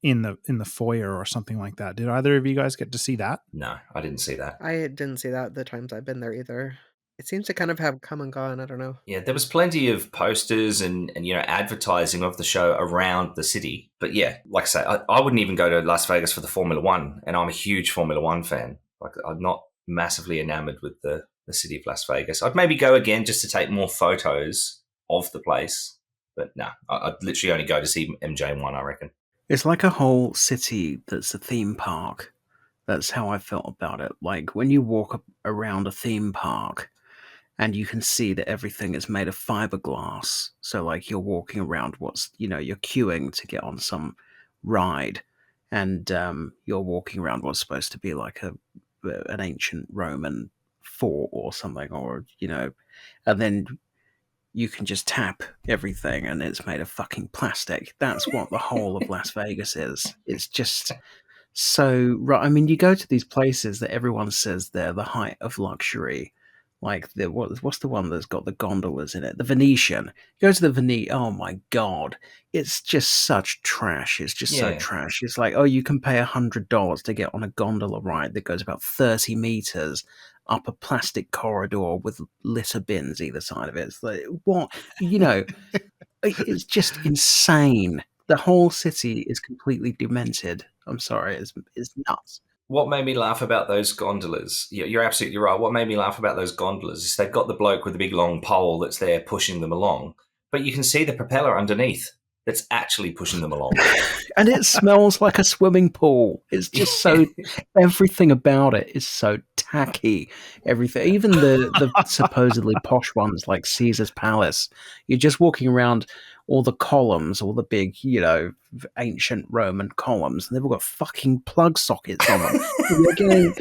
in the foyer or something like that. Did either of you guys get to see that? No, I didn't see that. I didn't see that the times I've been there either. It seems to kind of have come and gone. I don't know. Yeah, there was plenty of posters and advertising of the show around the city. But yeah, like I say, I wouldn't even go to Las Vegas for the Formula One, and I'm a huge Formula One fan. Like, I'm not massively enamored with the city of Las Vegas. I'd maybe go again just to take more photos of the place. But no, I'd literally only go to see MJ1, I reckon. It's like a whole city that's a theme park. That's how I felt about it. Like when you walk around a theme park and you can see that everything is made of fiberglass. So like you're walking around you're queuing to get on some ride, and you're walking around what's supposed to be like an ancient Roman fort or something, and then you can just tap everything and it's made of fucking plastic. That's what the whole of Las Vegas is. It's just so right. I mean, you go to these places that everyone says they're the height of luxury. Like what's the one that's got the gondolas in it? The Venetian. You go to the Venetian. Oh my god, it's just such trash. It's just so trash. It's like, oh, you can pay $100 to get on a gondola ride that goes about 30 meters up a plastic corridor with litter bins either side of it. It's like, what? It's just insane. The whole city is completely demented. I'm sorry, it's nuts. What made me laugh about those gondolas, you're absolutely right. What made me laugh about those gondolas is they've got the bloke with the big long pole that's there pushing them along, but you can see the propeller underneath that's actually pushing them along. And it smells like a swimming pool. It's just so, everything about it is so tacky. Everything, even the supposedly posh ones like Caesar's Palace, you're just walking around all the columns, all the big, ancient Roman columns, and they've all got fucking plug sockets on them. You're getting,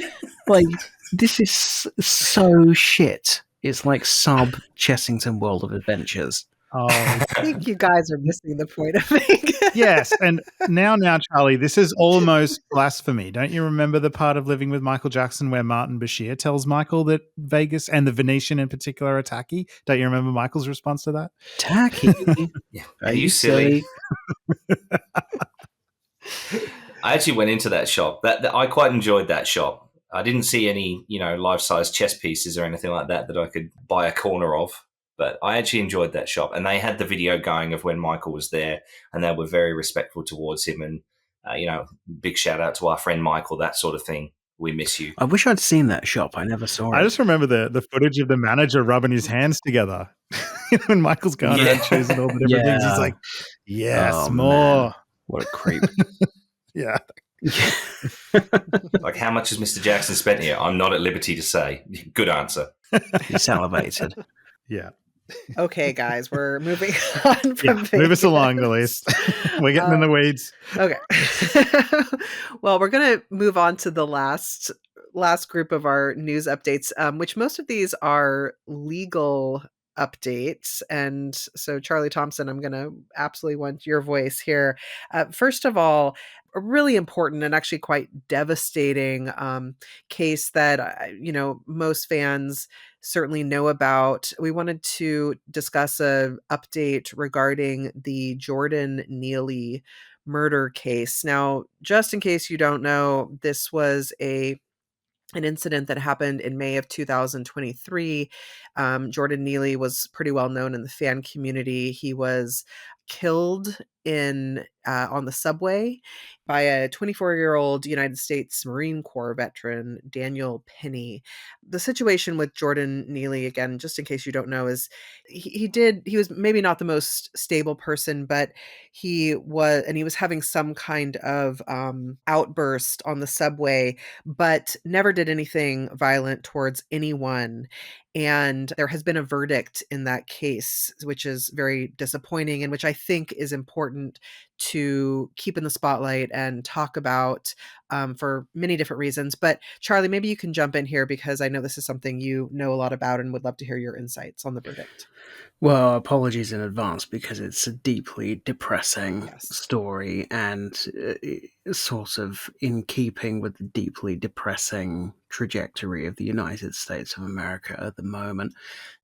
like, this is so shit. It's like sub Chessington World of Adventures. Oh, I think you guys are missing the point of it. yes. And now, Charlie, this is almost blasphemy. Don't you remember the part of Living with Michael Jackson where Martin Bashir tells Michael that Vegas and the Venetian in particular are tacky? Don't you remember Michael's response to that? Tacky? Are you silly? I actually went into that shop. That I quite enjoyed that shop. I didn't see any, life-size chess pieces or anything like that I could buy a corner of. But I actually enjoyed that shop. And they had the video going of when Michael was there, and they were very respectful towards him. And, big shout out to our friend Michael, that sort of thing. We miss you. I wish I'd seen that shop. I never saw it. I just remember the footage of the manager rubbing his hands together when Michael's going around choosing all the different things. He's like, yes, more. Man. What a creep. Yeah. Like, how much has Mr. Jackson spent here? I'm not at liberty to say. Good answer. He salivated. Yeah. Okay, guys, we're moving on from Vegas. Move us along, Elise. We're getting in the weeds. Okay. Well, we're going to move on to the last group of our news updates, which most of these are legal updates. And so, Charlie Thomson, I'm going to absolutely want your voice here. First of all, a really important and actually quite devastating case that, most fans certainly know about. We wanted to discuss an update regarding the Jordan Neely murder case. Now, just in case you don't know, this was an incident that happened in May of 2023. Jordan Neely was pretty well known in the fan community. He was killed on the subway by a 24-year-old United States Marine Corps veteran, Daniel Penny. The situation with Jordan Neely, again, just in case you don't know, is he was maybe not the most stable person, but he was having some kind of outburst on the subway, but never did anything violent towards anyone. And there has been a verdict in that case, which is very disappointing and which I think is important to keep in the spotlight and talk about for many different reasons. But Charlie, maybe you can jump in here because I know this is something you know a lot about and would love to hear your insights on the verdict. Well, apologies in advance because it's a deeply depressing story and sort of in keeping with the deeply depressing trajectory of the United States of America at the moment.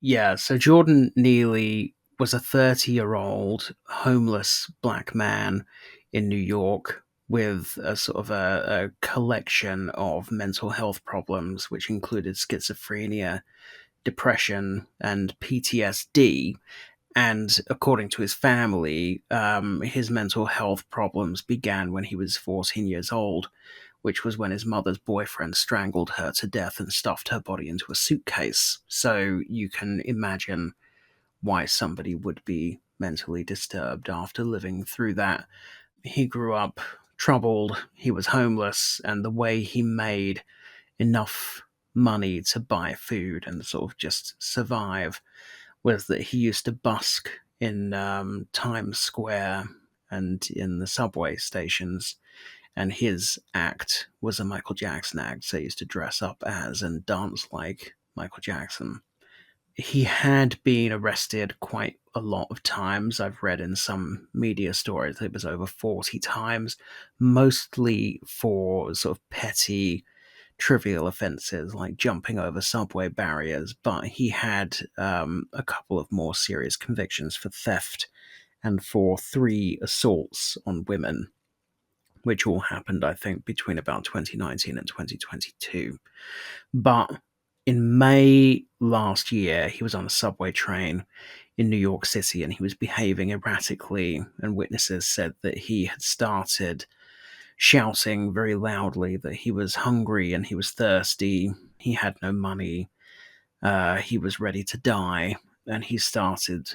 Yeah, so Jordan Neely was a 30-year-old homeless black man in New York with a sort of a collection of mental health problems, which included schizophrenia, depression, and PTSD. And according to his family, his mental health problems began when he was 14 years old, which was when his mother's boyfriend strangled her to death and stuffed her body into a suitcase. So you can imagine why somebody would be mentally disturbed after living through that. He grew up troubled, he was homeless, and the way he made enough money to buy food and sort of just survive was that he used to busk in Times Square and in the subway stations, and his act was a Michael Jackson act, so he used to dress up as and dance like Michael Jackson. He had been arrested quite a lot of times. I've read in some media stories that it was over 40 times, mostly for sort of petty trivial offenses like jumping over subway barriers, but he had a couple of more serious convictions for theft and for 3 assaults on women, which all happened, I think, between about 2019 and 2022. But in May last year, he was on a subway train in New York City and he was behaving erratically, and witnesses said that he had started shouting very loudly that he was hungry and he was thirsty, he had no money, he was ready to die, and he started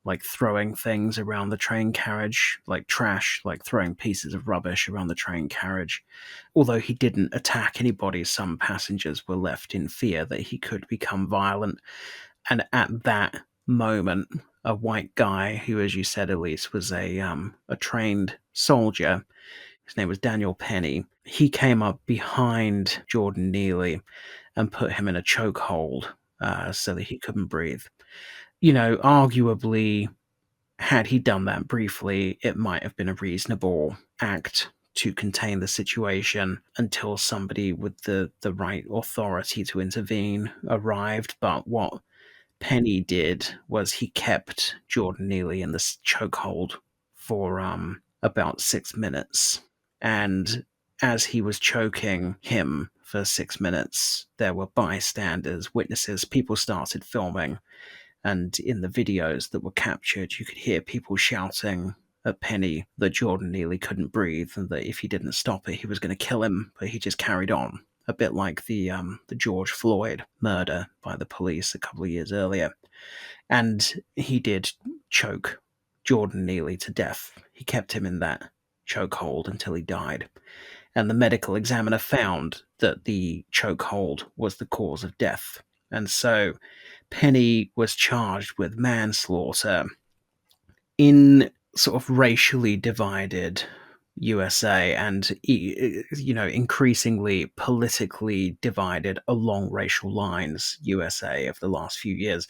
like throwing things around the train carriage, like trash, like throwing pieces of rubbish around the train carriage. Although he didn't attack anybody, some passengers were left in fear that he could become violent. And at that moment, a white guy who, as you said, Elise, was a trained soldier, his name was Daniel Penny, he came up behind Jordan Neely and put him in a chokehold so that he couldn't breathe. You know, arguably, had he done that briefly, it might have been a reasonable act to contain the situation until somebody with the right authority to intervene arrived. But what Penny did was he kept Jordan Neely in this chokehold for about 6 minutes. And as he was choking him for 6 minutes, there were bystanders, witnesses, people started filming. And in the videos that were captured, you could hear people shouting at Penny that Jordan Neely couldn't breathe and that if he didn't stop it, he was going to kill him. But he just carried on, a bit like the George Floyd murder by the police a couple of years earlier. And he did choke Jordan Neely to death. He kept him in that chokehold until he died. And the medical examiner found that the chokehold was the cause of death. And so Penny was charged with manslaughter in sort of racially divided USA and, increasingly politically divided along racial lines USA of the last few years.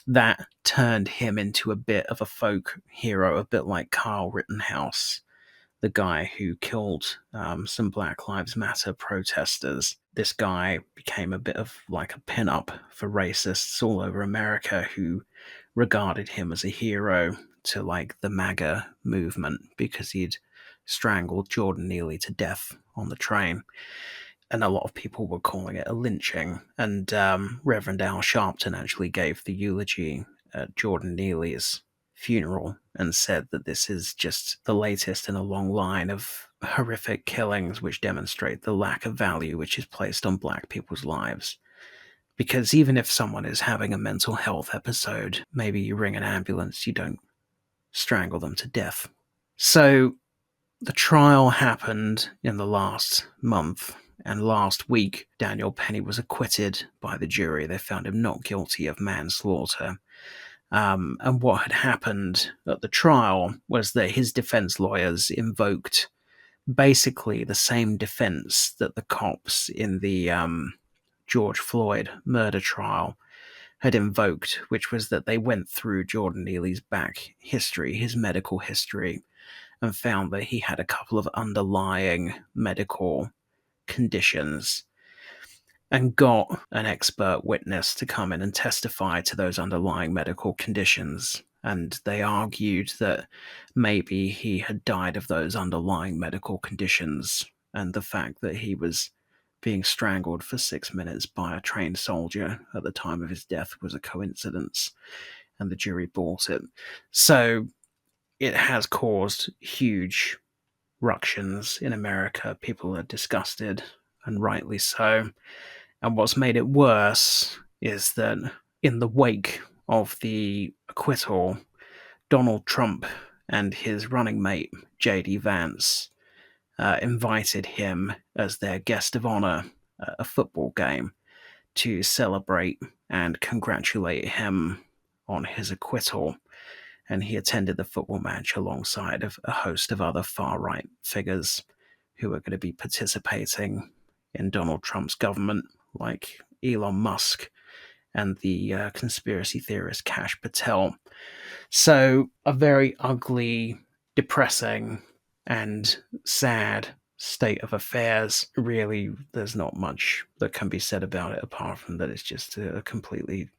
That turned him into a bit of a folk hero, a bit like Kyle Rittenhouse, the guy who killed some Black Lives Matter protesters. This guy became a bit of like a pin-up for racists all over America who regarded him as a hero to like the MAGA movement because he'd strangled Jordan Neely to death on the train. And a lot of people were calling it a lynching. And Reverend Al Sharpton actually gave the eulogy at Jordan Neely's funeral and said that this is just the latest in a long line of horrific killings which demonstrate the lack of value which is placed on Black people's lives. Because even if someone is having a mental health episode, maybe you ring an ambulance, you don't strangle them to death. So the trial happened in the last month, and last week Daniel Penny was acquitted by the jury. They found him not guilty of manslaughter. And what had happened at the trial was that his defense lawyers invoked basically the same defense that the cops in the George Floyd murder trial had invoked, which was that they went through Jordan Neely's back history, his medical history, and found that he had a couple of underlying medical conditions and got an expert witness to come in and testify to those underlying medical conditions. And they argued that maybe he had died of those underlying medical conditions, and the fact that he was being strangled for 6 minutes by a trained soldier at the time of his death was a coincidence, and the jury bought it. So it has caused huge ructions in America. People are disgusted, and rightly so. And what's made it worse is that in the wake of the acquittal, Donald Trump and his running mate, J.D. Vance, invited him as their guest of honor at a football game to celebrate and congratulate him on his acquittal. And he attended the football match alongside of a host of other far-right figures who are going to be participating in Donald Trump's government, like Elon Musk and the conspiracy theorist Kash Patel. So a very ugly, depressing, and sad state of affairs. Really, there's not much that can be said about it apart from that it's just a completely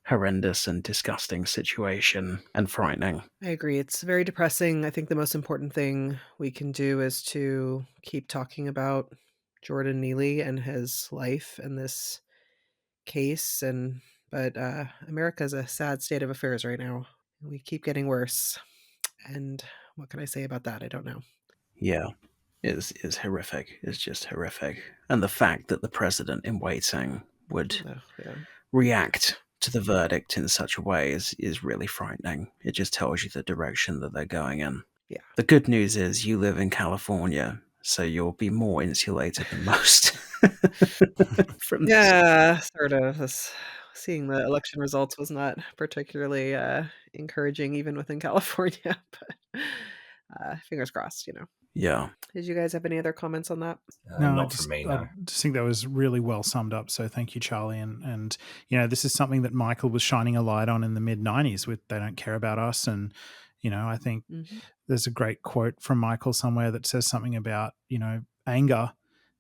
horrendous and disgusting situation and frightening. I agree. It's very depressing. I think the most important thing we can do is to keep talking about Jordan Neely and his life and this case. But America's a sad state of affairs right now. We keep getting worse. And what can I say about that? I don't know. Yeah, is horrific. It's just horrific. And the fact that the president in waiting would react to the verdict in such a way is really frightening. It just tells you the direction that they're going in. Yeah. The good news is you live in California, so you'll be more insulated than most from this. Yeah, sort of. Seeing the election results was not particularly encouraging even within California, but fingers crossed, Yeah. Did you guys have any other comments on that? No, Not for me, no. I just think that was really well summed up. So thank you, Charlie. And this is something that Michael was shining a light on in the mid-90s with They Don't Care About Us. And, I think Mm-hmm. there's a great quote from Michael somewhere that says something about, anger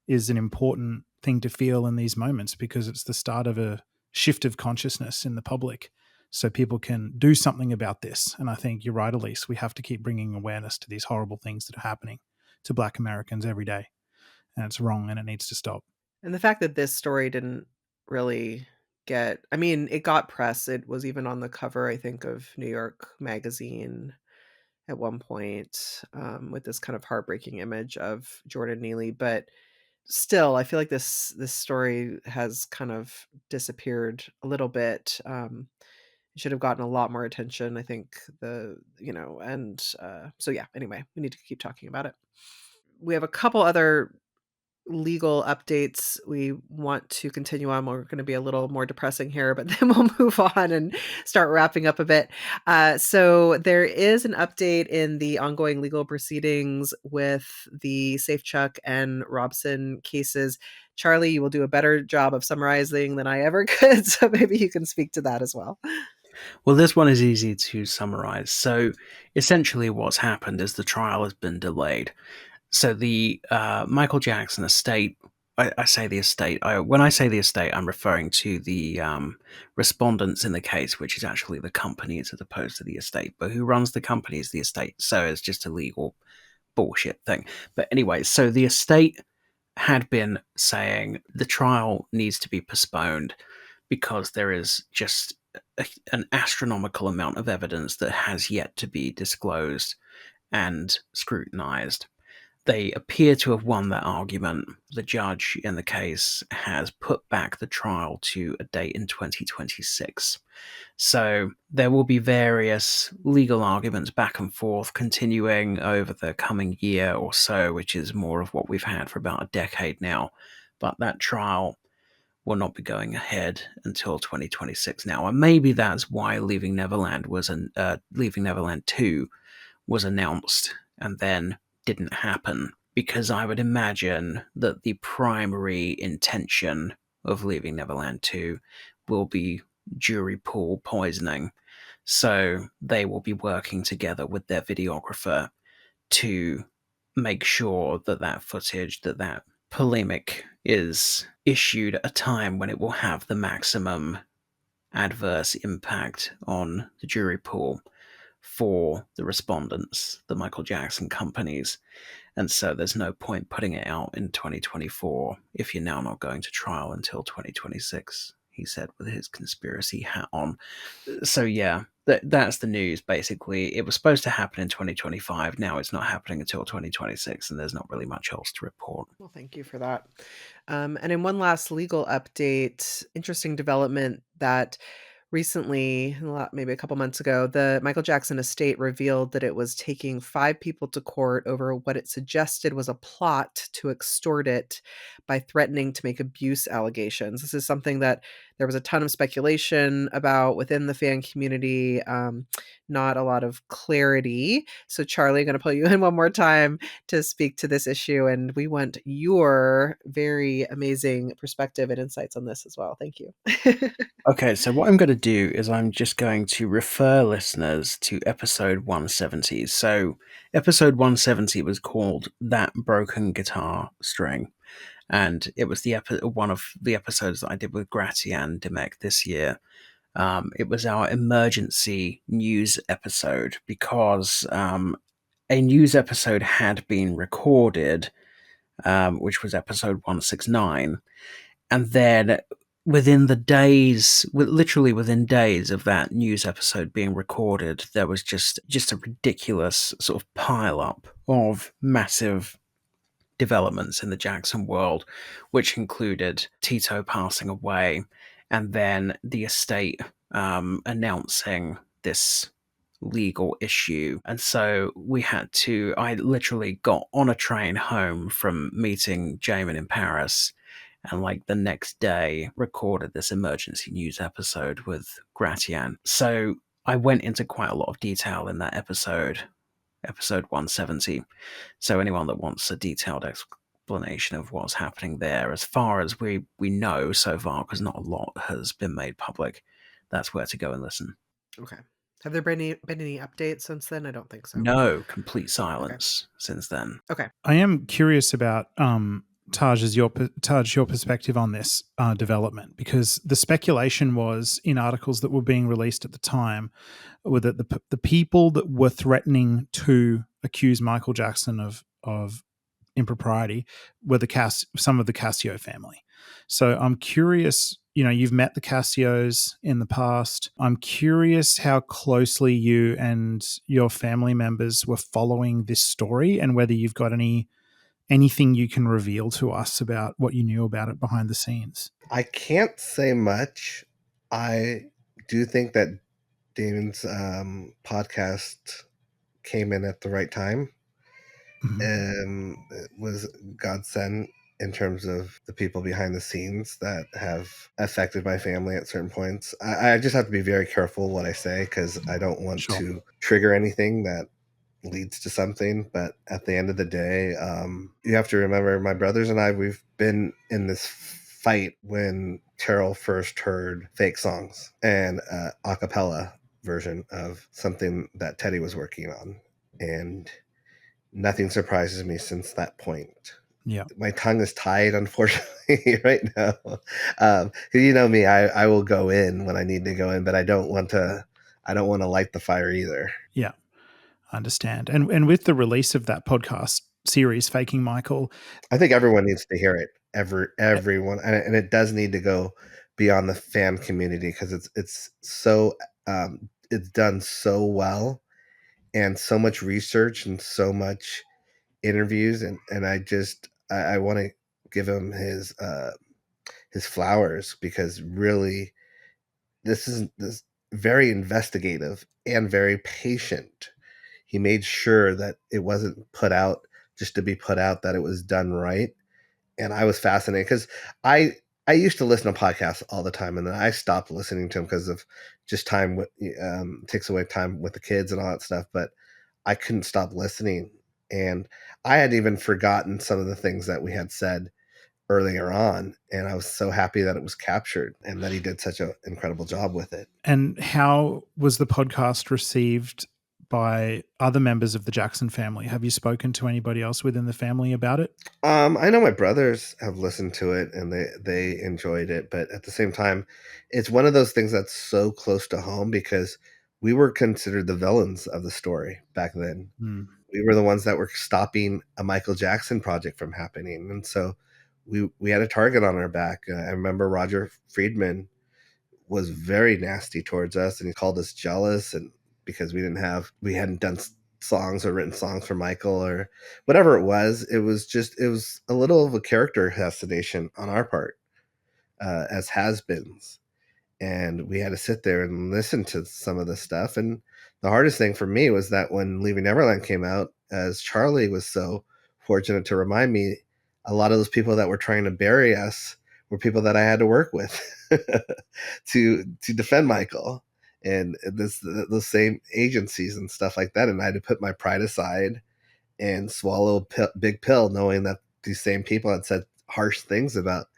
is an important thing to feel in these moments because it's the start of a shift of consciousness in the public so people can do something about this. And I think you're right, Elise. We have to keep bringing awareness to these horrible things that are happening to Black Americans every day. And it's wrong and it needs to stop. And the fact that this story didn't really it got press. It was even on the cover, I think, of New York Magazine at one point, with this kind of heartbreaking image of Jordan Neely. But still, I feel like this story has kind of disappeared a little bit. It should have gotten a lot more attention, I think. So yeah. Anyway, we need to keep talking about it. We have a couple other legal updates we want to continue on. We're going to be a little more depressing here, but then we'll move on and start wrapping up a bit. So there is an update in the ongoing legal proceedings with the Safechuck and Robson cases. Charlie, you will do a better job of summarizing than I ever could, so maybe you can speak to that as well. Well, this one is easy to summarize. So essentially what's happened is the trial has been delayed. So the Michael Jackson estate, I say the estate, when I say the estate, I'm referring to the respondents in the case, which is actually the companies as opposed to the estate. But who runs the company is the estate. So it's just a legal bullshit thing. But anyway, so the estate had been saying the trial needs to be postponed because there is just an astronomical amount of evidence that has yet to be disclosed and scrutinized. They appear to have won that argument. The judge in the case has put back the trial to a date in 2026. So there will be various legal arguments back and forth continuing over the coming year or so, which is more of what we've had for about a decade now. But that trial will not be going ahead until 2026 now. And maybe that's why Leaving Neverland Leaving Neverland 2 was announced and then didn't happen, because I would imagine that the primary intention of Leaving Neverland 2 will be jury pool poisoning. So they will be working together with their videographer to make sure that that footage, that polemic is issued at a time when it will have the maximum adverse impact on the jury pool for the respondents, the Michael Jackson companies. And so there's no point putting it out in 2024 if you're now not going to trial until 2026, he said with his conspiracy hat on. So yeah, that's the news, basically. It was supposed to happen in 2025. Now it's not happening until 2026, and there's not really much else to report. Well, thank you for that. And in one last legal update, interesting development that recently, maybe a couple months ago, the Michael Jackson estate revealed that it was taking 5 people to court over what it suggested was a plot to extort it by threatening to make abuse allegations. This is something that there was a ton of speculation about within the fan community, not a lot of clarity. So Charlie, I'm going to pull you in one more time to speak to this issue, and we want your very amazing perspective and insights on this as well. Thank you. Okay, so what I'm going to do is I'm just going to refer listeners to episode 170. So episode 170 was called That Broken Guitar String, and it was one of the episodes that I did with Gratian Demek this year. It was our emergency news episode because a news episode had been recorded, which was episode 169, and then literally within days of that news episode being recorded, there was just a ridiculous sort of pile up of massive developments in the Jackson world, which included Tito passing away and then the estate announcing this legal issue. And so I literally got on a train home from meeting Jamon in Paris, and like the next day recorded this emergency news episode with Gratian. So I went into quite a lot of detail in that episode 170. So anyone that wants a detailed explanation of what's happening there, as far as we know so far, because not a lot has been made public, that's where to go and listen. Okay. Have there been any updates since then? I don't think so. No, complete silence since then. Okay. I am curious about Taj, your perspective on this development, because the speculation was in articles that were being released at the time were that the people that were threatening to accuse Michael Jackson of impropriety were some of the Casio family. So I'm curious, you've met the Casios in the past. I'm curious how closely you and your family members were following this story, and whether you've got anything you can reveal to us about what you knew about it behind the scenes. I can't say much. I do think that Damon's podcast came in at the right time. It was godsend in terms of the people behind the scenes that have affected my family at certain points. I just have to be very careful what I say, because I don't want to trigger anything that leads to something. But at the end of the day, you have to remember, my brothers and I, we've been in this fight when Terrell first heard fake songs and a cappella version of something that Teddy was working on. And nothing surprises me since that point. Yeah. My tongue is tied, unfortunately, right now. You know me, I will go in when I need to go in, but I don't want to light the fire either. Yeah, I understand. And with the release of that podcast series, Faking Michael, I think everyone needs to hear it. Everyone, and it does need to go beyond the fan community, because it's so it's done so well, and so much research and so much interviews, and I want to give him his flowers, because really this is very investigative and very patient. He made sure that it wasn't put out just to be put out, that it was done right. And I was fascinated, because I used to listen to podcasts all the time, and then I stopped listening to them because of just time takes away time with the kids and all that stuff. But I couldn't stop listening, and I had even forgotten some of the things that we had said earlier on, and I was so happy that it was captured and that he did such an incredible job with it. And how was the podcast received by other members of the Jackson family? Have you spoken to anybody else within the family about it? I know my brothers have listened to it and they enjoyed it, but at the same time, it's one of those things that's so close to home, because we were considered the villains of the story back then. We were the ones that were stopping a Michael Jackson project from happening, and so we had a target on our back. I remember Roger Friedman was very nasty towards us, and he called us jealous, and because we hadn't done songs or written songs for Michael or whatever it was a little of a character assassination on our part, as has-beens. And we had to sit there and listen to some of this stuff. And the hardest thing for me was that when Leaving Neverland came out, as Charlie was so fortunate to remind me, a lot of those people that were trying to bury us were people that I had to work with to defend Michael, and the same agencies and stuff like that. And I had to put my pride aside and swallow a big pill, knowing that these same people had said harsh things about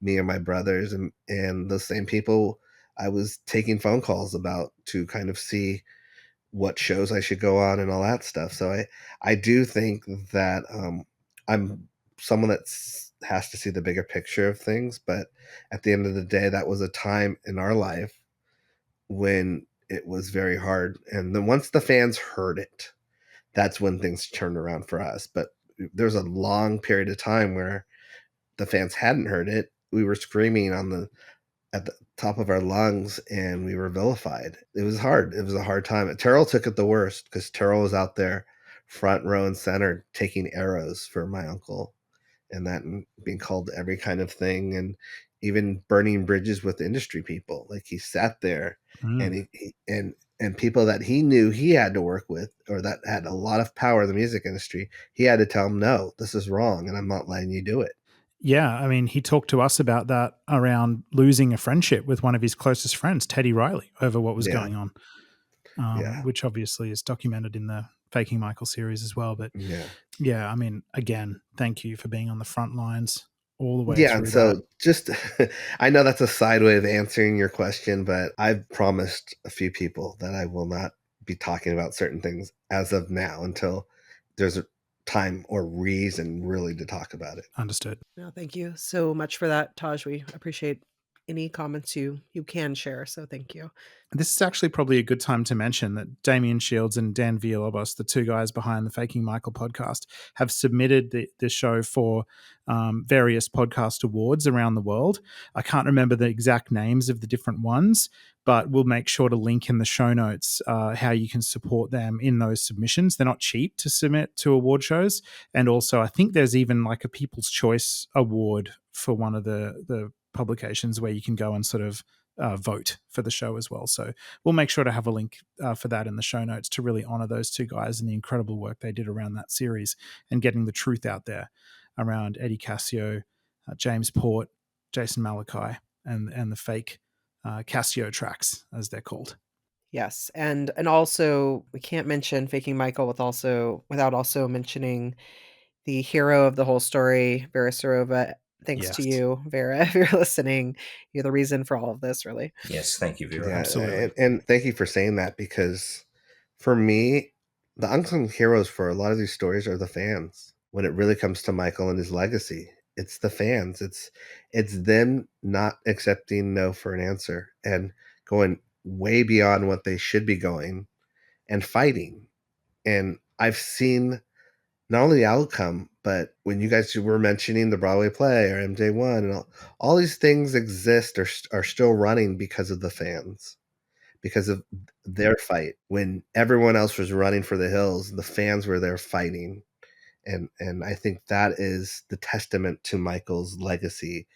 me and my brothers, and those same people I was taking phone calls about to kind of see what shows I should go on and all that stuff. So I do think that I'm someone that has to see the bigger picture of things. But at the end of the day, that was a time in our life when it was very hard. And then once the fans heard it, that's when things turned around for us. But there's a long period of time where the fans hadn't heard it. We were screaming at the top of our lungs, and we were vilified. It was hard. It was a hard time. Terrell took it the worst, because Terrell was out there front row and center taking arrows for my uncle, and being called every kind of thing, and even burning bridges with industry people. Like, he sat there and and people that he knew he had to work with, or that had a lot of power in the music industry, he had to tell them, no, this is wrong, and I'm not letting you do it. Yeah, I mean, he talked to us about that around losing a friendship with one of his closest friends, Teddy Riley, over what was going on, which obviously is documented in the Faking Michael series as well. But yeah, I mean, again, thank you for being on the front lines all the way Yeah, through and that. so just I know that's a side way of answering your question, but I've promised a few people that I will not be talking about certain things as of now until there's a time or reason really to talk about it. Understood. No, thank you so much for that, Taj. We appreciate any comments you can share. So thank you. This is actually probably a good time to mention that Damian Shields and Dan Villalobos, the two guys behind the Faking Michael podcast, have submitted the show for various podcast awards around the world. I can't remember the exact names of the different ones, but we'll make sure to link in the show notes how you can support them in those submissions. They're not cheap to submit to award shows. And also, I think there's even like a People's Choice Award for one of the publications where you can go and sort of vote for the show as well. So we'll make sure to have a link for that in the show notes to really honor those two guys and the incredible work they did around that series and getting the truth out there around Eddie Cascio, James Port, Jason Malachi, and the fake Cascio tracks, as they're called. Yes, and also we can't mention Faking Michael without also mentioning the hero of the whole story, Vera Serova. Thanks to Yes. you, Vera, if you're listening. You're the reason for all of this, really. Yes, thank you, Vera. Yeah, Absolutely. and thank you for saying that, because for me, the unsung heroes for a lot of these stories are the fans. When it really comes to Michael and his legacy, it's the fans. It's them not accepting no for an answer and going way beyond what they should be going and fighting. And I've seen not only the outcome, but when you guys were mentioning the Broadway play or MJ1 and all these things exist or are still running because of the fans, because of their fight. When everyone else was running for the hills, the fans were there fighting. And I think that is the testament to Michael's legacy,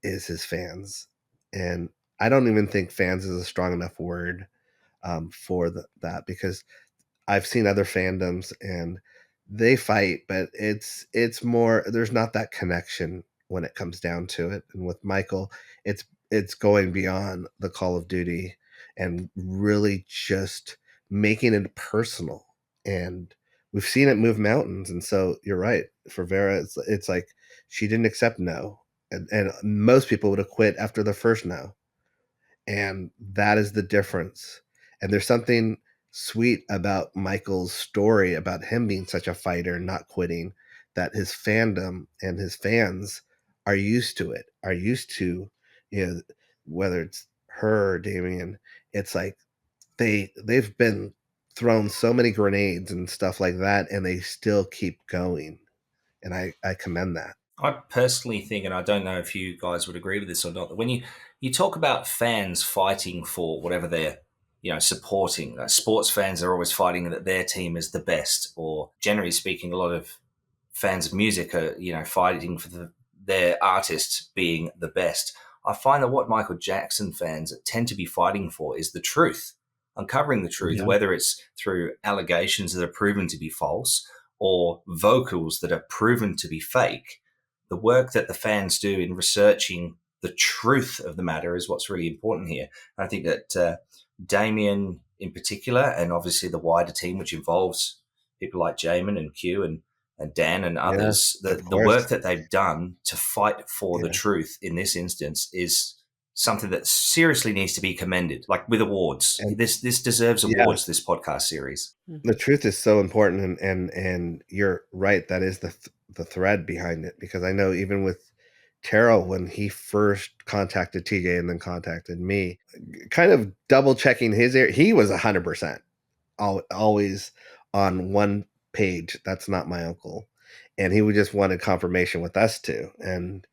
is his fans. And I don't even think fans is a strong enough word for that, because I've seen other fandoms and they fight, but it's more, there's not that connection when it comes down to it. And with Michael, it's going beyond the Call of Duty and really just making it personal. And we've seen it move mountains. And so you're right. For Vera, it's like she didn't accept no. And most people would have quit after the first no. And that is the difference. And there's something sweet about Michael's story, about him being such a fighter, not quitting, that his fandom and his fans are used to it, are used to, whether it's her or Damien, it's like they've been thrown so many grenades and stuff like that, and they still keep going. And I commend that. I personally think, and I don't know if you guys would agree with this or not, that when you talk about fans fighting for whatever they're supporting, sports fans are always fighting that their team is the best, or generally speaking, a lot of fans of music are fighting for their artist being the best. I find that what Michael Jackson fans tend to be fighting for is the truth, uncovering the truth, whether it's through allegations that are proven to be false or vocals that are proven to be fake. The work that the fans do in researching the truth of the matter is what's really important here. And I think that Damien in particular, and obviously the wider team, which involves people like Jamon and Q and Dan and others, the work that they've done to fight for the truth in this instance is something that seriously needs to be commended, like with awards. And this deserves awards, this podcast series. The truth is so important, and you're right, that is the thread behind it, because I know even with Terrell, when he first contacted TJ and then contacted me, kind of double checking his ear, he was 100% always on one page. That's not my uncle. And he would just wanted confirmation with us too. And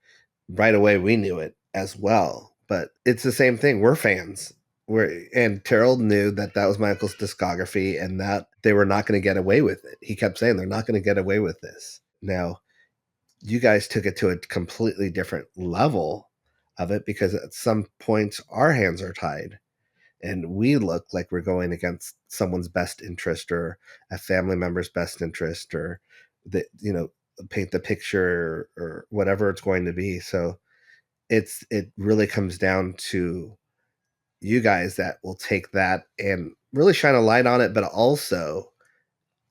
right away we knew it as well. But it's the same thing. We're fans. And Terrell knew that was my uncle's discography and that they were not going to get away with it. He kept saying they're not going to get away with this. Now, you guys took it to a completely different level of it, because at some points our hands are tied and we look like we're going against someone's best interest or a family member's best interest, or paint the picture or whatever it's going to be. So it really comes down to you guys that will take that and really shine a light on it, but also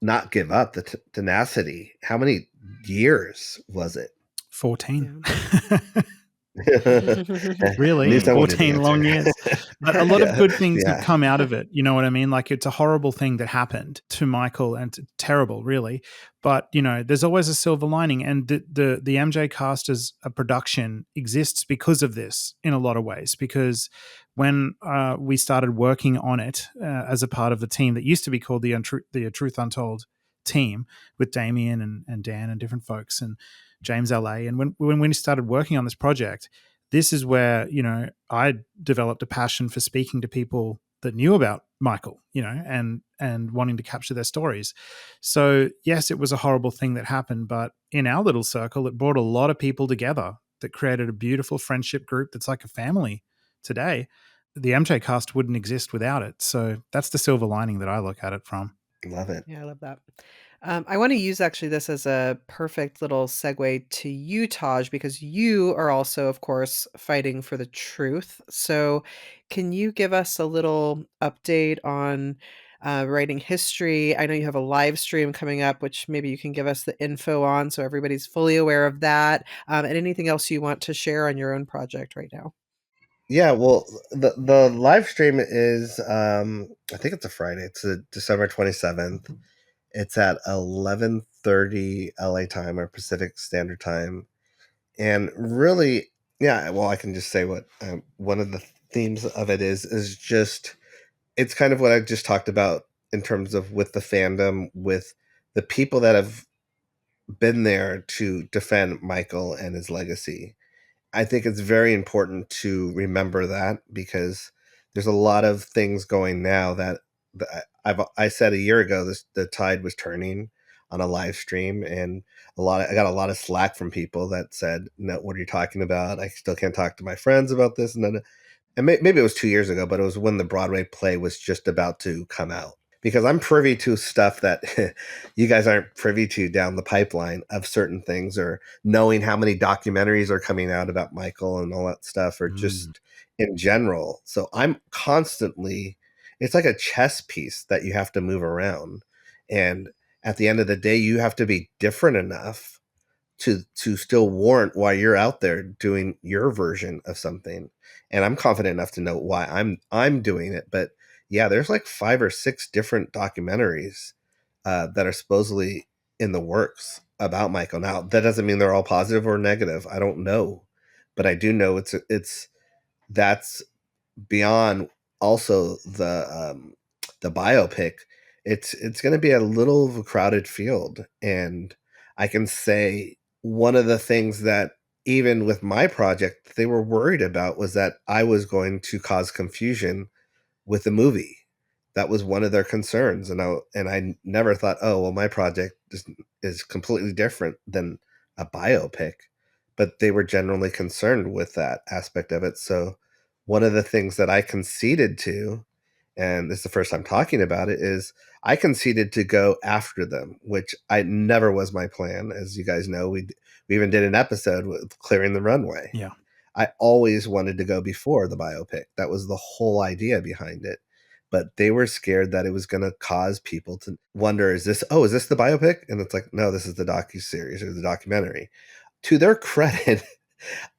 not give up the tenacity. How many years was it? 14. Yeah. Really, Knew someone knew the 14 long answer. years. But a lot of good things have Yeah. come out of it. You know what I mean? Like, it's a horrible thing that happened to Michael, and terrible, really. But, you know, there's always a silver lining. And the MJ cast as a production exists because of this in a lot of ways. Because when we started working on it as a part of the team that used to be called the Truth Untold team, with Damien and Dan and different folks and James LA, and when we started working on this project, this is where, you know, I developed a passion for speaking to people that knew about Michael, you know, and wanting to capture their stories. So yes, it was a horrible thing that happened, but in our little circle, it brought a lot of people together that created a beautiful friendship group that's like a family today. The MJ cast wouldn't exist without it. So that's the silver lining that I look at it from. Love it. Yeah, I love that. I want to use actually this as a perfect little segue to you, Taj, because you are also, of course, fighting for the truth. So, can you give us a little update on writing history? I know you have a live stream coming up, which maybe you can give us the info on so everybody's fully aware of that. And anything else you want to share on your own project right now? Yeah, well, the live stream is I think it's a Friday. It's December 27th. It's at 11:30 LA time or Pacific Standard Time. And really, yeah, well, I can just say what one of the themes of it is just it's kind of what I just talked about in terms of with the fandom, with the people that have been there to defend Michael and his legacy. I think it's very important to remember that because there's a lot of things going now that I said a year ago the tide was turning on a live stream, and I got a lot of slack from people that said, "No, what are you talking about? I still can't talk to my friends about this." And then maybe it was 2 years ago, but it was when the Broadway play was just about to come out. Because I'm privy to stuff that you guys aren't privy to down the pipeline of certain things, or knowing how many documentaries are coming out about Michael and all that stuff, or just in general. So I'm constantly, it's like a chess piece that you have to move around. And at the end of the day, you have to be different enough to still warrant why you're out there doing your version of something. And I'm confident enough to know why I'm doing it. But yeah, there's like 5 or 6 different documentaries that are supposedly in the works about Michael. Now, that doesn't mean they're all positive or negative. I don't know, but I do know it's that's beyond also the biopic. It's going to be a little of a crowded field, and I can say one of the things that even with my project they were worried about was that I was going to cause confusion with the movie. That was one of their concerns, and I never thought, oh well, my project is completely different than a biopic, but they were generally concerned with that aspect of it. So one of the things that I conceded to, and this is the first time talking about it, is I conceded to go after them, which I never was my plan. As you guys know, we even did an episode with Clearing the Runway. Yeah. I always wanted to go before the biopic. That was the whole idea behind it. But they were scared that it was going to cause people to wonder, is this the biopic? And it's like, no, this is the docuseries or the documentary. To their credit,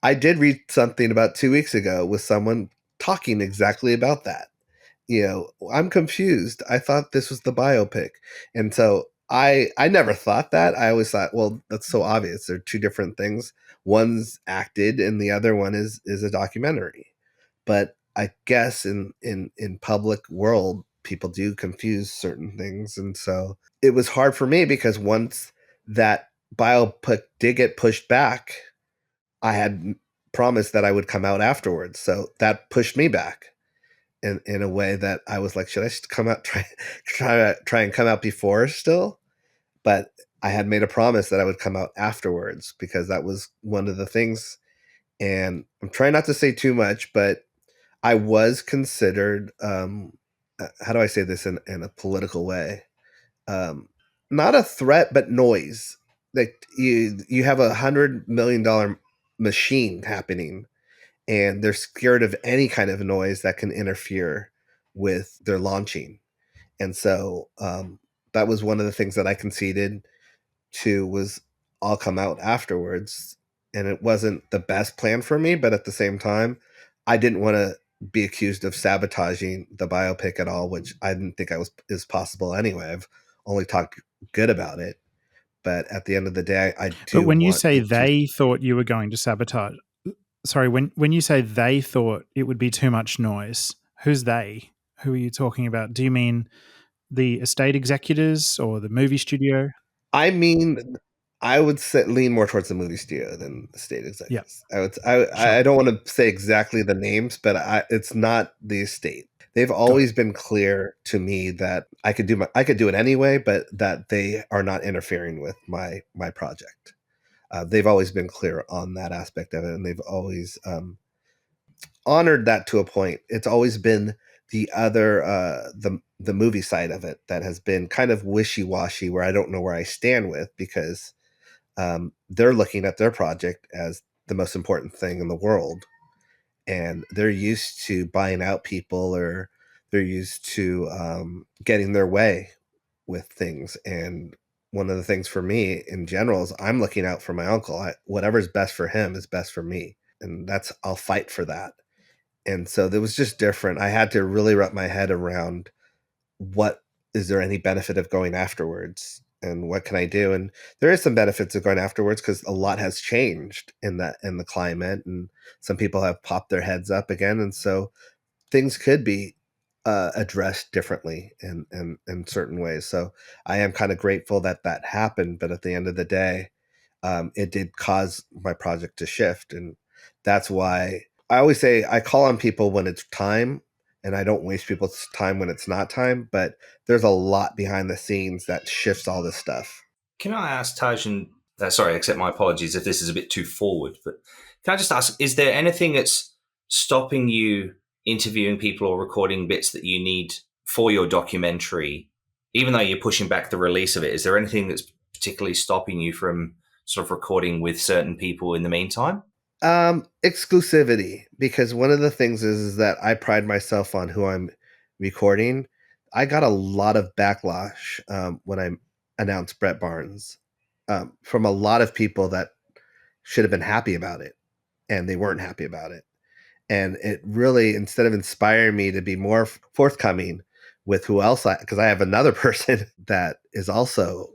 I did read something about 2 weeks ago with someone talking exactly about that. You know, I'm confused. I thought this was the biopic. And so I never thought that. I always thought, well, that's so obvious. They're two different things. One's acted and the other one is a documentary. But I guess in public world, people do confuse certain things. And so it was hard for me because once that biopic did get pushed back, I had promised that I would come out afterwards. So that pushed me back in a way that I was like, should I come out, try and come out before still? But I had made a promise that I would come out afterwards because that was one of the things. And I'm trying not to say too much, but I was considered, how do I say this in a political way? Not a threat, but noise. Like you have $100 million machine happening, and they're scared of any kind of noise that can interfere with their launching. And so that was one of the things that I conceded to was I'll come out afterwards. and it wasn't the best plan for me, but at the same time, I didn't want to be accused of sabotaging the biopic at all, which I didn't think is possible anyway. I've only talked good about it, but at the end of the day, I do. But when you want say it to- they thought you were going to sabotage, sorry, when you say they thought it would be too much noise, who's they? Who are you talking about? Do you mean the estate executors or the movie studio? I mean, I would lean more towards the movie studio than the state executives. I don't want to say exactly the names, but it's not the estate. They've always been clear to me that I could do it anyway, but that they are not interfering with my project. They've always been clear on that aspect of it, and they've always honored that to a point. It's always been the other the movie side of it that has been kind of wishy-washy, where I don't know where I stand with, because they're looking at their project as the most important thing in the world, and they're used to buying out people, or they're used to getting their way with things. And one of the things for me in general is I'm looking out for my uncle. Whatever's best for him is best for me, and I'll fight for that. And so it was just different. I had to really wrap my head around, what is there any benefit of going afterwards, and what can I do? And there is some benefits of going afterwards, because a lot has changed in the climate, and some people have popped their heads up again, and so things could be addressed differently in certain ways. So I am kind of grateful that happened, but at the end of the day, it did cause my project to shift, and that's why I always say I call on people when it's time, and I don't waste people's time when it's not time. But there's a lot behind the scenes that shifts all this stuff. Can I ask Taj, and sorry, accept my apologies if this is a bit too forward, but can I just ask, is there anything that's stopping you interviewing people or recording bits that you need for your documentary, even though you're pushing back the release of it? Is there anything that's particularly stopping you from sort of recording with certain people in the meantime? Exclusivity, because one of the things is that I pride myself on who I'm recording. I got a lot of backlash when I announced Brett Barnes from a lot of people that should have been happy about it, and they weren't happy about it. And it really, instead of inspiring me to be more forthcoming with who else, because I have another person that is also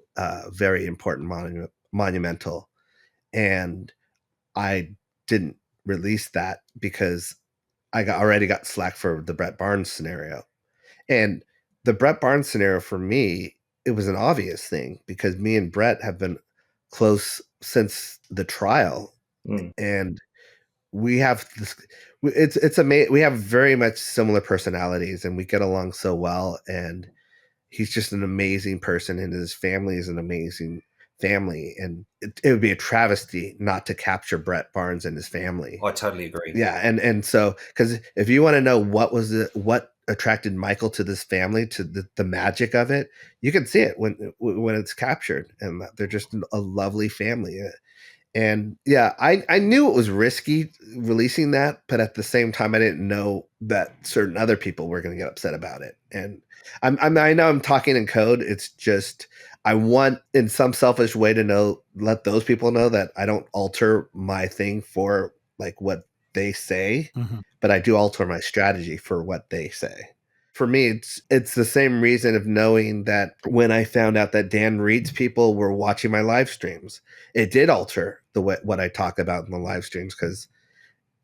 very important, monumental, and I didn't release that because I already got slack for the Brett Barnes scenario. And the Brett Barnes scenario, for me, it was an obvious thing, because me and Brett have been close since the trial. And we have this, it's amazing. We have very much similar personalities, and we get along so well. And he's just an amazing person, and his family is an amazing family. And it would be a travesty not to capture Brett Barnes and his family. I totally agree. Yeah. And so, because if you want to know what attracted Michael to this family, to the magic of it, you can see it when it's captured, and they're just a lovely family. And yeah, I knew it was risky releasing that, but at the same time, I didn't know that certain other people were going to get upset about it. And I know I'm talking in code. It's just, I want, in some selfish way, to let those people know that I don't alter my thing for like what they say, but I do alter my strategy for what they say. For me, it's the same reason of knowing that when I found out that Dan Reed's people were watching my live streams, it did alter what I talk about in the live streams, because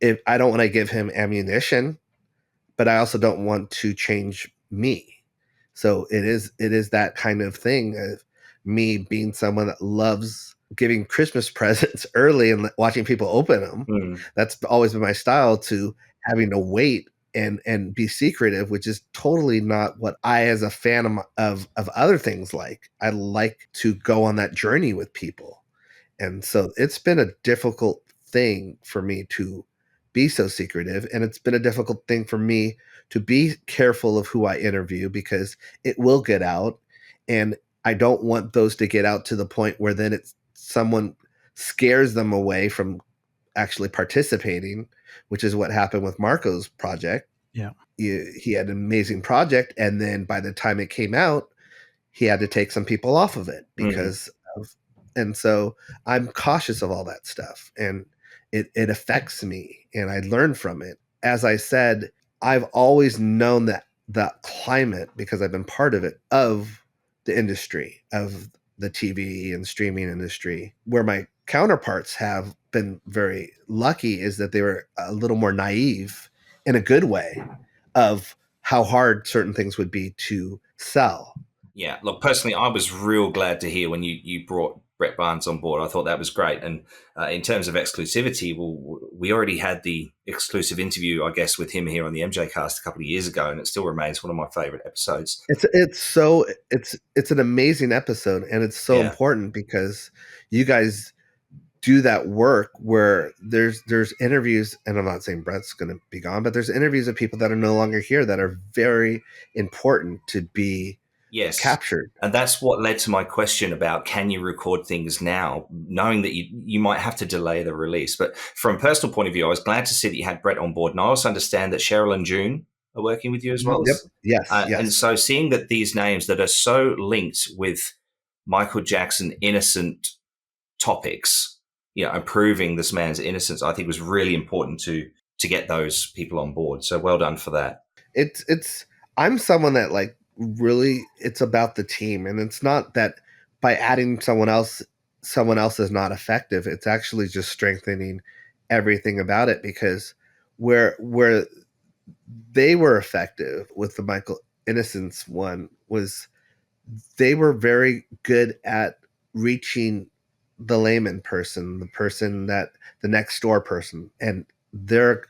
if I don't want to give him ammunition, but I also don't want to change me. So it is that kind of thing of me being someone that loves giving Christmas presents early and watching people open them. That's always been my style, to having to wait and be secretive, which is totally not what I, as a fan of other things, like. I like to go on that journey with people. And so it's been a difficult thing for me to be so secretive. And it's been a difficult thing for me to be careful of who I interview, because it will get out. And I don't want those to get out to the point where then someone scares them away from actually participating, which is what happened with Marco's project. Yeah. He had an amazing project, and then by the time it came out, he had to take some people off of it because of And so I'm cautious of all that stuff, and it affects me, and I learn from it. As I said, I've always known that climate, because I've been part of it, of the industry, of the TV and streaming industry. Where my counterparts have been very lucky is that they were a little more naive in a good way of how hard certain things would be to sell. Yeah, look, personally, I was real glad to hear when you brought Brett Barnes on board. I thought that was great. And in terms of exclusivity, well, we already had the exclusive interview, I guess, with him here on the MJCast a couple of years ago, and it still remains one of my favorite episodes. It's an amazing episode, and it's so important because you guys do that work where there's interviews, and I'm not saying Brett's going to be gone, but there's interviews of people that are no longer here that are very important to be captured. And that's what led to my question about, can you record things now, knowing that you might have to delay the release? But from a personal point of view, I was glad to see that you had Brett on board. And I also understand that Cheryl and June are working with you as well. Yep. Yes. And so seeing that these names that are so linked with Michael Jackson innocent topics, and proving this man's innocence, I think was really important to get those people on board. So well done for that. I'm someone that really, it's about the team, and it's not that by adding someone else is not effective. It's actually just strengthening everything about it, because where they were effective with the Michael Innocence one was they were very good at reaching the layman person, the person that the next door person, and their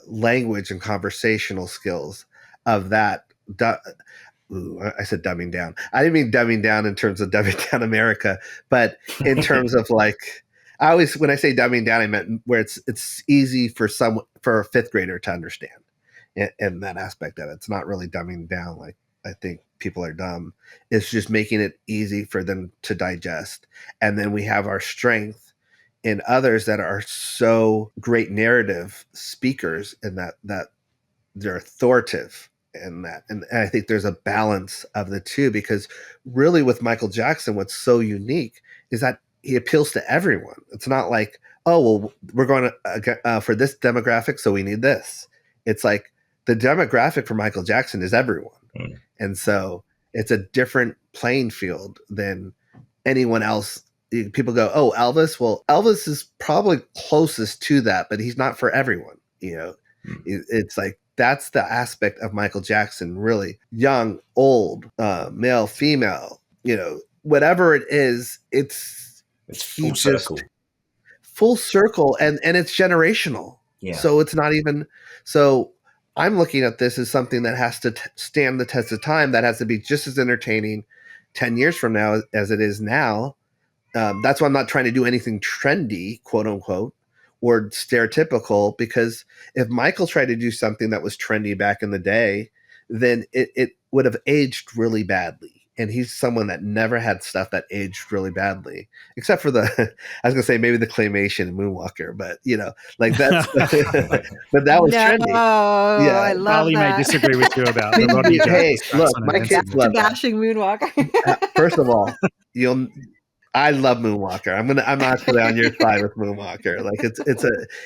language and conversational skills of that. I said dumbing down. I didn't mean dumbing down in terms of dumbing down America, but in terms of when I say dumbing down, I meant where it's easy for a fifth grader to understand in that aspect of it. It's not really dumbing down like I think people are dumb. It's just making it easy for them to digest. And then we have our strength in others that are so great narrative speakers, and that they're authoritative. And I think there's a balance of the two, because really with Michael Jackson, what's so unique is that he appeals to everyone. It's not like, oh, well, we're going to for this demographic, so we need this. It's like the demographic for Michael Jackson is everyone. And so it's a different playing field than anyone else. People go, oh, Elvis. Well, Elvis is probably closest to that, but he's not for everyone. It's like, that's the aspect of Michael Jackson, really. Young, old, male, female, whatever it is, it's full circle. Full circle, and it's generational. Yeah. So it's not even so. I'm looking at this as something that has to stand the test of time, that has to be just as entertaining 10 years from now as it is now. That's why I'm not trying to do anything trendy, quote unquote, or stereotypical, because if Michael tried to do something that was trendy back in the day, then it would have aged really badly. And he's someone that never had stuff that aged really badly, except for I was gonna say maybe the claymation and Moonwalker, but that's but that was trendy. Yeah, I love Ali that. may disagree with you about the Rodney Hey, Jones. look, my kids love that. Bashing Moonwalker. First of all, I love Moonwalker. I'm actually on your side with Moonwalker. Like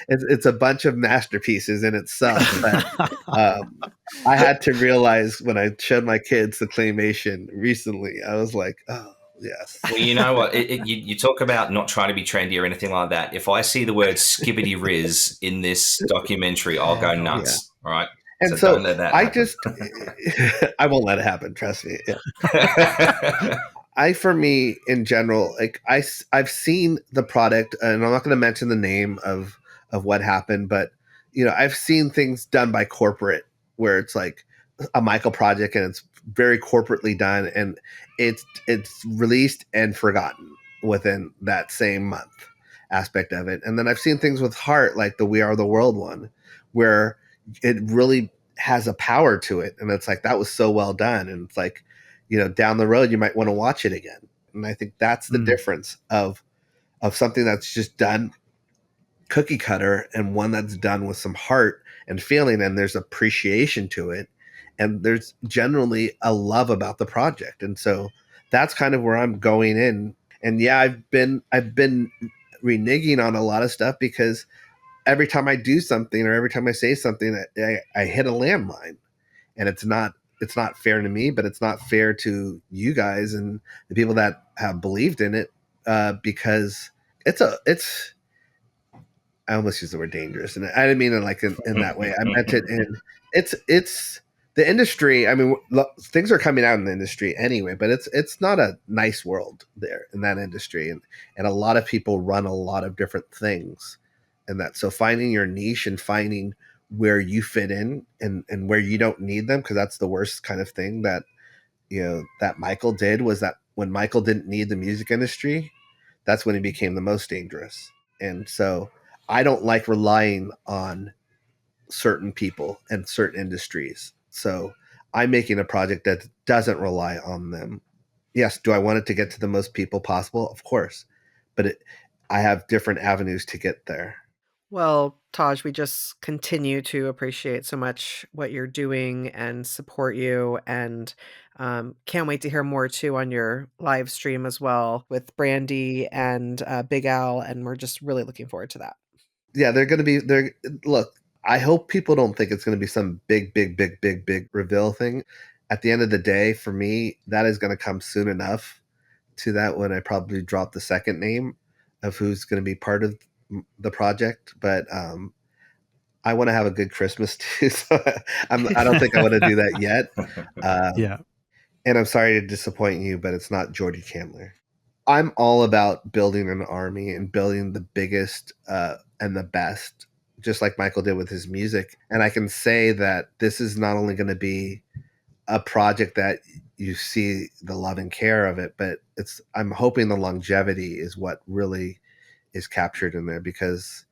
it's a bunch of masterpieces in itself. But I had to realize when I showed my kids the claymation recently, I was like, oh yes. Well, you know what? You talk about not trying to be trendy or anything like that. If I see the word skibbity riz in this documentary, I'll go nuts. Yeah. All right. And so don't let that happen. I won't let it happen. Trust me. Yeah. For me in general, I've seen the product, and I'm not going to mention the name of what happened, but I've seen things done by corporate where it's like a Michael project and it's very corporately done, and it's released and forgotten within that same month aspect of it. And then I've seen things with heart, like the We Are the World one, where it really has a power to it, and it's like that was so well done, and it's like, down the road, you might want to watch it again. And I think that's the difference of something that's just done cookie cutter and one that's done with some heart and feeling, and there's appreciation to it. And there's generally a love about the project. And so that's kind of where I'm going in And yeah, I've been reneging on a lot of stuff because every time I do something or every time I say something, I hit a landmine, and it's not fair to me, but it's not fair to you guys and the people that have believed in it, because it's I almost used the word dangerous, and I didn't mean it like in that way. I meant it in it's the industry. I mean, things are coming out in the industry anyway, but it's not a nice world there in that industry, and a lot of people run a lot of different things, and that so finding your niche and finding where you fit in and where you don't need them, because that's the worst kind of thing that that Michael did, was that when Michael didn't need the music industry, that's when he became the most dangerous. And so I don't like relying on certain people and certain industries. So I'm making a project that doesn't rely on them. Yes, do I want it to get to the most people possible? Of course. But I have different avenues to get there. Well, Taj, we just continue to appreciate so much what you're doing and support you, and can't wait to hear more too on your live stream as well with Brandy and Big Al, and we're just really looking forward to that. Yeah, they're going to be there. Look, I hope people don't think it's going to be some big reveal thing. At the end of the day, for me, that is going to come soon enough to that when I probably drop the second name of who's going to be part of the project. But I want to have a good Christmas too, so I don't think I want to do that yet. Yeah. And I'm sorry to disappoint you, but it's not Jordy Chandler. I'm all about building an army and building the biggest and the best, just like Michael did with his music. And I can say that this is not only going to be a project that you see the love and care of it, but I'm hoping the longevity is what really is captured in there, because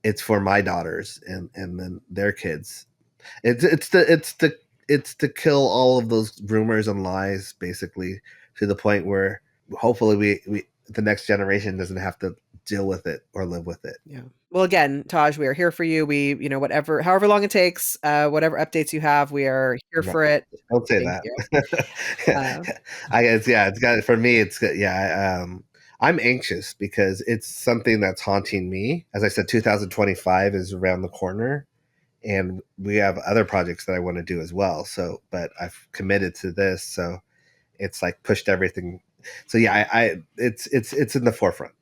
it's for my daughters and then their kids. It's to kill all of those rumors and lies, basically, to the point where hopefully we the next generation doesn't have to deal with it or live with it. Yeah. Well, again, Taj, we are here for you. We, however long it takes, whatever updates you have, we are here for it. Don't say that. I guess, yeah, it's got, for me, it's good. Yeah. I'm anxious because it's something that's haunting me. As I said, 2025 is around the corner, and we have other projects that I want to do as well. So, but I've committed to this, so it's like pushed everything. So yeah, it's in the forefront.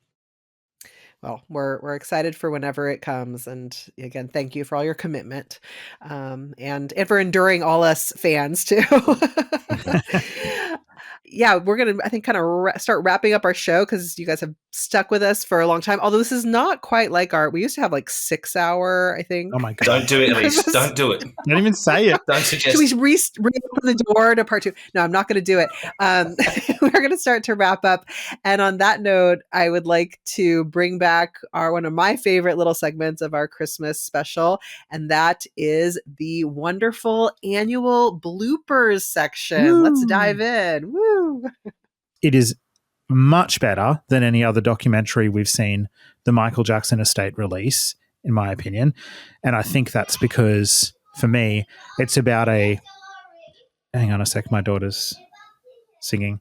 Well, we're excited for whenever it comes, and again, thank you for all your commitment, and for enduring all us fans too. Yeah, we're gonna, I think, kind of start wrapping up our show because you guys have stuck with us for a long time. Although this is not quite like we used to have like 6 hour, I think. Oh my God. Don't do it, Elise. Don't do it. Don't even say it. Don't suggest. Should we reopen the door to part 2? No, I'm not going to do it. We're going to start to wrap up. And on that note, I would like to bring back one of my favorite little segments of our Christmas special. And that is the wonderful annual bloopers section. Woo. Let's dive in. Woo. It is much better than any other documentary we've seen the Michael Jackson estate release, in my opinion. And I think that's because, for me, it's about hang on a sec, my daughter's singing.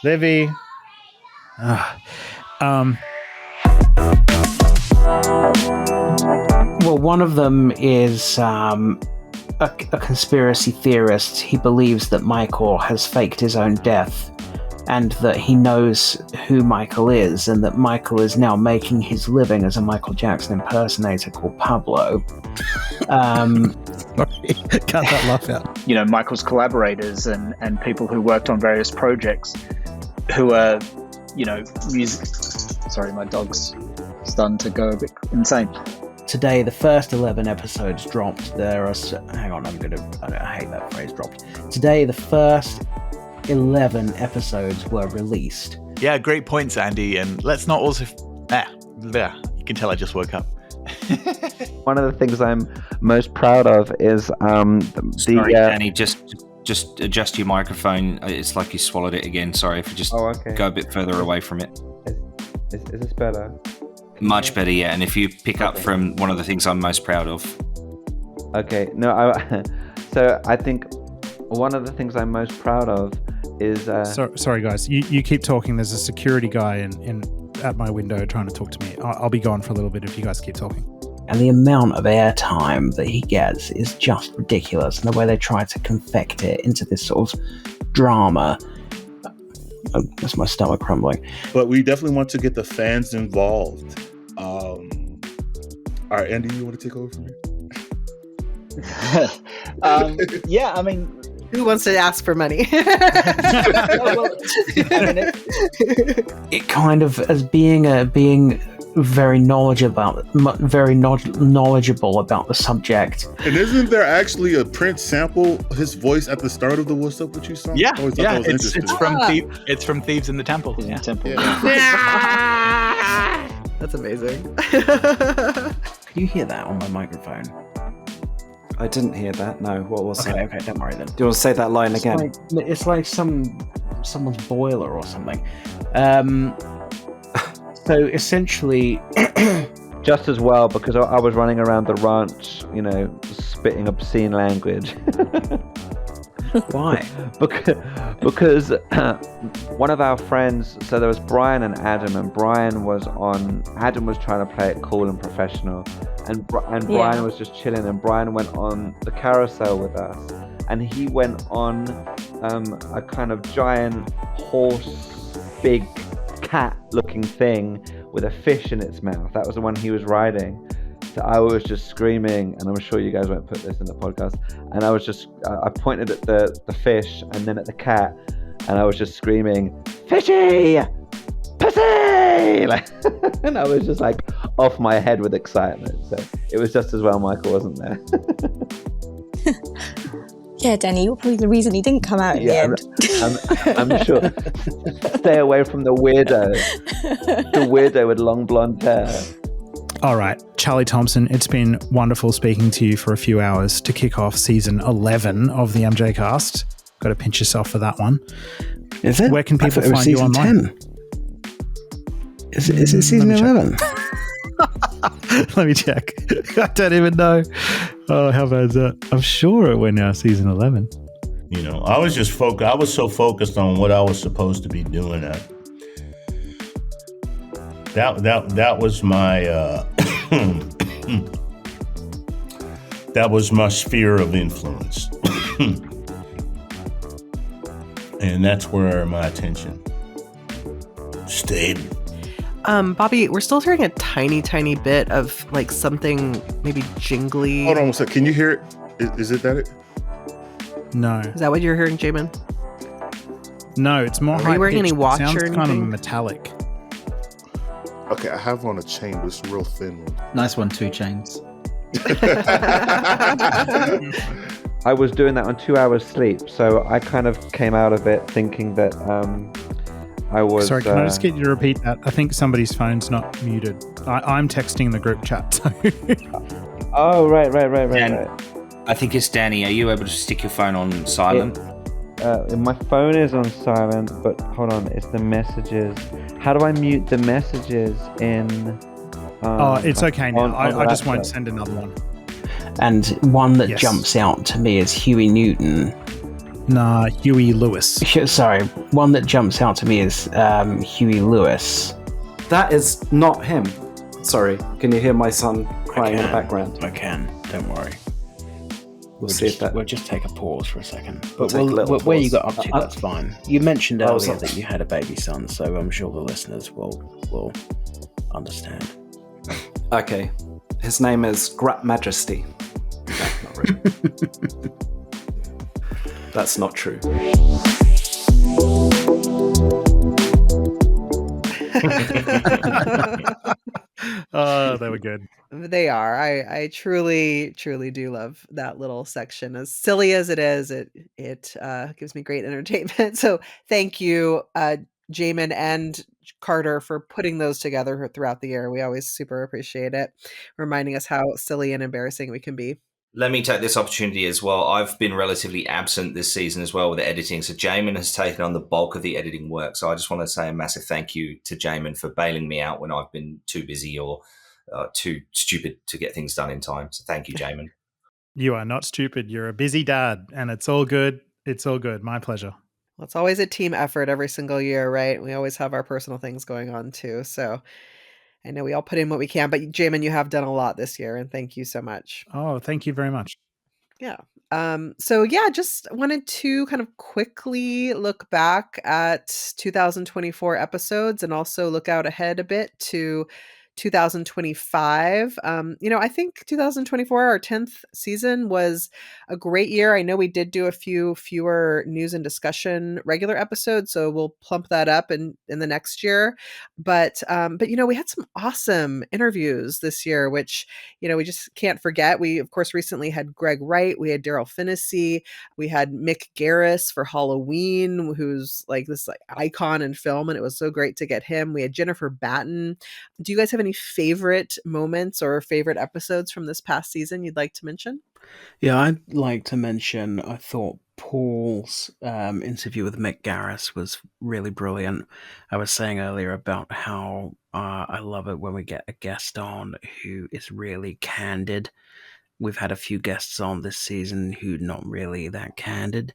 Livy. Well, one of them is a conspiracy theorist. He believes that Michael has faked his own death and that he knows who Michael is, and that Michael is now making his living as a Michael Jackson impersonator called Pablo. Sorry, cut that laugh out. Michael's collaborators and people who worked on various projects who are, music. Sorry, my dog's starting to go a bit insane. Today, the first 11 episodes dropped. Hang on, I hate that phrase, dropped. Today, the first 11 episodes were released. Yeah, great points, Andy. And let's not also... you can tell I just woke up. One of the things I'm most proud of is Sorry, Danny, just adjust your microphone. It's like you swallowed it again. Sorry, if you just go a bit further away from it. Is this better? Much better, yeah. And if you pick up from one of the things I'm most proud of. Okay, no, so I think one of the things I'm most proud of is sorry guys, you keep talking. There's a security guy in at my window trying to talk to me. I'll be gone for a little bit if you guys keep talking. And the amount of airtime that he gets is just ridiculous. And the way they try to confect it into this sort of drama. Oh, that's my stomach crumbling. But we definitely want to get the fans involved. All right, Andy, you want to take over from here? Yeah, I mean, who wants to ask for money? It kind of, as being very knowledgeable about the subject. And isn't there actually a Prince sample, his voice at the start of the "What's Up With You" song? Yeah, it's from Thieves in the Temple. Yeah. Temple. Yeah. That's amazing. Can you hear that on my microphone? I didn't hear that. No, what was it? Okay, don't worry then. Do you want to say that line again? It's like someone's boiler or something. So essentially, just as well because I was running around the ranch, spitting obscene language. Why? Because one of our friends, so there was Brian and Adam, and Adam was trying to play it cool and professional, and Brian was just chilling, and Brian went on the carousel with us, and he went on a kind of giant horse, big cat looking thing with a fish in its mouth. That was the one he was riding. So I was just screaming, and I'm sure you guys won't put this in the podcast, and I pointed at the fish and then at the cat, and I was just screaming, "Fishy! Pussy!" And I was just like off my head with excitement. So it was just as well Michael wasn't there. Yeah, Danny, you're probably the reason he didn't come out in the end. I'm sure. Stay away from the weirdo. The weirdo with long blonde hair. All right, Charlie Thomson, it's been wonderful speaking to you for a few hours to kick off season 11 of the MJCast. Got to pinch yourself for that one. Is it? Where can people find you online? 10. Is it season 11? Let me check. I don't even know. Oh, how bad is that? I'm sure we're now season 11. I was just focused. I was so focused on what I was supposed to be doing. That was my that was my sphere of influence, and that's where my attention stayed. Bobby, we're still hearing a tiny bit of like something maybe jingly. Hold on one second. Can you hear it? Is it that it? No. Is that what you're hearing, Jamon? No, it's more high-pitched. Are you wearing any watch Sounds or anything? kind of metallic. Okay, I have on a chain, but it's a real thin one. Nice one, 2 chains. I was doing that on 2 hours sleep, so I kind of came out of it thinking that I was... Sorry, can I just get you to repeat that? I think somebody's phone's not muted. I'm texting the group chat. So. Oh, right. I think it's Danny. Are you able to stick your phone on silent? My phone is on silent, but hold on, it's the messages. How do I mute the messages in... it's okay now. I just won't laptop? send another one. And one that jumps out to me is Huey Newton. Nah, Huey Lewis. Sorry, one that jumps out to me is Huey Lewis. That is not him. Sorry, can you hear my son crying in the background? I can, don't worry. We'll just take a pause for a second. But where you got up to, that's fine. You mentioned earlier that you had a baby son, so I'm sure the listeners will understand. Okay, his name is Grat Majesty. No, not really. That's not true. Oh, they were good. They are. I truly do love that little section. As silly as it is, it gives me great entertainment. So thank you, Jamon and Carter, for putting those together throughout the year. We always super appreciate it, reminding us how silly and embarrassing we can be. Let me take this opportunity as well. I've been relatively absent this season as well with the editing. So Jamon has taken on the bulk of the editing work. So I just want to say a massive thank you to Jamon for bailing me out when I've been too busy or too stupid to get things done in time. So thank you, Jamon. You are not stupid. You're a busy dad, and it's all good. It's all good. My pleasure. It's always a team effort every single year, right? We always have our personal things going on too. So I know we all put in what we can, but Jamin, you have done a lot this year, and thank you so much. Oh, thank you very much. Yeah. So yeah, just wanted to kind of quickly look back at 2024 episodes and also look out ahead a bit to 2025. I think 2024, our 10th season, was a great year. I know we did do a few fewer news and discussion regular episodes, so we'll plump that up in the next year. But we had some awesome interviews this year, which we just can't forget. We, of course, recently had Greg Wright. We had Daryl Finnessy. We had Mick Garris for Halloween, who's like this icon in film, and it was so great to get him. We had Jennifer Batten. Do you guys have any favorite moments or favorite episodes from this past season you'd like to mention? Yeah, I'd like to mention, I thought Paul's interview with Mick Garris was really brilliant. I was saying earlier about how I love it when we get a guest on who is really candid. We've had a few guests on this season who not really that candid.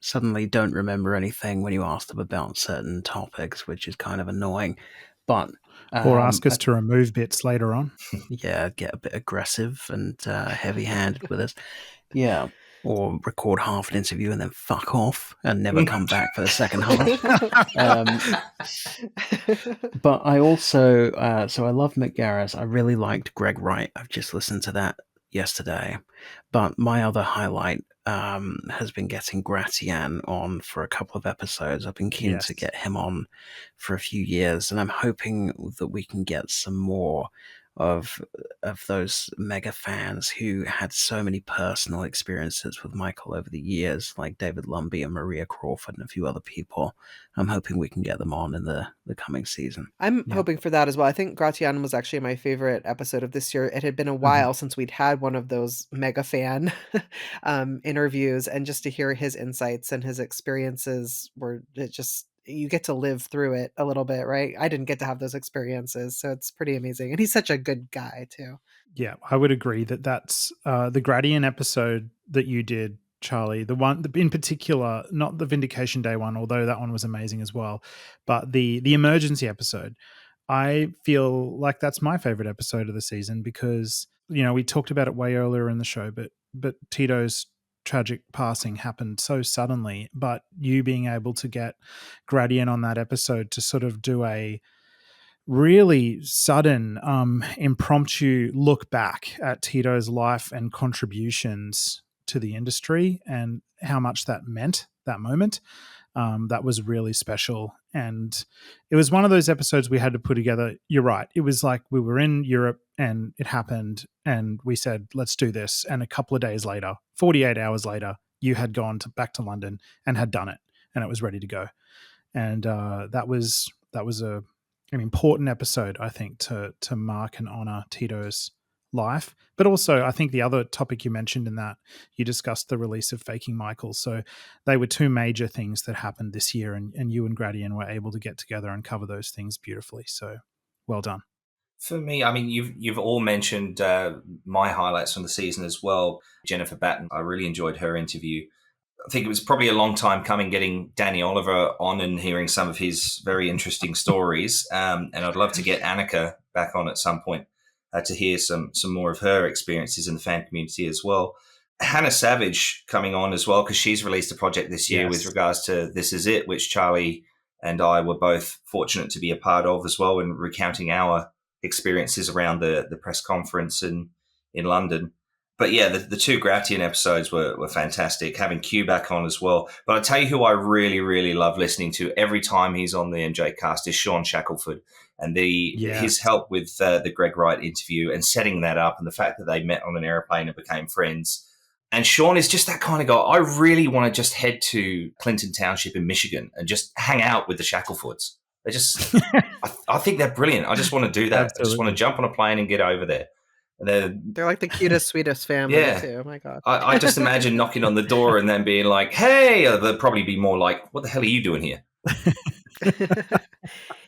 Suddenly don't remember anything when you ask them about certain topics, which is kind of annoying. But or ask us to remove bits later on. Yeah, get a bit aggressive and heavy-handed with us. Yeah, or record half an interview and then fuck off and never come back for the second half. But I also, so I love Mick Garris. I really liked Greg Wright. I've just listened to that yesterday. But my other highlight has been getting Gratian on for a couple of episodes. I've been keen to get him on for a few years, and I'm hoping that we can get some more of those mega fans who had so many personal experiences with Michael over the years, like David Lumbie and Maria Crawford and a few other people. I'm hoping we can get them on in the coming season. I'm hoping for that as well. I think Gratian was actually my favorite episode of this year. It had been a while since we'd had one of those mega fan interviews, and just to hear his insights and his experiences you get to live through it a little bit, right? I didn't get to have those experiences, so it's pretty amazing. And he's such a good guy too. Yeah, I would agree that's the Gradian episode that you did, Charlie, the one in particular, not the Vindication Day one, although that one was amazing as well, but the emergency episode. I feel like that's my favorite episode of the season because, we talked about it way earlier in the show, but Tito's tragic passing happened so suddenly, but you being able to get Gradian on that episode to sort of do a really sudden, impromptu look back at Tito's life and contributions to the industry and how much that meant, that moment. That was really special. And it was one of those episodes we had to put together. You're right. It was like we were in Europe and it happened and we said, let's do this. And a couple of days later, 48 hours later, you had gone back to London and had done it and it was ready to go. And that was an important episode, I think, to mark and honor Tito's life. But also, I think the other topic you mentioned in that, you discussed the release of Faking Michael. So they were two major things that happened this year, and you and Gradian were able to get together and cover those things beautifully. So well done. For me, I mean, you've all mentioned my highlights from the season as well. Jennifer Batten, I really enjoyed her interview. I think it was probably a long time coming getting Danny Oliver on and hearing some of his very interesting stories. And I'd love to get Annika back on at some point to hear some more of her experiences in the fan community as well. Hannah Savage coming on as well, because she's released a project this year with regards to This Is It, which Charlie and I were both fortunate to be a part of as well, and recounting our experiences around the press conference in London. But yeah, the two Gratian episodes were fantastic, having Q back on as well. But I tell you who I really, really love listening to every time he's on the MJCast is Sean Shackelford. And his help with the Greg Wright interview and setting that up, and the fact that they met on an airplane and became friends. And Sean is just that kind of guy. I really want to just head to Clinton Township in Michigan and just hang out with the Shacklefords. They just, I think they're brilliant. I just want to do that. Absolutely. I just want to jump on a plane and get over there. They're like the cutest, sweetest family too. Oh my God. I just imagine knocking on the door and then being like, hey, they'll probably be more like, what the hell are you doing here?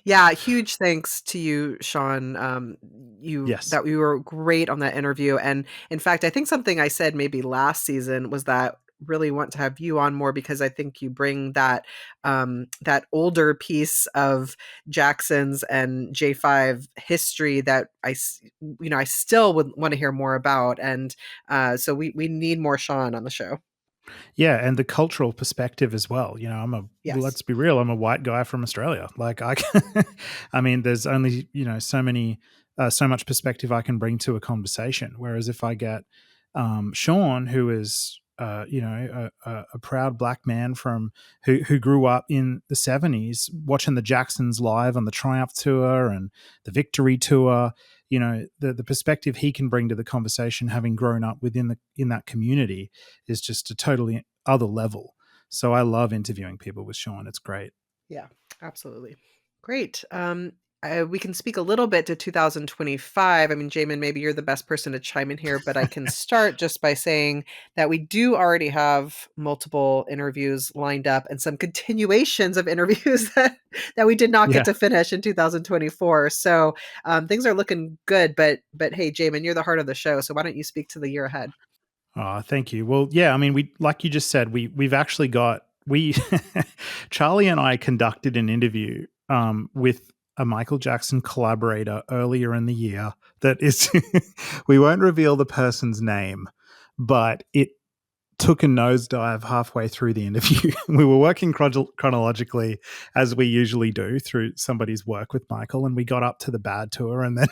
Yeah, huge thanks to you, Sean. That you were great on that interview. And in fact, I think something I said maybe last season was that really want to have you on more because I think you bring that that older piece of Jackson's and J5 history that I still would want to hear more about. And so we need more Sean on the show. Yeah, and the cultural perspective as well. Let's be real, I'm a white guy from Australia. Like I mean, there's only, so much perspective I can bring to a conversation. Whereas if I get Sean, who is, a proud black man who grew up in the 70s, watching the Jacksons live on the Triumph Tour and the Victory Tour, the perspective he can bring to the conversation, having grown up in that community, is just a totally other level. So I love interviewing people with Sean. It's great. Yeah, absolutely. Great. We can speak a little bit to 2025. I mean, Jamon, maybe you're the best person to chime in here, but I can start just by saying that we do already have multiple interviews lined up and some continuations of interviews that we did not get to finish in 2024. So things are looking good. But hey, Jamon, you're the heart of the show. So why don't you speak to the year ahead? Oh, thank you. Well, yeah, I mean, we, like you just said, we've actually got, Charlie and I conducted an interview with a Michael Jackson collaborator earlier in the year that is, we won't reveal the person's name, but it took a nosedive halfway through the interview. We were working chronologically, as we usually do, through somebody's work with Michael, and we got up to the bad tour, and then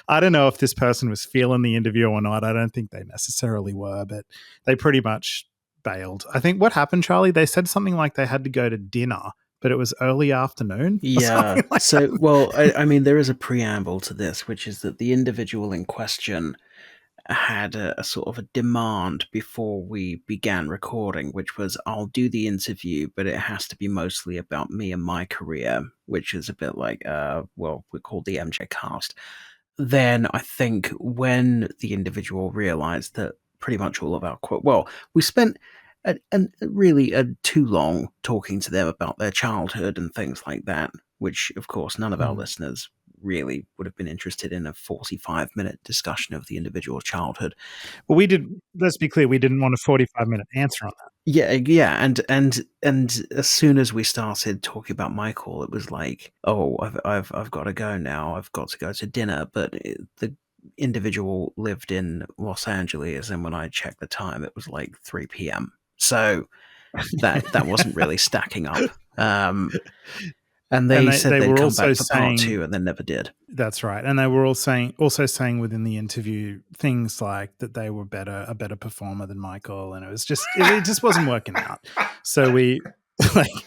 I don't know if this person was feeling the interview or not. I don't think they necessarily were, but they pretty much bailed. I think what happened, Charlie, they said something like they had to go to dinner, but it was early afternoon. Yeah. So, well, I mean, there is a preamble to this, which is that the individual in question had a sort of a demand before we began recording, which was, I'll do the interview, but it has to be mostly about me and my career, which is a bit like, we're called the MJCast. Then I think when the individual realized that pretty much all of our we spent really too long talking to them about their childhood and things like that, which of course none of our listeners really would have been interested in a 45-minute discussion of the individual childhood. Well, let's be clear, we didn't want a 45-minute answer on that. Yeah, and as soon as we started talking about Michael, it was like, oh, I've got to go now. I've got to go to dinner. But the individual lived in Los Angeles, and when I checked the time, it was like 3 p.m. So that wasn't really stacking up. And they said they'd come back for part 2 and then never did. That's right. And they were also saying within the interview things like that they were a better performer than Michael, and it was just it just wasn't working out. So we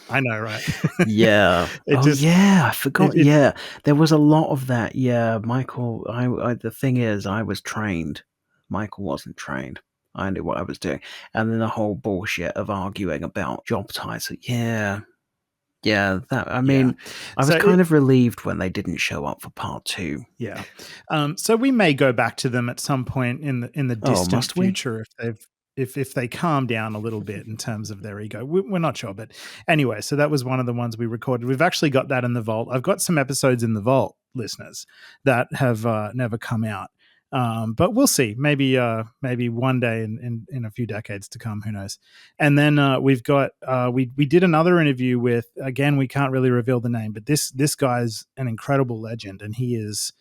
I know, right? Yeah. I forgot. There was a lot of that. Yeah, Michael, I the thing is, I was trained. Michael wasn't trained. I knew what I was doing. And then the whole bullshit of arguing about job title. Yeah, I was kind of relieved when they didn't show up for part 2. Yeah. So we may go back to them at some point in the distant future if they calm down a little bit in terms of their ego. We're not sure, but anyway, so that was one of the ones we recorded. We've actually got that in the vault. I've got some episodes in the vault, listeners, that have never come out. But we'll see. Maybe one day in a few decades to come. Who knows? And then we've got we did another interview with, again, we can't really reveal the name, but this guy's an incredible legend, and he is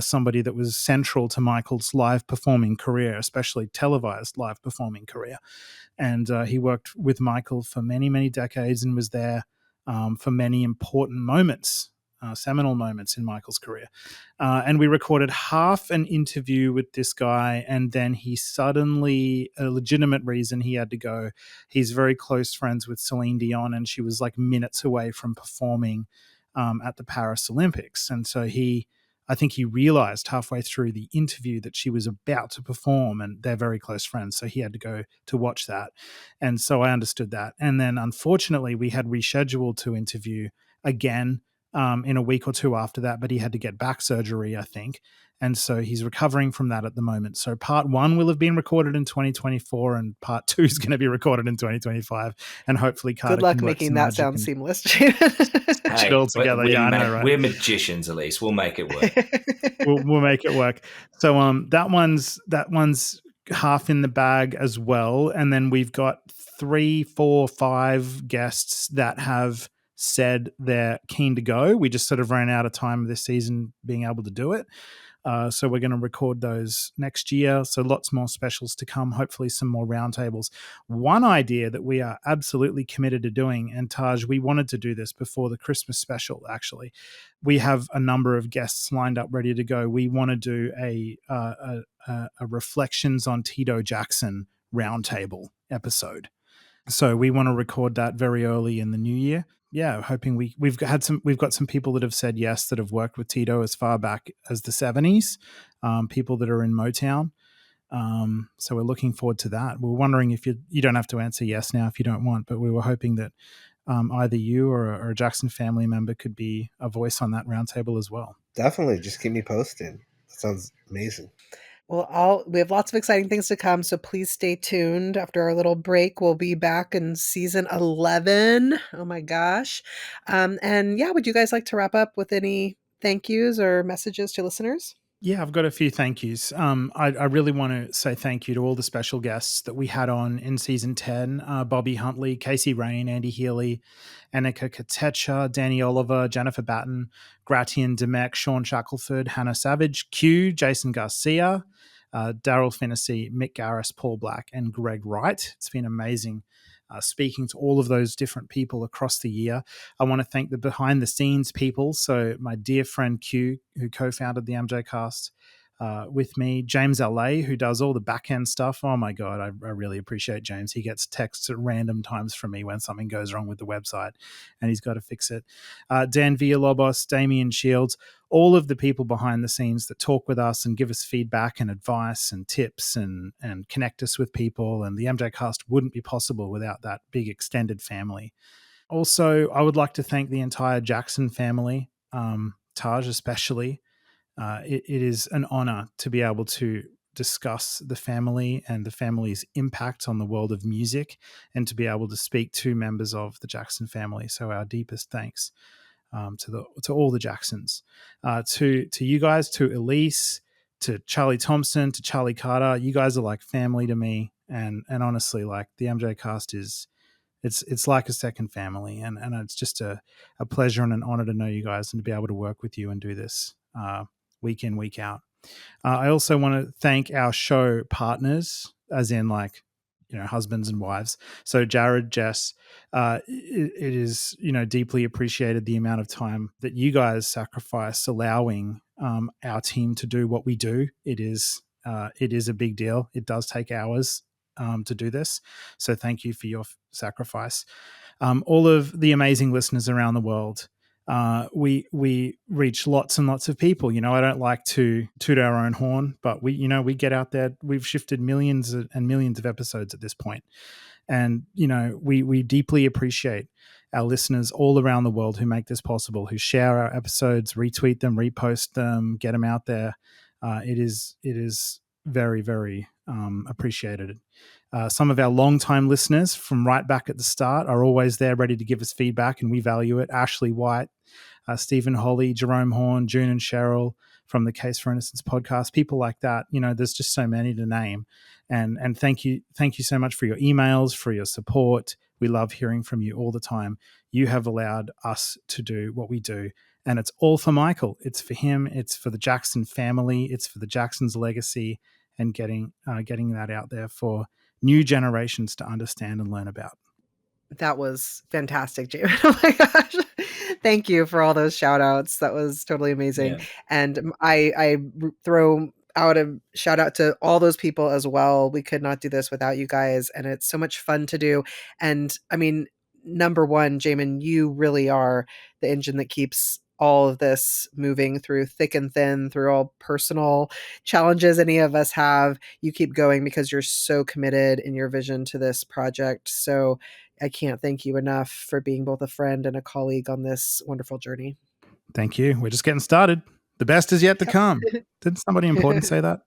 somebody that was central to Michael's live performing career, especially televised live performing career. And he worked with Michael for many, many decades and was there for many important moments. Seminal moments in Michael's career. And we recorded half an interview with this guy, and then he suddenly, a legitimate reason he had to go. He's very close friends with Celine Dion, and she was like minutes away from performing at the Paris Olympics. And so I think he realized halfway through the interview that she was about to perform, and they're very close friends. So he had to go to watch that. And so I understood that. And then unfortunately, we had rescheduled to interview again in a week or two after that, but he had to get back surgery, I think. And so he's recovering from that at the moment. So part 1 will have been recorded in 2024, and part 2 is going to be recorded in 2025. And hopefully Carter Good luck making that sound seamless. It all together. Right? We're magicians, Elise. We'll make it work. we'll make it work. So that one's half in the bag as well. And then we've got 3, 4, 5 guests that have said they're keen to go. We just sort of ran out of time this season being able to do it. So we're going to record those next year. So lots more specials to come, hopefully some more roundtables. One idea that we are absolutely committed to doing, and Taj, we wanted to do this before the Christmas special, actually. We have a number of guests lined up ready to go. We want to do a Reflections on Tito Jackson roundtable episode. So we want to record that very early in the new year. Yeah, hoping we've got some people that have said yes that have worked with Tito as far back as the 70s, people that are in Motown. So we're looking forward to that. We're wondering if you don't have to answer yes now if you don't want, but we were hoping that either you or a Jackson family member could be a voice on that roundtable as well. Definitely, just keep me posted. That sounds amazing. Well, we have lots of exciting things to come, so please stay tuned. After our little break, we'll be back in season 11. Oh my gosh. And yeah, would you guys like to wrap up with any thank yous or messages to listeners? Yeah, I've got a few thank yous. I really want to say thank you to all the special guests that we had on in season 10. Bobby Huntley, Casey Rain, Andy Healy, Annika Katecha, Danny Oliver, Jennifer Batten, Gratian Demek, Sean Shackelford, Hannah Savage, Q, Jason Garcia, Daryl Finnessy, Mick Garris, Paul Black, and Greg Wright. It's been amazing speaking to all of those different people across the year. I want to thank the behind the scenes people. So my dear friend Q, who co-founded the MJCast with me, James LA, who does all the back end stuff. Oh my God, I really appreciate James. He gets texts at random times from me when something goes wrong with the website and he's got to fix it. Dan Villalobos, Damian Shields, all of the people behind the scenes that talk with us and give us feedback and advice and tips and connect us with people. And the MJCast wouldn't be possible without that big extended family. Also, I would like to thank the entire Jackson family, Taj especially. It is an honor to be able to discuss the family and the family's impact on the world of music and to be able to speak to members of the Jackson family. So our deepest thanks to all the Jacksons, to you guys, to Elise, to Charlie Thomson, to Charlie Carter. You guys are like family to me, and honestly, like the MJCast is, it's like a second family, and it's just a pleasure and an honor to know you guys and to be able to work with you and do this week in, week out. I also want to thank our show partners, as in like, husbands and wives. So Jared, Jess, it is, deeply appreciated the amount of time that you guys sacrifice allowing our team to do what we do. It is a big deal. It does take hours to do this. So thank you for your sacrifice. All of the amazing listeners around the world. We reach lots and lots of people. I don't like to toot our own horn, but we get out there. We've shifted millions and millions of episodes at this point. And, we deeply appreciate our listeners all around the world who make this possible, who share our episodes, retweet them, repost them, get them out there. It is very, very appreciated. Some of our longtime listeners from right back at the start are always there ready to give us feedback, and we value it. Ashley White, Stephen Holly, Jerome Horn, June and Cheryl from the Case for Innocence podcast, people like that. There's just so many to name. And thank you so much for your emails, for your support. We love hearing from you all the time. You have allowed us to do what we do. And it's all for Michael. It's for him. It's for the Jackson family. It's for the Jackson's legacy and getting that out there for new generations to understand and learn about. That was fantastic, Jamon. Oh my gosh. Thank you for all those shout outs. That was totally amazing. Yeah. And I throw out a shout out to all those people as well. We could not do this without you guys. And it's so much fun to do. And I mean, number one, Jamon, you really are the engine that keeps all of this moving through thick and thin, through all personal challenges any of us have. You keep going because you're so committed in your vision to this project. So I can't thank you enough for being both a friend and a colleague on this wonderful journey. Thank you. We're just getting started. The best is yet to come. Didn't somebody important say that?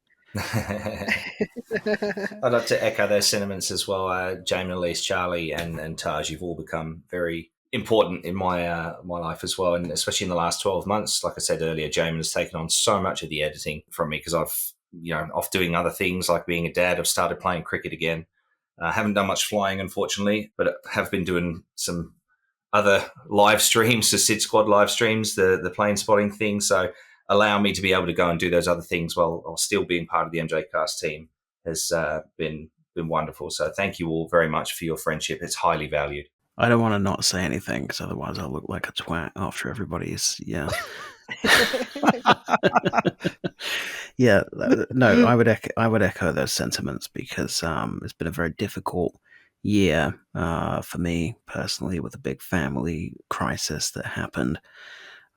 I'd like to echo those sentiments as well. Jamon, Elise, Charlie, and Taj, you've all become very important in my life as well, and especially in the last 12 months. Like I said earlier, Jamon has taken on so much of the editing from me because I've off doing other things like being a dad. I've started playing cricket again. Haven't done much flying, unfortunately, but have been doing some other live streams, the Sid Squad live streams, the plane spotting thing. So allow me to be able to go and do those other things while still being part of the MJCast team has been wonderful. So thank you all very much for your friendship. It's highly valued. I don't want to not say anything because otherwise I'll look like a twat after everybody's. Yeah. Yeah. No, I would echo those sentiments because it's been a very difficult year for me personally with a big family crisis that happened,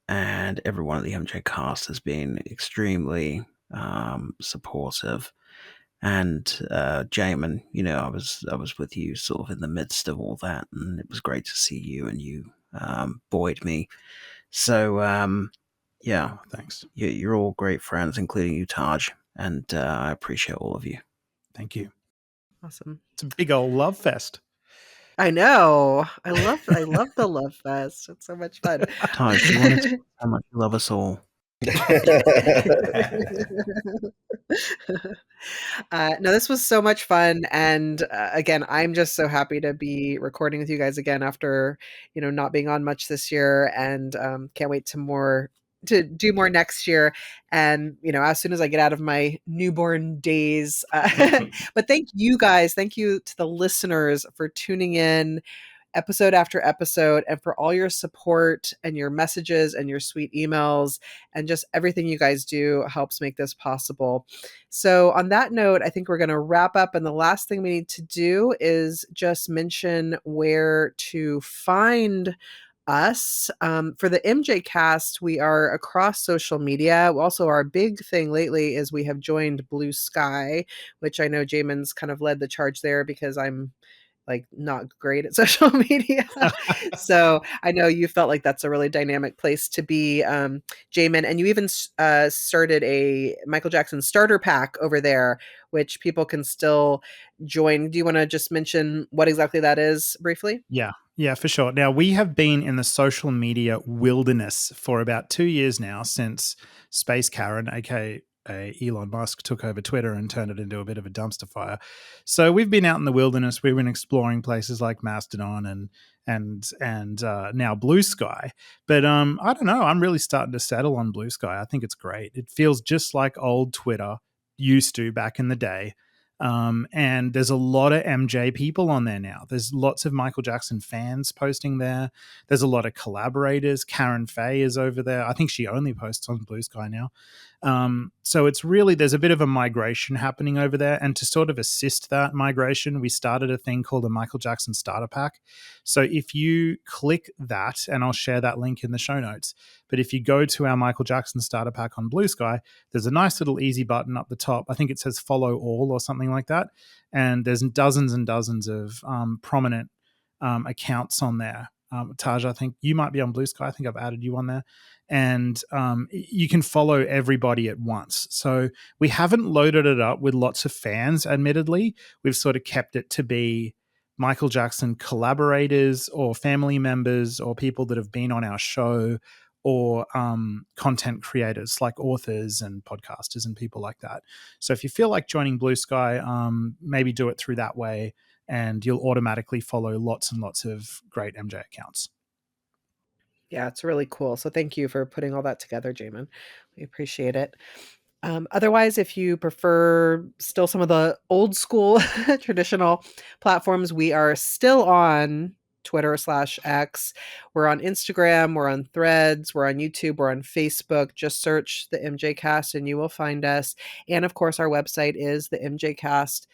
and everyone at the MJ cast has been extremely supportive. And Jamon, I was with you sort of in the midst of all that, and it was great to see you, and you buoyed me. So yeah, thanks. You're all great friends, including you, Taj, and I appreciate all of you. Thank you. Awesome. It's a big old love fest. I know. I love the love fest. It's so much fun. Taj, do you want to tell us how much you love us all? No, this was so much fun, and again, I'm just so happy to be recording with you guys again after not being on much this year, and can't wait to do more next year, and as soon as I get out of my newborn days. But thank you guys, thank you to the listeners for tuning in episode after episode, and for all your support and your messages and your sweet emails, and just everything you guys do helps make this possible. So on that note, I think we're going to wrap up, and the last thing we need to do is just mention where to find us. For the MJCast, we are across social media. Also, our big thing lately is we have joined Blue Sky, which I know Jamon's kind of led the charge there because I'm not great at social media. So I know you felt like that's a really dynamic place to be, Jamon, and you even started a Michael Jackson starter pack over there, which people can still join. Do you want to just mention what exactly that is briefly? Yeah, for sure. Now, we have been in the social media wilderness for about 2 years now since Space Karen, aka Elon Musk, took over Twitter and turned it into a bit of a dumpster fire. So we've been out in the wilderness. We've been exploring places like Mastodon and now Blue Sky. But I don't know. I'm really starting to settle on Blue Sky. I think it's great. It feels just like old Twitter used to back in the day. And there's a lot of MJ people on there now. There's lots of Michael Jackson fans posting there. There's a lot of collaborators. Karen Faye is over there. I think she only posts on Blue Sky now. So it's really, there's a bit of a migration happening over there. And to sort of assist that migration, we started a thing called a Michael Jackson starter pack. So if you click that, and I'll share that link in the show notes, but if you go to our Michael Jackson starter pack on Blue Sky, there's a nice little easy button up the top. I think it says follow all or something like that. And there's dozens and dozens of prominent accounts on there. Taj, I think you might be on Blue Sky. I think I've added you on there. And you can follow everybody at once. So we haven't loaded it up with lots of fans, admittedly. We've sort of kept it to be Michael Jackson collaborators or family members or people that have been on our show, or content creators like authors and podcasters and people like that. So if you feel like joining Blue Sky, maybe do it through that way, and you'll automatically follow lots and lots of great MJ accounts. Yeah, it's really cool. So thank you for putting all that together, Jamon. We appreciate it. Otherwise, if you prefer still some of the old school traditional platforms, we are still on Twitter/X. We're on Instagram, we're on Threads, we're on YouTube, we're on Facebook. Just search the MJCast and you will find us. And of course, our website is themjcast.com,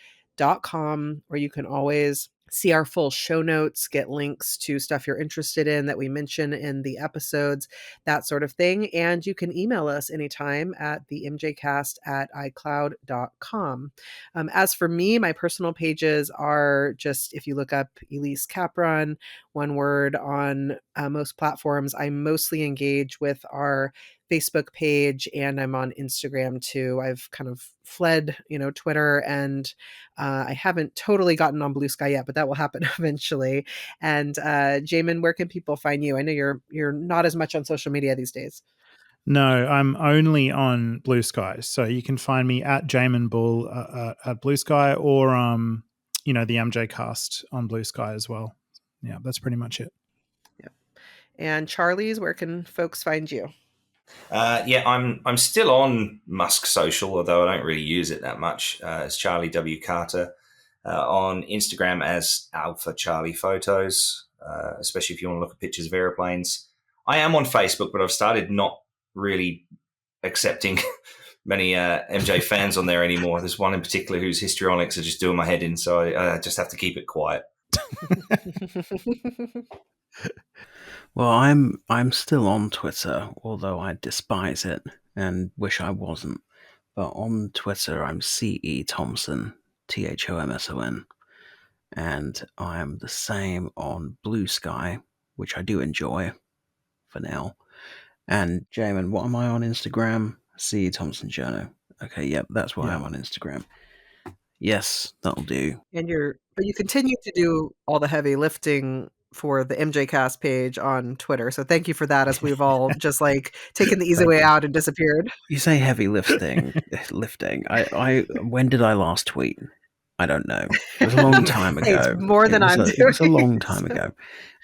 where you can always see our full show notes, get links to stuff you're interested in that we mention in the episodes, that sort of thing. And you can email us anytime at themjcast@icloud.com. As for me, my personal pages are just, if you look up Elise Capron, one word, on most platforms. I mostly engage with our Facebook page, and I'm on Instagram too. I've kind of fled, Twitter, and I haven't totally gotten on Blue Sky yet, but that will happen eventually. And Jamon, where can people find you? I know you're not as much on social media these days. No, I'm only on Blue Sky. So you can find me at Jamon Bull at Blue Sky, or the MJCast on Blue Sky as well. Yeah, that's pretty much it. Yeah. And Charlie's, where can folks find you? I'm still on Musk Social, although I don't really use it that much. It's Charlie W. Carter. On Instagram as Alpha Charlie Photos, especially if you want to look at pictures of airplanes. I am on Facebook, but I've started not really accepting many MJ fans on there anymore. There's one in particular whose histrionics are just doing my head in, so I just have to keep it quiet. Well, I'm still on Twitter, although I despise it and wish I wasn't. But on Twitter, I'm CE Thomson, THOMSON, and I am the same on Blue Sky, which I do enjoy for now. And Jamon, what am I on Instagram? CE Thomson Journo. Okay, yep, that's why I'm on Instagram. Yes, that'll do. And you continue to do all the heavy lifting for the MJCast page on Twitter. So thank you for that, as we've all just taken the easy way out and disappeared. You say heavy lifting. I when did I last tweet? I don't know. It was a long time ago. It's more than I'm doing. It was a long time ago.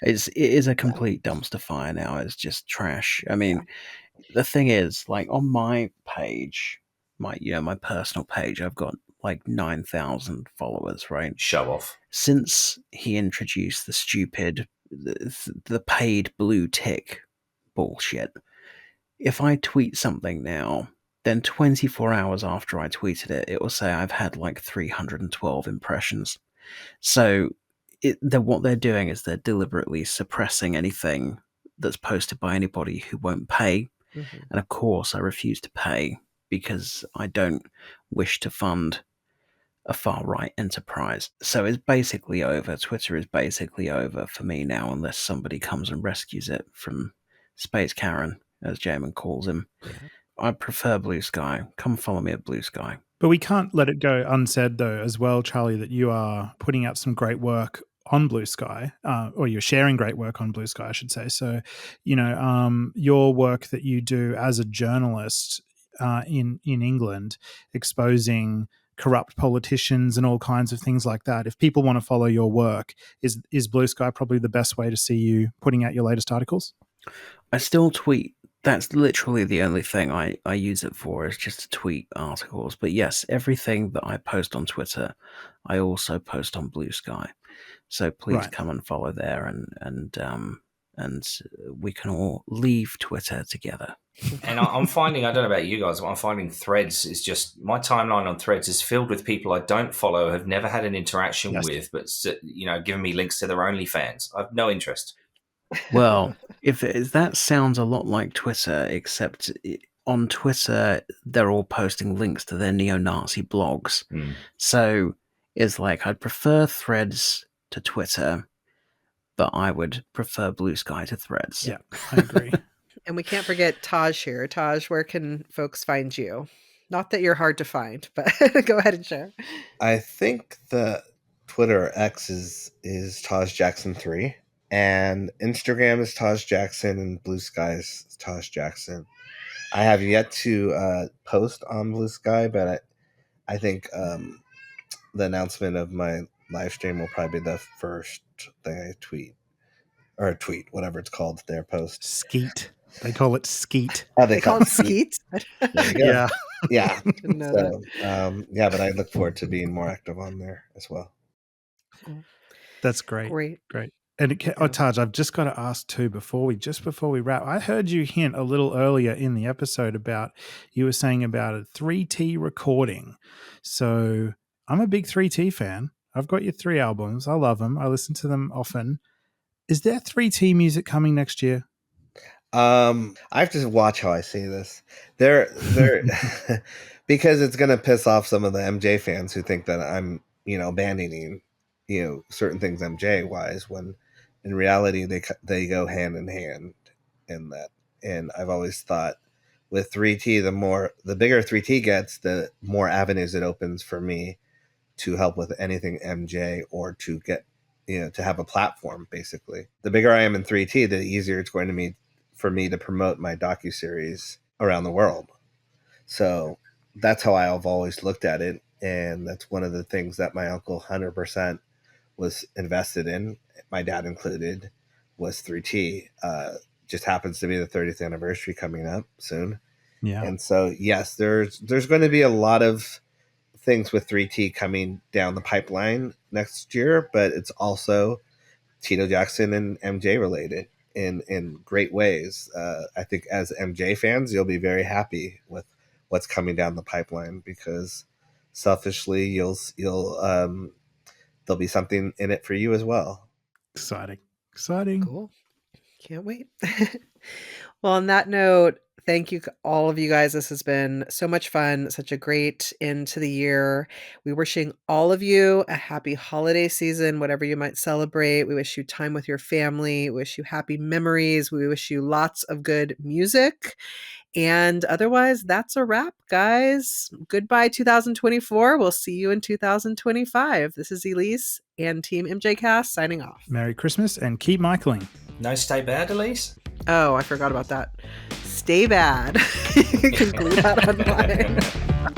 It is a complete dumpster fire now. It's just trash. I mean, the thing is, on my page, my personal page, I've got 9,000 followers, right? Show off. Since he introduced the stupid, the paid blue tick bullshit, if I tweet something now, then 24 hours after I tweeted it, it will say I've had 312 impressions. So what they're doing is they're deliberately suppressing anything that's posted by anybody who won't pay. Mm-hmm. And of course, I refuse to pay because I don't wish to fund a far-right enterprise. So it's basically over. Twitter is basically over for me now, unless somebody comes and rescues it from Space Karen, as Jamon calls him. Yeah. I prefer Blue Sky. Come follow me at Blue Sky. But we can't let it go unsaid, though, as well, Charlie, that you are putting out some great work on Blue Sky, or you're sharing great work on Blue Sky, I should say. So, your work that you do as a journalist in England, exposing corrupt politicians and all kinds of things like that. If people want to follow your work, is Blue Sky probably the best way to see you putting out your latest articles? I still tweet. That's literally the only thing I use it for, is just to tweet articles. But yes, everything that I post on Twitter, I also post on Blue Sky. So please come and follow there, and we can all leave Twitter together. And I'm finding, I don't know about you guys, but I'm finding Threads is just, my timeline on Threads is filled with people I don't follow, have never had an interaction with, but giving me links to their OnlyFans. I have no interest. Well, if that sounds a lot like Twitter, except on Twitter they're all posting links to their neo-Nazi blogs. So it's I'd prefer Threads to Twitter, but I would prefer Blue Sky to Threads. Yeah, I agree. And we can't forget Taj here. Taj, where can folks find you? Not that you're hard to find, but go ahead and share. I think the Twitter X is Taj Jackson 3. And Instagram is Taj Jackson, and Blue Sky is Taj Jackson. I have yet to post on Blue Sky, but I think the announcement of my live stream will probably be the first thing I tweet, whatever it's called, their post. Skeet. They call it Skeet. Oh, they call it Skeet? There you go. Yeah. Yeah. But I look forward to being more active on there as well. That's great. Great. And Taj, I've just got to ask too, before we wrap, I heard you hint a little earlier in the episode about, you were saying about a 3T recording. So I'm a big 3T fan. I've got your 3 albums. I love them. I listen to them often. Is there 3T music coming next year? I have to watch how I say this. They're because it's going to piss off some of the MJ fans who think that I'm, abandoning, certain things MJ wise, when in reality they go hand in hand in that. And I've always thought with 3T, the bigger 3T gets, the more avenues it opens for me to help with anything MJ, or to get, to have a platform. Basically, the bigger I am in 3T, the easier it's going to be for me to promote my docuseries around the world. So that's how I've always looked at it. And that's one of the things that my uncle 100% was invested in, my dad included, was 3T. Just happens to be the 30th anniversary coming up soon. Yeah. And so, yes, there's going to be a lot of things with 3T coming down the pipeline next year, but it's also Tito Jackson and MJ related in great ways. I think as MJ fans, you'll be very happy with what's coming down the pipeline, because selfishly you'll there'll be something in it for you as well. Exciting. Cool. Can't wait. Well, on that note, thank you, all of you guys. This has been so much fun, such a great end to the year. We wishing all of you a happy holiday season, whatever you might celebrate. We wish you time with your family. We wish you happy memories. We wish you lots of good music. And otherwise, that's a wrap, guys. Goodbye, 2024. We'll see you in 2025. This is Elise and Team MJCast signing off. Merry Christmas and keep Michaeling. No stay bad, Elise? Oh, I forgot about that. Stay bad. You can glue that online.